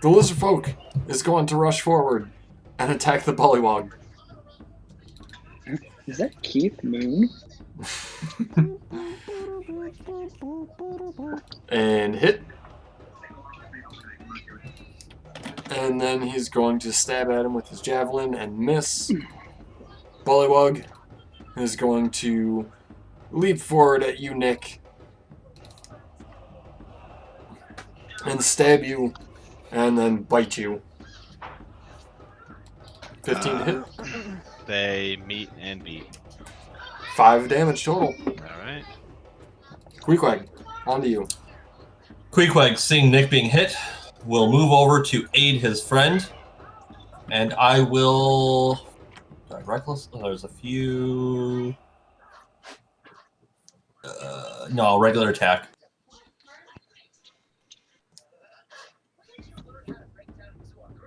The lizard folk is going to rush forward and attack the bullywug. Is that Keith Moon? And hit. And then he's going to stab at him with his javelin and miss. Bullywug is going to leap forward at you, Nick, and stab you, and then bite you. 15 hit. They meet and beat. 5 damage total. Alright. Queequeg, on to you. Queequeg, seeing Nick being hit, will move over to aid his friend, and I will. Reckless? Oh, there's a few. No, regular attack.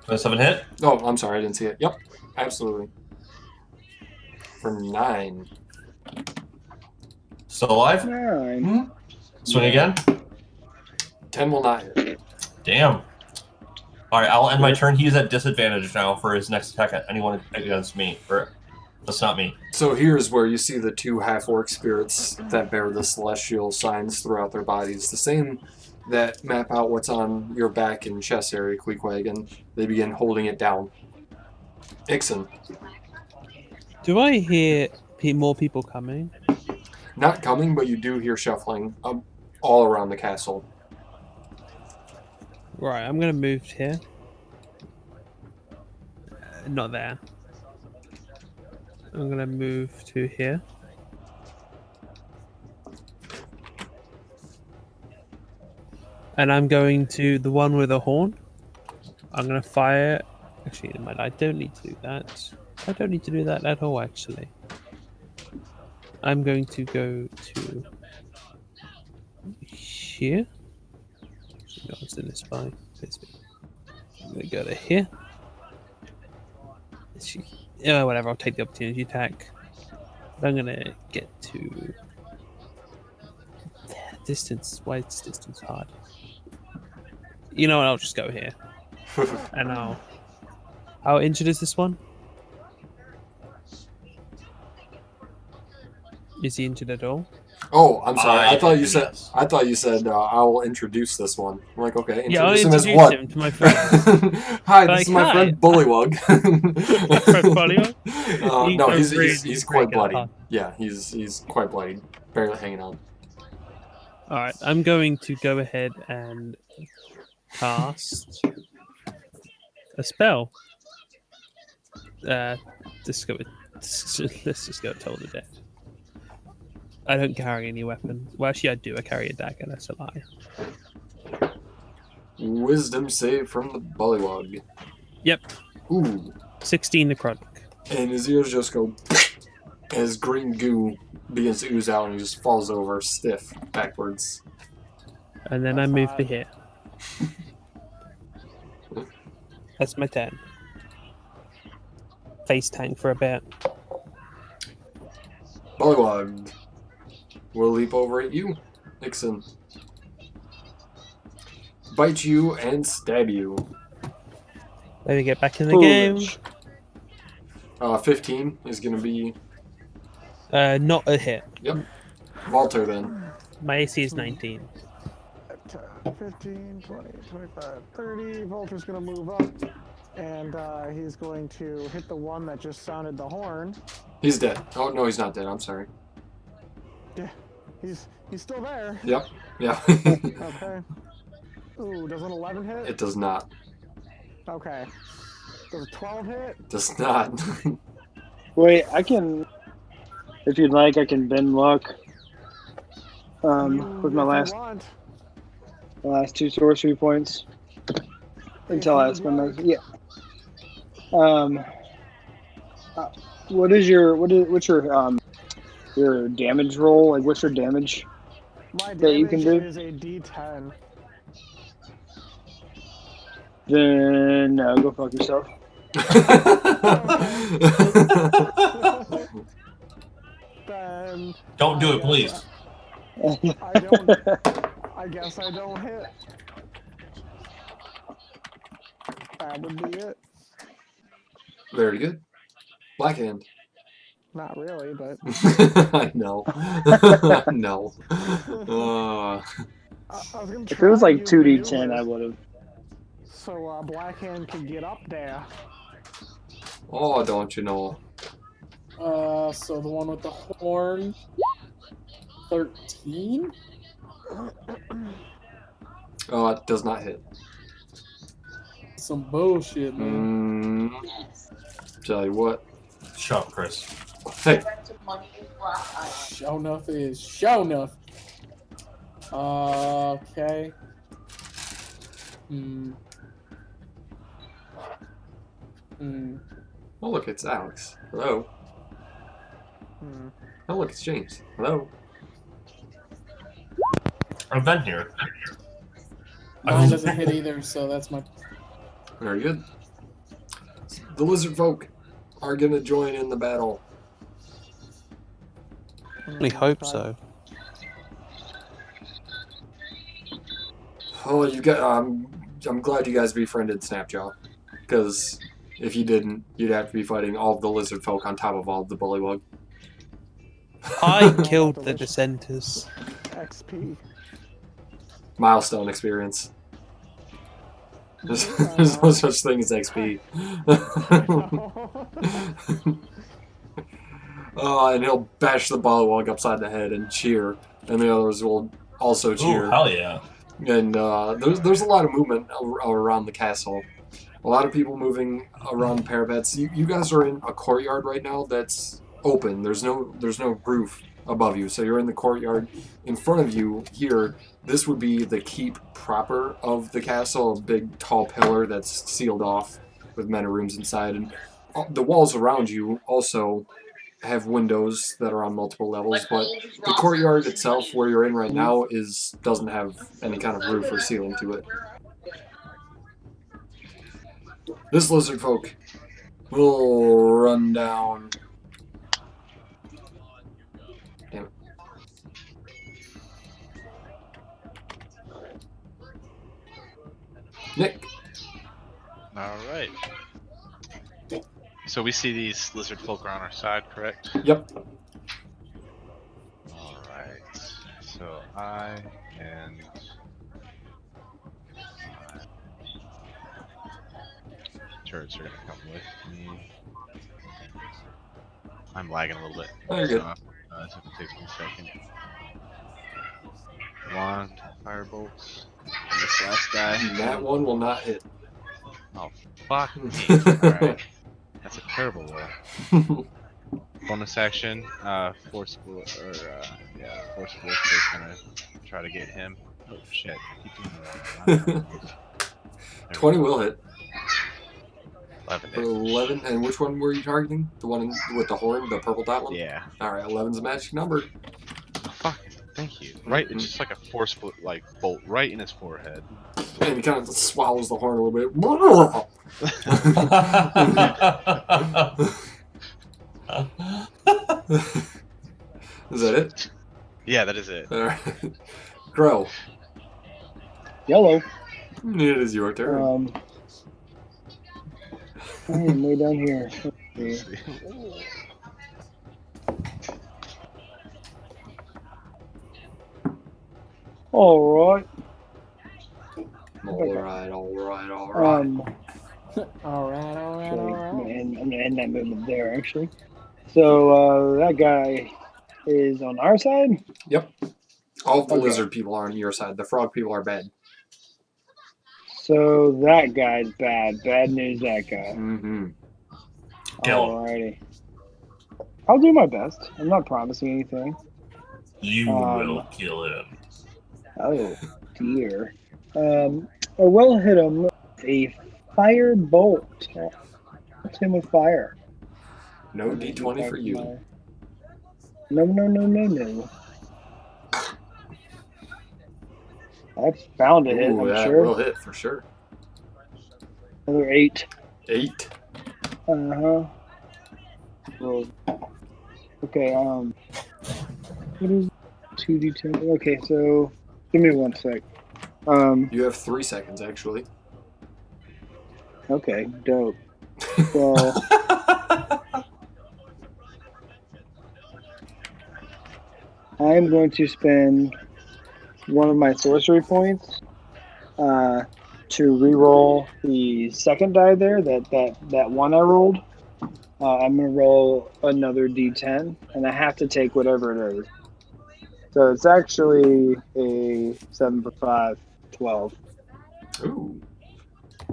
$27 hit? Oh, I'm sorry, I didn't see it. Yep, absolutely. For 9. Still alive? 9. Swing again? 10 will not hit. Damn. Alright, I'll end my turn. He's at disadvantage now for his next attack at anyone against me. Or, that's not me. So here's where you see the 2 half-orc spirits that bear the celestial signs throughout their bodies. The same that map out what's on your back and chest area, Queequeg, and they begin holding it down. Ixon. Do I hear more people coming? Not coming, but you do hear shuffling all around the castle. Right, I'm gonna move here. Not there. I'm gonna move to here. And I'm going to the one with a horn. I'm gonna fire. Actually, I don't need to do that. I don't need to do that at all, actually. I'm going to go to here. No, it's in this by. I'm going to go to here. Yeah, whatever. I'll take the opportunity attack. I'm going to get to distance. Why is distance hard? You know what? I'll just go here. And how injured is this one? Is he injured at all? Oh, I'm sorry. I thought you said. Yes. I thought you said I will introduce this one. I'm like, okay, Yeah, I'll introduce him as introduce what? him to my friend. Hi, Like, this is my hi. friend Bullywug. Friend Bullywug? No, He's he's quite breaking bloody. apart. Yeah, he's quite bloody. Barely hanging on. Alright, I'm going to go ahead and cast a spell. Let's go with, let's just go total death. I don't carry any weapons. Well, actually, I do. I carry a dagger. That's a lie. Wisdom save from the Bullywug. Yep. Ooh. 16 necrotic. And his ears just go. As green goo begins to ooze out, and he just falls over stiff backwards. And then I move to here. That's my turn. Face tank for a bit. Bullywug will leap over at you, Nixon. Bite you and stab you. Let me get back in the game. 15 is going to be... Not a hit. Yep. Walter then. My AC is 19. 15, 20, 25, 30. Volter's going to move up, and he's going to hit the one that just sounded the horn. He's dead. Oh, no, he's not dead. I'm sorry. Yeah, he's still there. Yep. Yeah. Okay. Ooh, does an 11 hit? It does not. Okay. Does a 12 hit? Does not. Wait, I can, if you'd like, I can bend luck. With my last 2 sorcery points until I spend those. Yeah. What's your damage roll? Like, what's your damage My that you can damage do? is a D10. Then go fuck yourself. Then Don't do it, please. I guess I don't hit. That would be it. Very good. Blackhand. Not really, but I know. I know. I was gonna If it was try like and 2d10, maneuver I would have. So Blackhand could get up there. Oh, don't you know? So the one with the horn, 13. Oh, it does not hit. Some bullshit, man. Tell you what. Shut up, Chris. Hey. Show enough is show enough. Okay. Oh, look, it's Alex. Hello. Oh, look, it's James. Hello. I've been here. Mine doesn't hit either, so that's my. Very good. The lizard folk are going to join in the battle. We hope so. Oh, you got. I'm glad you guys befriended Snapjaw, because if you didn't, you'd have to be fighting all of the lizard folk on top of all of the bullywug. I killed the dissenters. XP. Milestone experience. There's no such thing as XP. And he'll bash the bullywug upside the head and cheer, and the others will also cheer. Ooh, hell yeah. And there's a lot of movement around the castle. A lot of people moving around the parapets. You guys are in a courtyard right now that's open. There's no roof above you, so you're in the courtyard. In front of you here, this would be the keep proper of the castle, a big tall pillar that's sealed off with many rooms inside, and the walls around you also have windows that are on multiple levels, but the courtyard itself, where you're in right now, doesn't have any kind of roof or ceiling to it. This lizard folk will run down. Damn it. Nick. All right. So we see these lizard folk are on our side, correct? Yep. All right. So I and turrets are gonna come with me. I'm lagging a little bit. Oh, you're good. So if it takes me a second. Wand, firebolts, and this last guy. That one will not hit. Oh, fuck me. Alright. That's a terrible roll. Bonus action, force split, force split is gonna try to get him. Oh shit, I keep doing the wrong one. 20 will hit. 11 For hit. 11, and which one were you targeting? The one with the horn, the purple dot one? Yeah. Alright, 11's a magic number. Oh, fuck, thank you. Right, it's just like a force split, like, bolt right in his forehead. And he kind of swallows the horn a little bit. Is that it? Yeah, that is it. Alright. Crow. Yellow. It is your turn. I am way down here. Let's see. Alright. Alright. And I'm gonna end that movement there actually. So that guy is on our side? Yep. All of the Okay. lizard people are on your side. The frog people are bad. So that guy's bad. Bad news, that guy. Mm-hmm. Kill him. Alrighty. I'll do my best. I'm not promising anything. You will kill him. Oh, dear. I will hit him with a fire bolt. Hit him with fire. No D20 for you. No. That's bound to hit, Ooh, I'm that sure. will hit for sure. Another 8. 8. Uh-huh. Well, okay, what is 2d10? Okay, so give me 1 sec. You have 3 seconds, actually. Okay, dope. Well, I am going to spend one of my sorcery points to re-roll the second die there, that one I rolled. I'm going to roll another d10, and I have to take whatever it is. So it's actually a 7 for 5, 12. Ooh.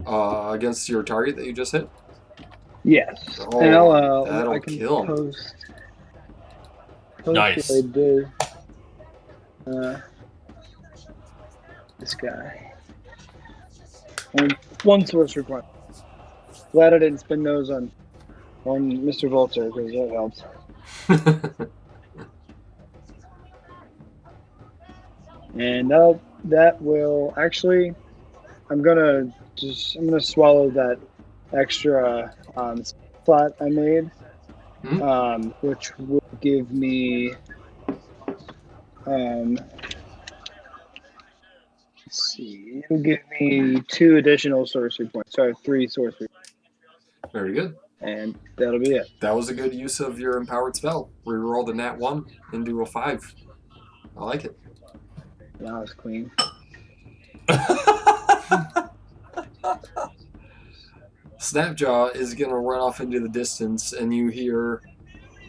Against your target that you just hit? Yes. Oh, and that'll I can kill him. post Nice. what I did. This guy. And 1 sorcery point. Glad I didn't spend those on Mr. Volter, because that helps. And that will actually, I'm gonna swallow that extra slot I made, which will give me let's see, it'll give me 2 additional sorcery points. Sorry, 3 sorcery. Very good. And that'll be it. That was a good use of your empowered spell. Reroll the nat 1 into a 5. I like it. That was clean. Snapjaw is going to run off into the distance, and you hear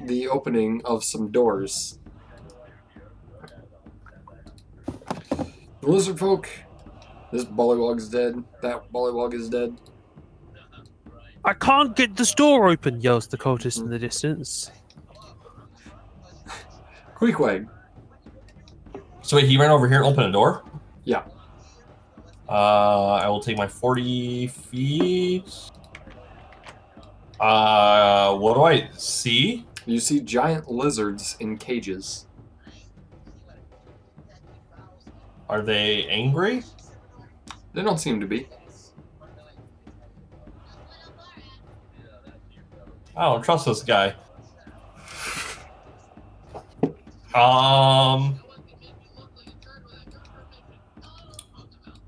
the opening of some doors. The lizard folk. This bullywug's dead. That bullywug is dead. I can't get this door open, yells the cultist in the distance. Queequeg. So wait, he ran over here and opened a door? Yeah. I will take my 40 feet. What do I see? You see giant lizards in cages. Are they angry? They don't seem to be. I don't trust this guy.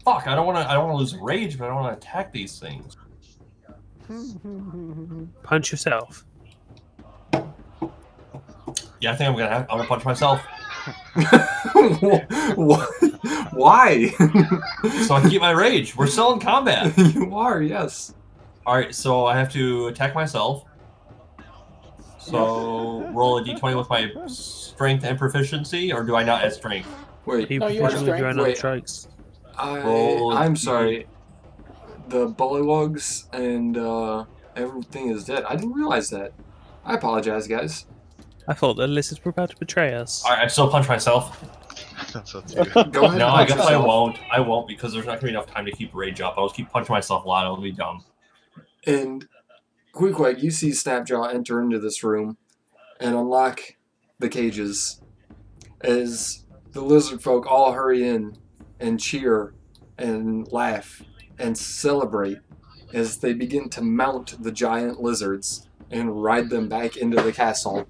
Fuck, I don't wanna lose rage, but I don't wanna attack these things. Punch yourself. Yeah, I think I'm gonna punch myself. Why? So I can keep my rage. We're still in combat. You are, yes. Alright, so I have to attack myself. So roll a d20 with my strength and proficiency, or do I not add strength? Wait, You No, you are proficient with your strength. unarmed Wait. strikes. Roll I'm D- sorry. The bullywugs and everything is dead. I didn't realize that. I apologize, guys. I thought the lizards were about to betray us. Alright, I still punch myself. That's so too. Go ahead. No, and I punch guess I yourself. won't. I won't because there's not gonna be enough time to keep rage up. I'll just keep punching myself a lot. It'll be dumb. And Queequeg, you see Snapjaw enter into this room and unlock the cages as the lizard folk all hurry in and cheer and laugh and celebrate as they begin to mount the giant lizards and ride them back into the castle.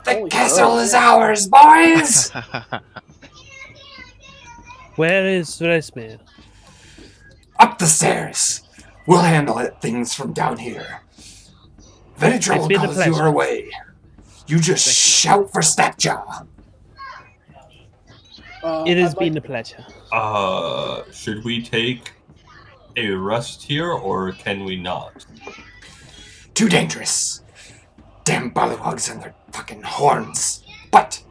The Holy castle crap. is ours, boys! Where is Resmir? Up the stairs. We'll handle it, things from down here. If any trouble been a comes your pleasure. way, you just shout for Snapjaw. It has I'd like- been a pleasure. Should we take a rest here, or can we not? Too dangerous. Damn bullywugs and their fucking horns. But,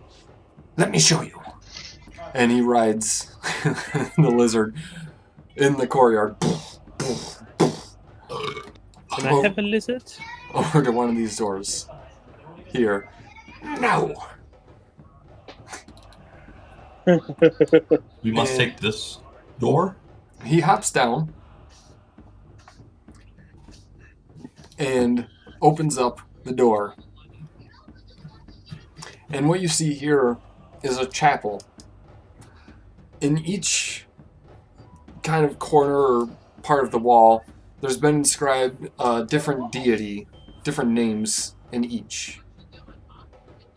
let me show you. And he rides the lizard in the courtyard. Can I have a lizard? Over to one of these doors. Here. No. We must And- take this door? He hops down and opens up the door. And what you see here is a chapel. In each kind of corner or part of the wall, there's been inscribed different deity, different names in each.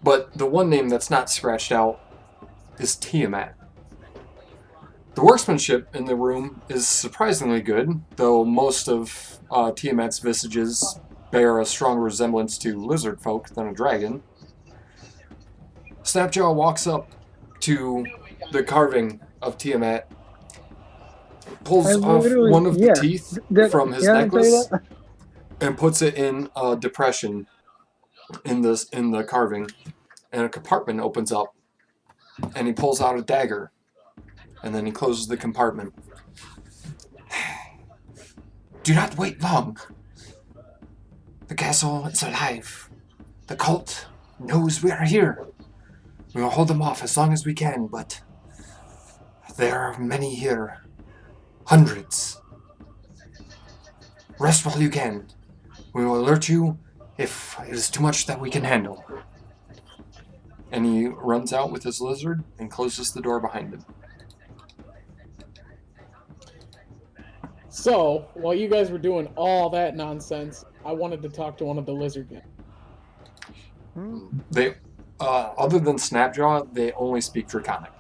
But the one name that's not scratched out is Tiamat. The workmanship in the room is surprisingly good, though most of Tiamat's visages bear a stronger resemblance to lizard folk than a dragon. Snapjaw walks up to the carving of Tiamat, pulls I off literally- one of yeah, the teeth from his yeah, I tell you necklace that. and puts it in a depression in the carving, and a compartment opens up, and he pulls out a dagger, and then he closes the compartment. Do not wait long. The castle is alive. The cult knows we are here. We will hold them off as long as we can, but there are many here. Hundreds. Rest while you can. We will alert you if it is too much that we can handle. And he runs out with his lizard and closes the door behind him. So, while you guys were doing all that nonsense, I wanted to talk to one of the lizard guys. They, other than Snapjaw, they only speak Draconic.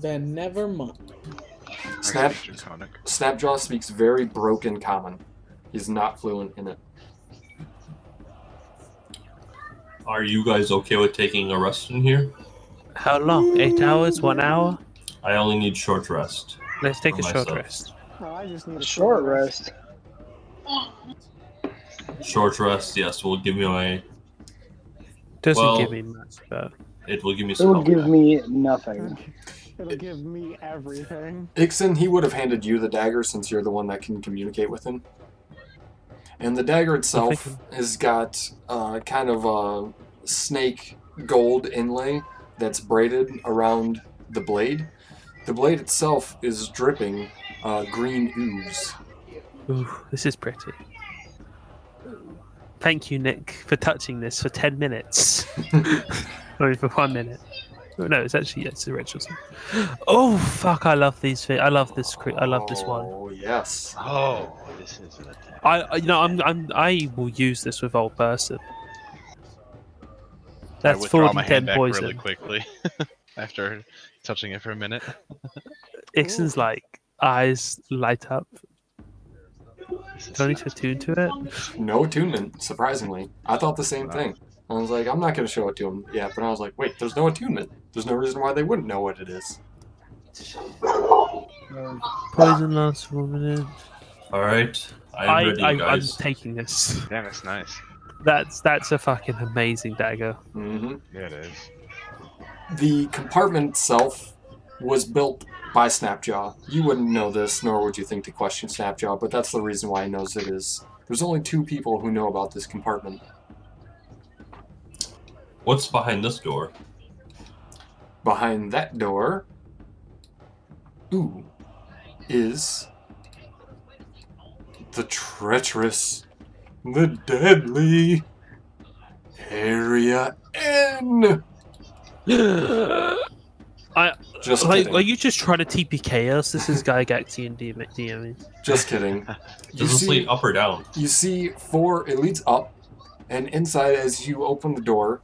Then never mind. Snap, Draconic. Snapjaw speaks very broken Common. He's not fluent in it. Are you guys okay with taking a rest in here? How long? 8 hours? 1 hour? I only need short rest. Let's take For a short myself. rest. Oh, I just need a Short rest. Short rest, yes, will give me my. Doesn't Well- give me much, but It will give me It some. would health give back. me nothing. It'll give me everything. Ixon, he would have handed you the dagger since you're the one that can communicate with him. And the dagger itself has got kind of a snake gold inlay that's braided around the blade. The blade itself is dripping green ooze. ooh, this is pretty. Thank you, Nick, for touching this for 10 minutes. Only for 1 minute. Oh, no, it's actually it's the rituals. Oh fuck! I love these. I love this. I love this one. Oh yes. Oh, this is an attack. I will use this with old person. I That's withdraw my 40 hand 10 back poison. really quickly after touching it for a minute. Ixon's like eyes light up. This is Do I need to attune to it? No attunement, surprisingly. I thought the same thing. I was like, I'm not going to show it to him yet, but I was like, wait, there's no attunement. There's no reason why they wouldn't know what it is. Poison lasts 1 minute. Alright. I'm ready, I'm guys. taking this. Yeah, that's nice. That's a fucking amazing dagger. Mm-hmm. Yeah, it is. The compartment itself was built by Snapjaw. You wouldn't know this, nor would you think to question Snapjaw, but that's the reason why he knows it is. There's only 2 people who know about this compartment. What's behind this door? Behind that door, is the treacherous, the deadly Area N. Just kidding. Are you just trying to TPK us? This is Gygaxian DMing. Just kidding. Does this lead up or down? You see 4, it leads up, and inside as you open the door,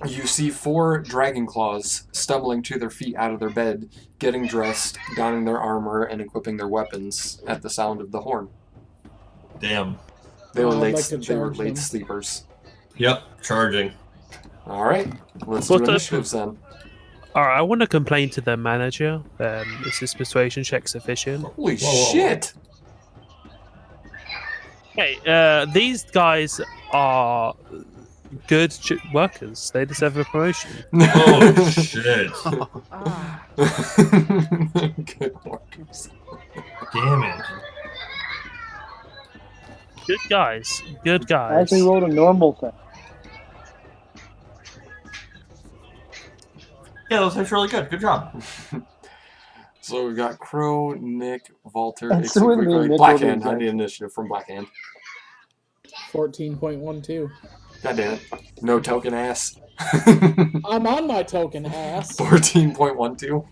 you see 4 dragon claws stumbling to their feet out of their bed, getting dressed, donning their armor, and equipping their weapons at the sound of the horn. Damn. They were I'd late, like to they were charge late them. sleepers. Yep, charging. Alright, let's What do the- initiatives then. Alright, I want to complain to the manager. Is this persuasion check sufficient? Holy Whoa, whoa, whoa. shit! Hey, these guys are good workers. They deserve a promotion. Oh shit. Ah, Good workers. Damn it. Good guys. Good I guys. actually rolled a normal thing. Yeah, that was actually really good. Good job. So we've got Crow, Nick, Walter, That's what me and Nick Blackhand. will I do, need initiative from Blackhand. 14.12. God damn it. No token ass. I'm on my token ass. 14.12.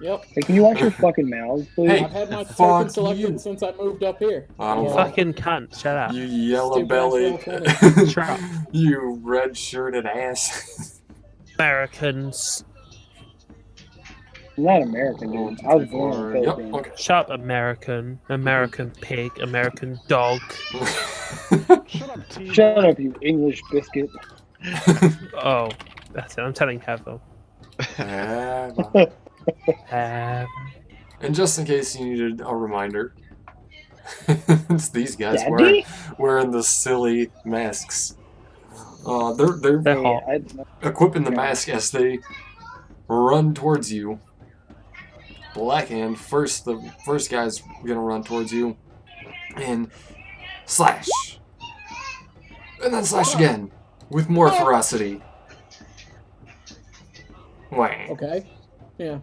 Yep. Hey, can you watch your fucking mouths, please? Hey, I've had my fuck token selected you. since I moved up here. I don't You know. fucking cunt. Shut up. You yellow belly. Stupid ass Shut up. You red shirted ass. Americans. I'm not American, dude. I was born in the Yep, Philippines. okay. Shut up, American. American pig. American dog. shut up, T. Shut up, you English biscuit. Oh, that's it. I'm telling Heather. And just in case you needed a reminder, it's these guys Daddy? wearing the silly masks. They're They're hot. equipping the mask as they run towards you. Blackhand, the first guy's gonna run towards you and slash. And then slash again with more ferocity. Whang. Okay. Yeah.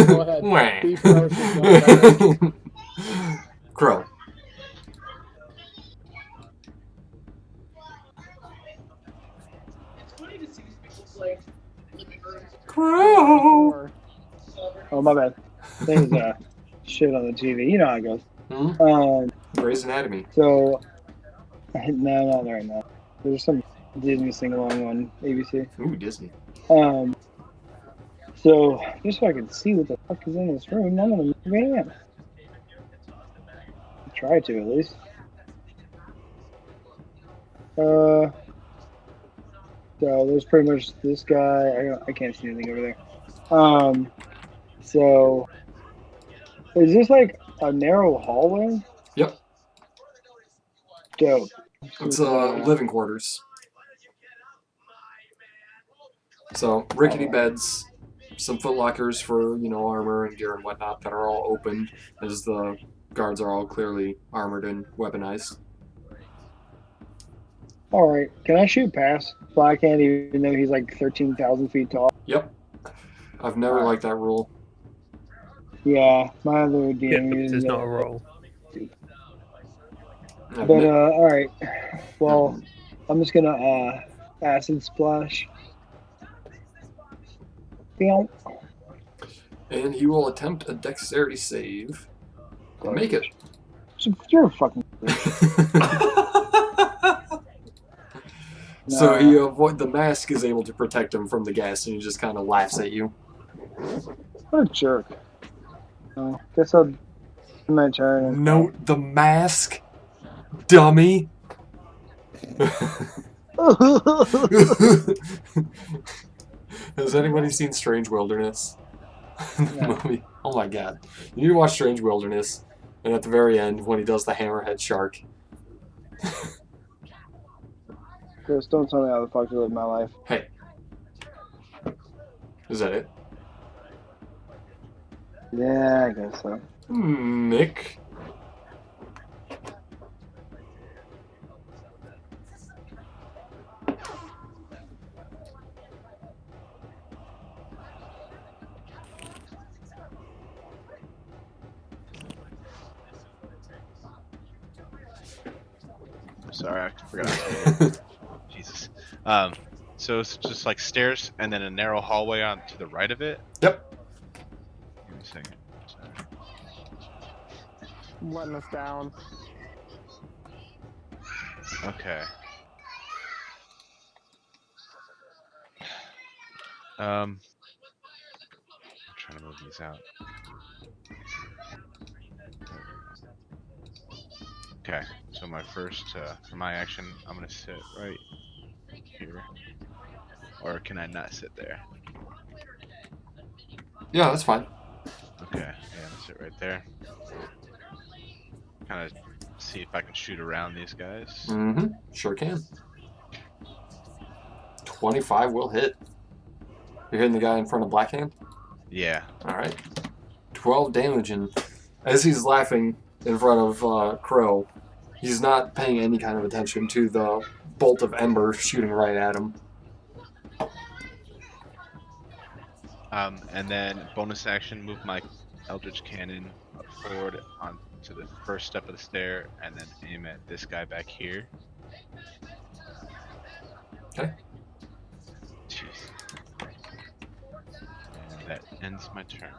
Go ahead. Whang. Be ferocious. Go ahead. Crow. Crow. Oh, my bad. There's shit on the TV. You know how it goes. Hmm? Grey's Anatomy. So, no, not right now. There's some Disney sing-along on ABC. Ooh, Disney. So, just so I can see what the fuck is in this room, I'm gonna move it in. Try to, at least. So, there's pretty much this guy. I can't see anything over there. So, is this like a narrow hallway? Yep. Dope. It's living quarters. So rickety beds, some footlockers for armor and gear and whatnot that are all opened as the guards are all clearly armored and weaponized. All right. Can I shoot past Blackhand even though he's like 13,000 feet tall? Yep. I've never liked that rule. Yeah, my other Yeah, DM but uses there's it. not a roll. But all right. Well, I'm just gonna acid splash. Meow. And he will attempt a dexterity save. Make it. You're a fucking. So he the mask is able to protect him from the gas, and he just kind of laughs at you. What a jerk. Guess I'll. My turn. Note the mask, dummy. Has anybody seen Strange Wilderness? The movie. Oh my god. You need to watch Strange Wilderness. And at the very end, when he does the hammerhead shark. Chris, don't tell me how the fuck to live my life. Hey. Is that it? Yeah, I guess so. Nick. Sorry, I forgot. Jesus. So it's just like stairs and then a narrow hallway on to the right of it? Yep. Give me a second. Sorry. Letting us down. Okay. I'm trying to move these out. Okay, so my first, for my action, I'm gonna sit right here. Or can I not sit there? Yeah, that's fine. Okay, yeah, I'm gonna sit right there. Kind of see if I can shoot around these guys. Mm-hmm. Sure can. 25 will hit. You're hitting the guy in front of Blackhand? Yeah. Alright. 12 damage, and as he's laughing in front of Crow, he's not paying any kind of attention to the bolt of ember shooting right at him. And then bonus action, move my Eldritch Cannon up forward onto the first step of the stair, and then aim at this guy back here. Okay. Jeez. And that ends my turn.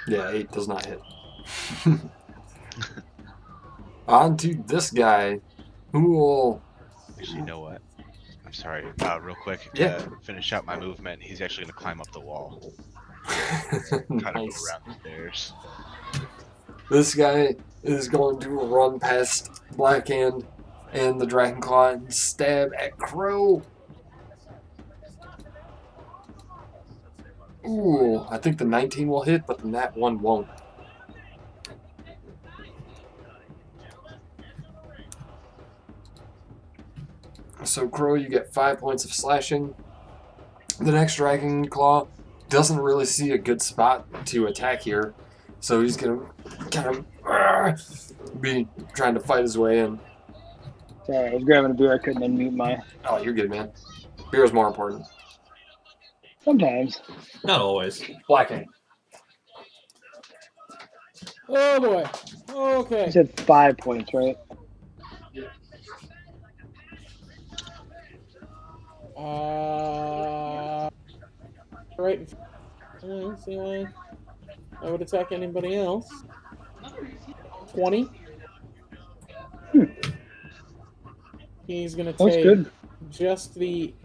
Yeah, 8 does not hit. On to this guy, who will... Actually, you know what? I'm sorry, real quick. Yeah. Finish out my movement. He's actually going to climb up the wall. Nice. Kind of go around the stairs. This guy is going to run past Blackhand and the Dragonclaw and stab at Crow. Ooh, I think the 19 will hit, but the nat 1 won't. So Crow, you get 5 points of slashing. The next Dragonclaw doesn't really see a good spot to attack here, so he's gonna kind of be trying to fight his way in. Sorry, I was grabbing a beer. I couldn't unmute my. Oh, you're good, man. Beer is more important. Sometimes. Not always. Blackhand. Oh boy. Okay. You said 5 points, right? Right. I don't see why I would attack anybody else. 20. He's gonna take good. just the.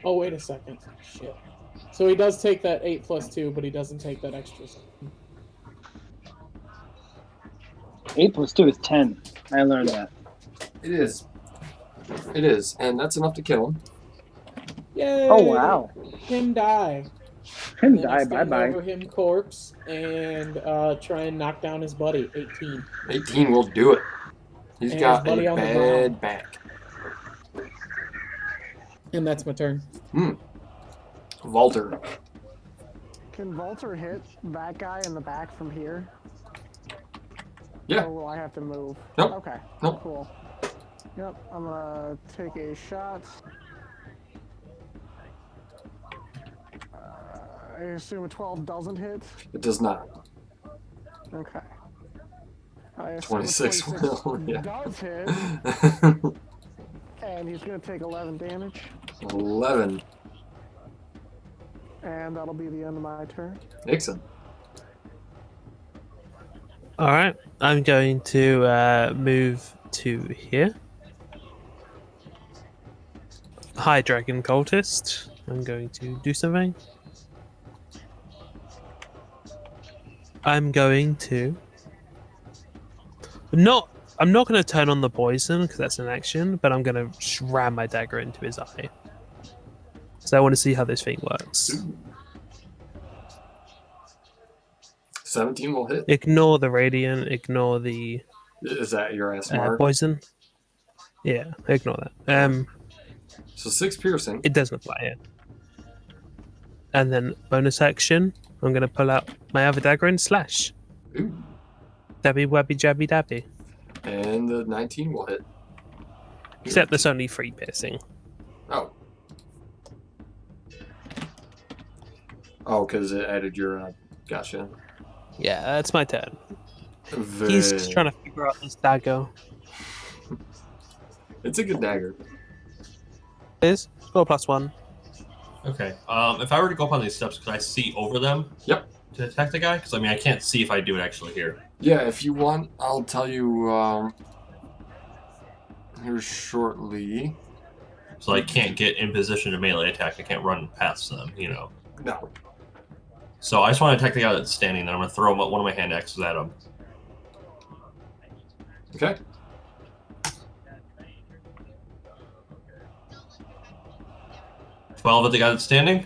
Oh wait a second. Shit. So he does take that 8 plus 2, but he doesn't take that extra. 8 plus 2 is 10. I learned that. It is. It is, and that's enough to kill him. Yay! Oh wow. Him die. Him And then I die. stand Bye over bye. him corpse and try and knock down his buddy. 18. 18 will do it. He's And got his buddy a on the bad back. And that's my turn. Walter. Can Volter hit that guy in the back from here? Yeah. Or will I have to move? Nope. Okay. Nope. Cool. Yep, I'm gonna take a shot. I assume a 12 doesn't hit? It does not. Okay. I assume 26 a 26 will, yeah. does hit. And he's going to take 11 damage. 11. And that'll be the end of my turn. Nixon. All right, I'm going to move to here. Hi, Dragon Cultist. I'm going to do something. I'm going to I'm not going to turn on the poison because that's an action, but I'm going to ram my dagger into his eye. So I want to see how this thing works. 17 will hit. Ignore the radiant. Ignore the Is that your ass mark? poison. Yeah, ignore that. So 6 piercing. It doesn't apply here. And then bonus action, I'm going to pull out my other dagger and slash. Ooh. Dabby wabby jabby dabby. And the 19 will hit. Except there's only 3 piercing. Oh. Oh, because it added your... gotcha. Yeah, that's my turn. He's just trying to figure out this dagger. It's a good dagger. It is. Score +1. Okay. If I were to go up on these steps, could I see over them? Yep. To attack the guy? Because, I mean, I can't see if I do it actually here. Yeah, if you want, I'll tell you here shortly. So I can't get in position to melee attack. I can't run past them, you know. No. So I just want to attack the guy that's standing, and I'm going to throw one of my hand axes at him. Okay. Twelve at the guy that's standing.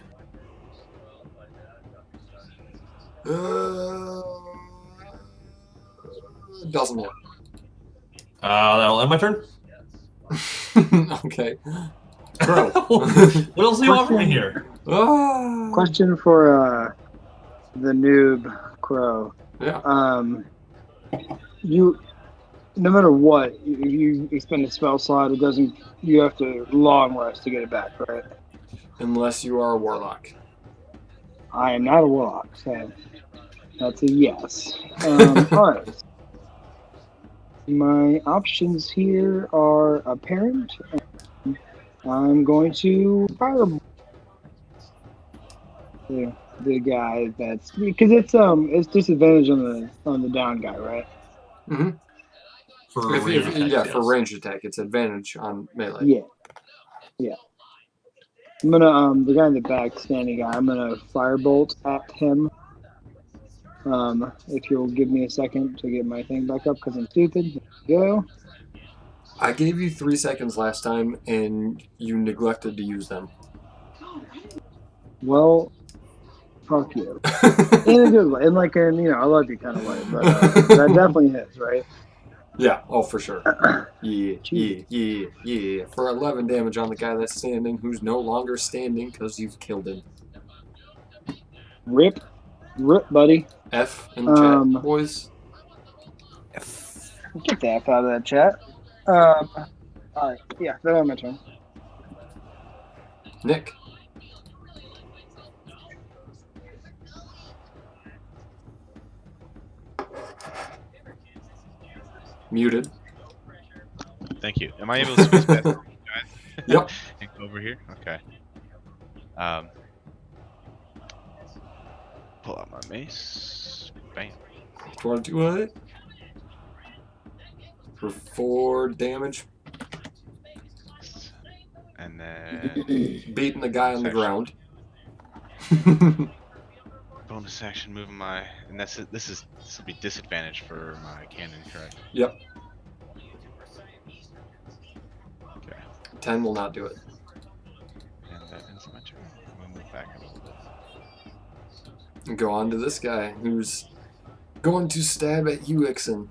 Doesn't hit. That'll end my turn. Okay. Bro. What else do you want from me here? Question for the noob crow. Yeah. You, no matter what, if you expend a spell slot, it doesn't. You have to long rest to get it back, right? Unless you are a warlock. I am not a warlock, so that's a yes. All right. My options here are apparent. I'm going to fire the guy that's because it's disadvantage on the down guy, right? Mm-hmm. For range attack, yeah, yes. for range attack, it's advantage on melee. Yeah. I'm gonna the guy in the back, standing guy. I'm gonna firebolt at him. If you'll give me a second to get my thing back up because I'm stupid. There we go. I gave you 3 seconds last time, and you neglected to use them. Well, fuck you. In a good way, in like a I love you kind of way, but that definitely hits, right? Yeah, oh for sure. Yeah. For 11 damage on the guy that's standing, who's no longer standing because you've killed him. Rip, buddy. F in the chat, boys. Get the F out of that chat. Alright, yeah, that's on my turn. Nick. Muted. Thank you. Am I able to squeeze past you guys? Yep. And go over here? Okay. Pull out my mace. Bam. 22 hit. For 4 damage. And then Beating the guy on the ground. bonus action moving my and this will be disadvantage for my cannon, correct? Yep. Okay. 10 will not do it. And that ends my turn. I'm gonna move back a little bit. And go on to this guy who's going to stab at you, Ixon.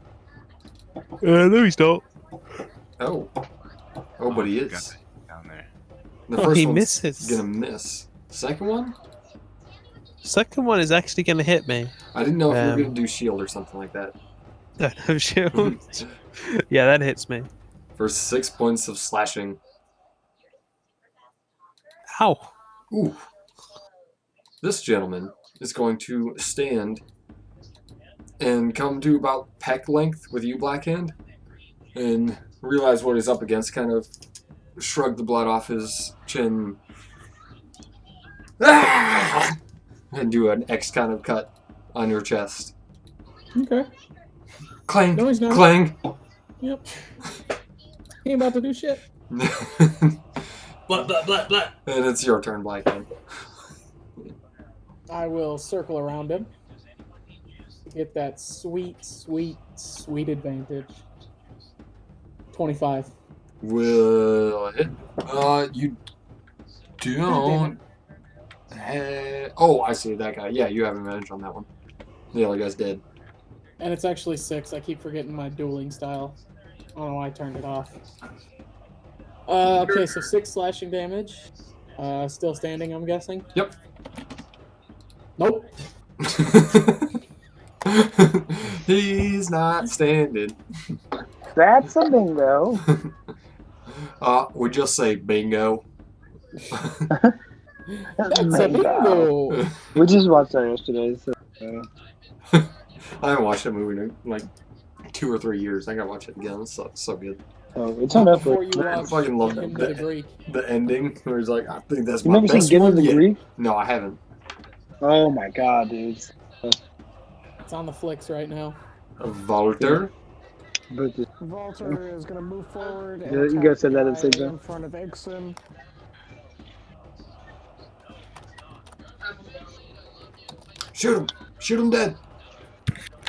No, he's not. Oh. Oh, but he got is. that down there. The Oh, first he one's misses. gonna miss. Second one? Second one is actually going to hit me. I didn't know if you were gonna do shield or something like that. Don't have shield. Yeah, that hits me. For 6 points of slashing. Ow. Ooh. This gentleman is going to stand and come to about peck length with you, Blackhand, and realize what he's up against, kind of shrug the blood off his chin. Ah! And do an X kind of cut on your chest. Okay. Clang! No, he's not. Clang! Yep. He ain't about to do shit. Blah, blah, blah, blah. And it's your turn, Black Man. I will circle around him to get that sweet, sweet, sweet advantage. 25. Will hit. You God don't. Oh, I see that guy. Yeah, you have advantage on that one. The other guy's dead. And it's actually 6. I keep forgetting my dueling style. I don't know why I turned it off. Okay, so 6 slashing damage. Still standing, I'm guessing? Yep. Nope. He's not standing. That's a bingo. We just say bingo. That's a bingo. We just watched that yesterday. So, I haven't watched that movie in like 2 or 3 years. I gotta watch it again. It's so good. oh, it's on Netflix. Before you I watch fucking love Hymn to the Greek. the ending where he's like, I think that's You my never seen best Get one into the yet. Greek? No, I haven't. Oh my god, dude. It's on the flicks right now. Walter. But the, Walter is going to move forward and Yeah, you attack guys said the that at the same guy time. in front of Ixon. Shoot him. Shoot him dead.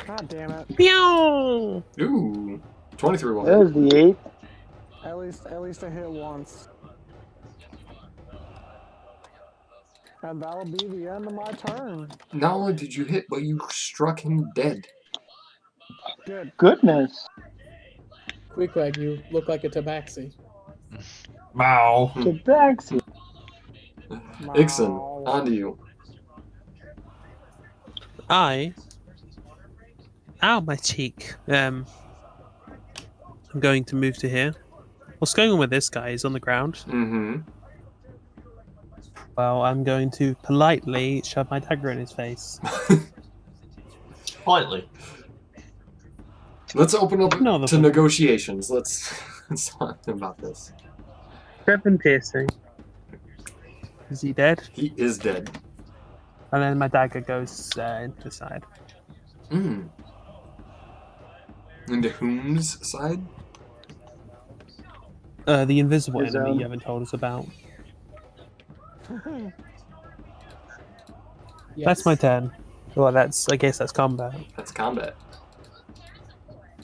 God damn it. Meow! Ooh. 23 will hit. there's the 8. At least I hit once. And that'll be the end of my turn. Not only did you hit, but you struck him dead. Good. Goodness. Queequeg, you look like a tabaxi. Bow. Tabaxi. Ixon, on to you. Ow, my cheek. I'm going to move to here. What's going on with this guy? He's on the ground. Mm-hmm. Well, I'm going to politely shove my dagger in his face. Politely. Let's open up No, to negotiations. Let's talk about this. 7 piercing. Is he dead? He is dead. And then my dagger goes into the side. Mm. Into whom's side? The invisible His enemy own. you haven't told us about. Yes. That's my turn. Well, I guess that's combat. That's combat.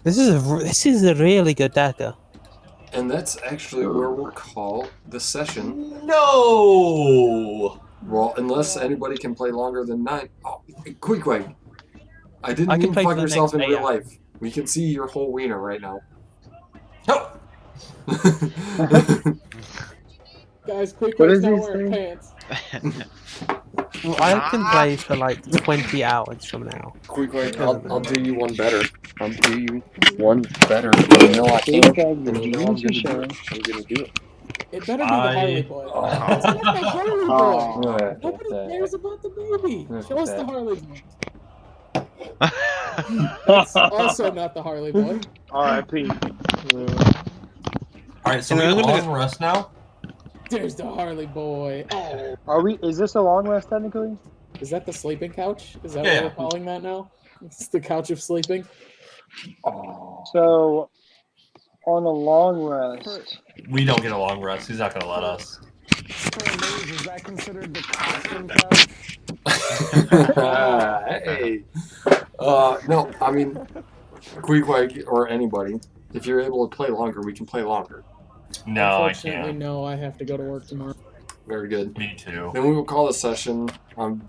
This is a really good dagger. And that's actually where we'll call the session. No! Well, unless anybody can play longer than 9. Oh, Queequeg. I didn't I can mean play fuck for the yourself in next real AM. life. We can see your whole wiener right now. Oh! Guys, What Queequeg's is not he wearing saying? pants. Well, I can play for like 20 hours from now. Queequeg, I'll do you one better. I'll do you one better. You know I can. Queequeg, And you know I'm the gonna do show. it. I'm gonna do it. It better be the Harley Boy. Oh. It's not the Harley Boy. Oh. Nobody cares about the baby. Look Show at us the that. Harley Boy. That's also not the Harley Boy. R.I.P. Alright, so And we I'm have gonna long rest now? There's the Harley Boy. Oh, Are we? Is this a long rest technically? is that the sleeping couch? Is that Yeah. what we're calling that now? It's the couch of sleeping. Oh. So, on a long rest, We don't get a long rest. He's not going to let us. For a mage, is that considered the costume couch? Hey. No, I mean, Queequeg or anybody, if you're able to play longer, we can play longer. No, I Unfortunately, can't. no. I have to go to work tomorrow. Very good. Me too. Then we will call a session.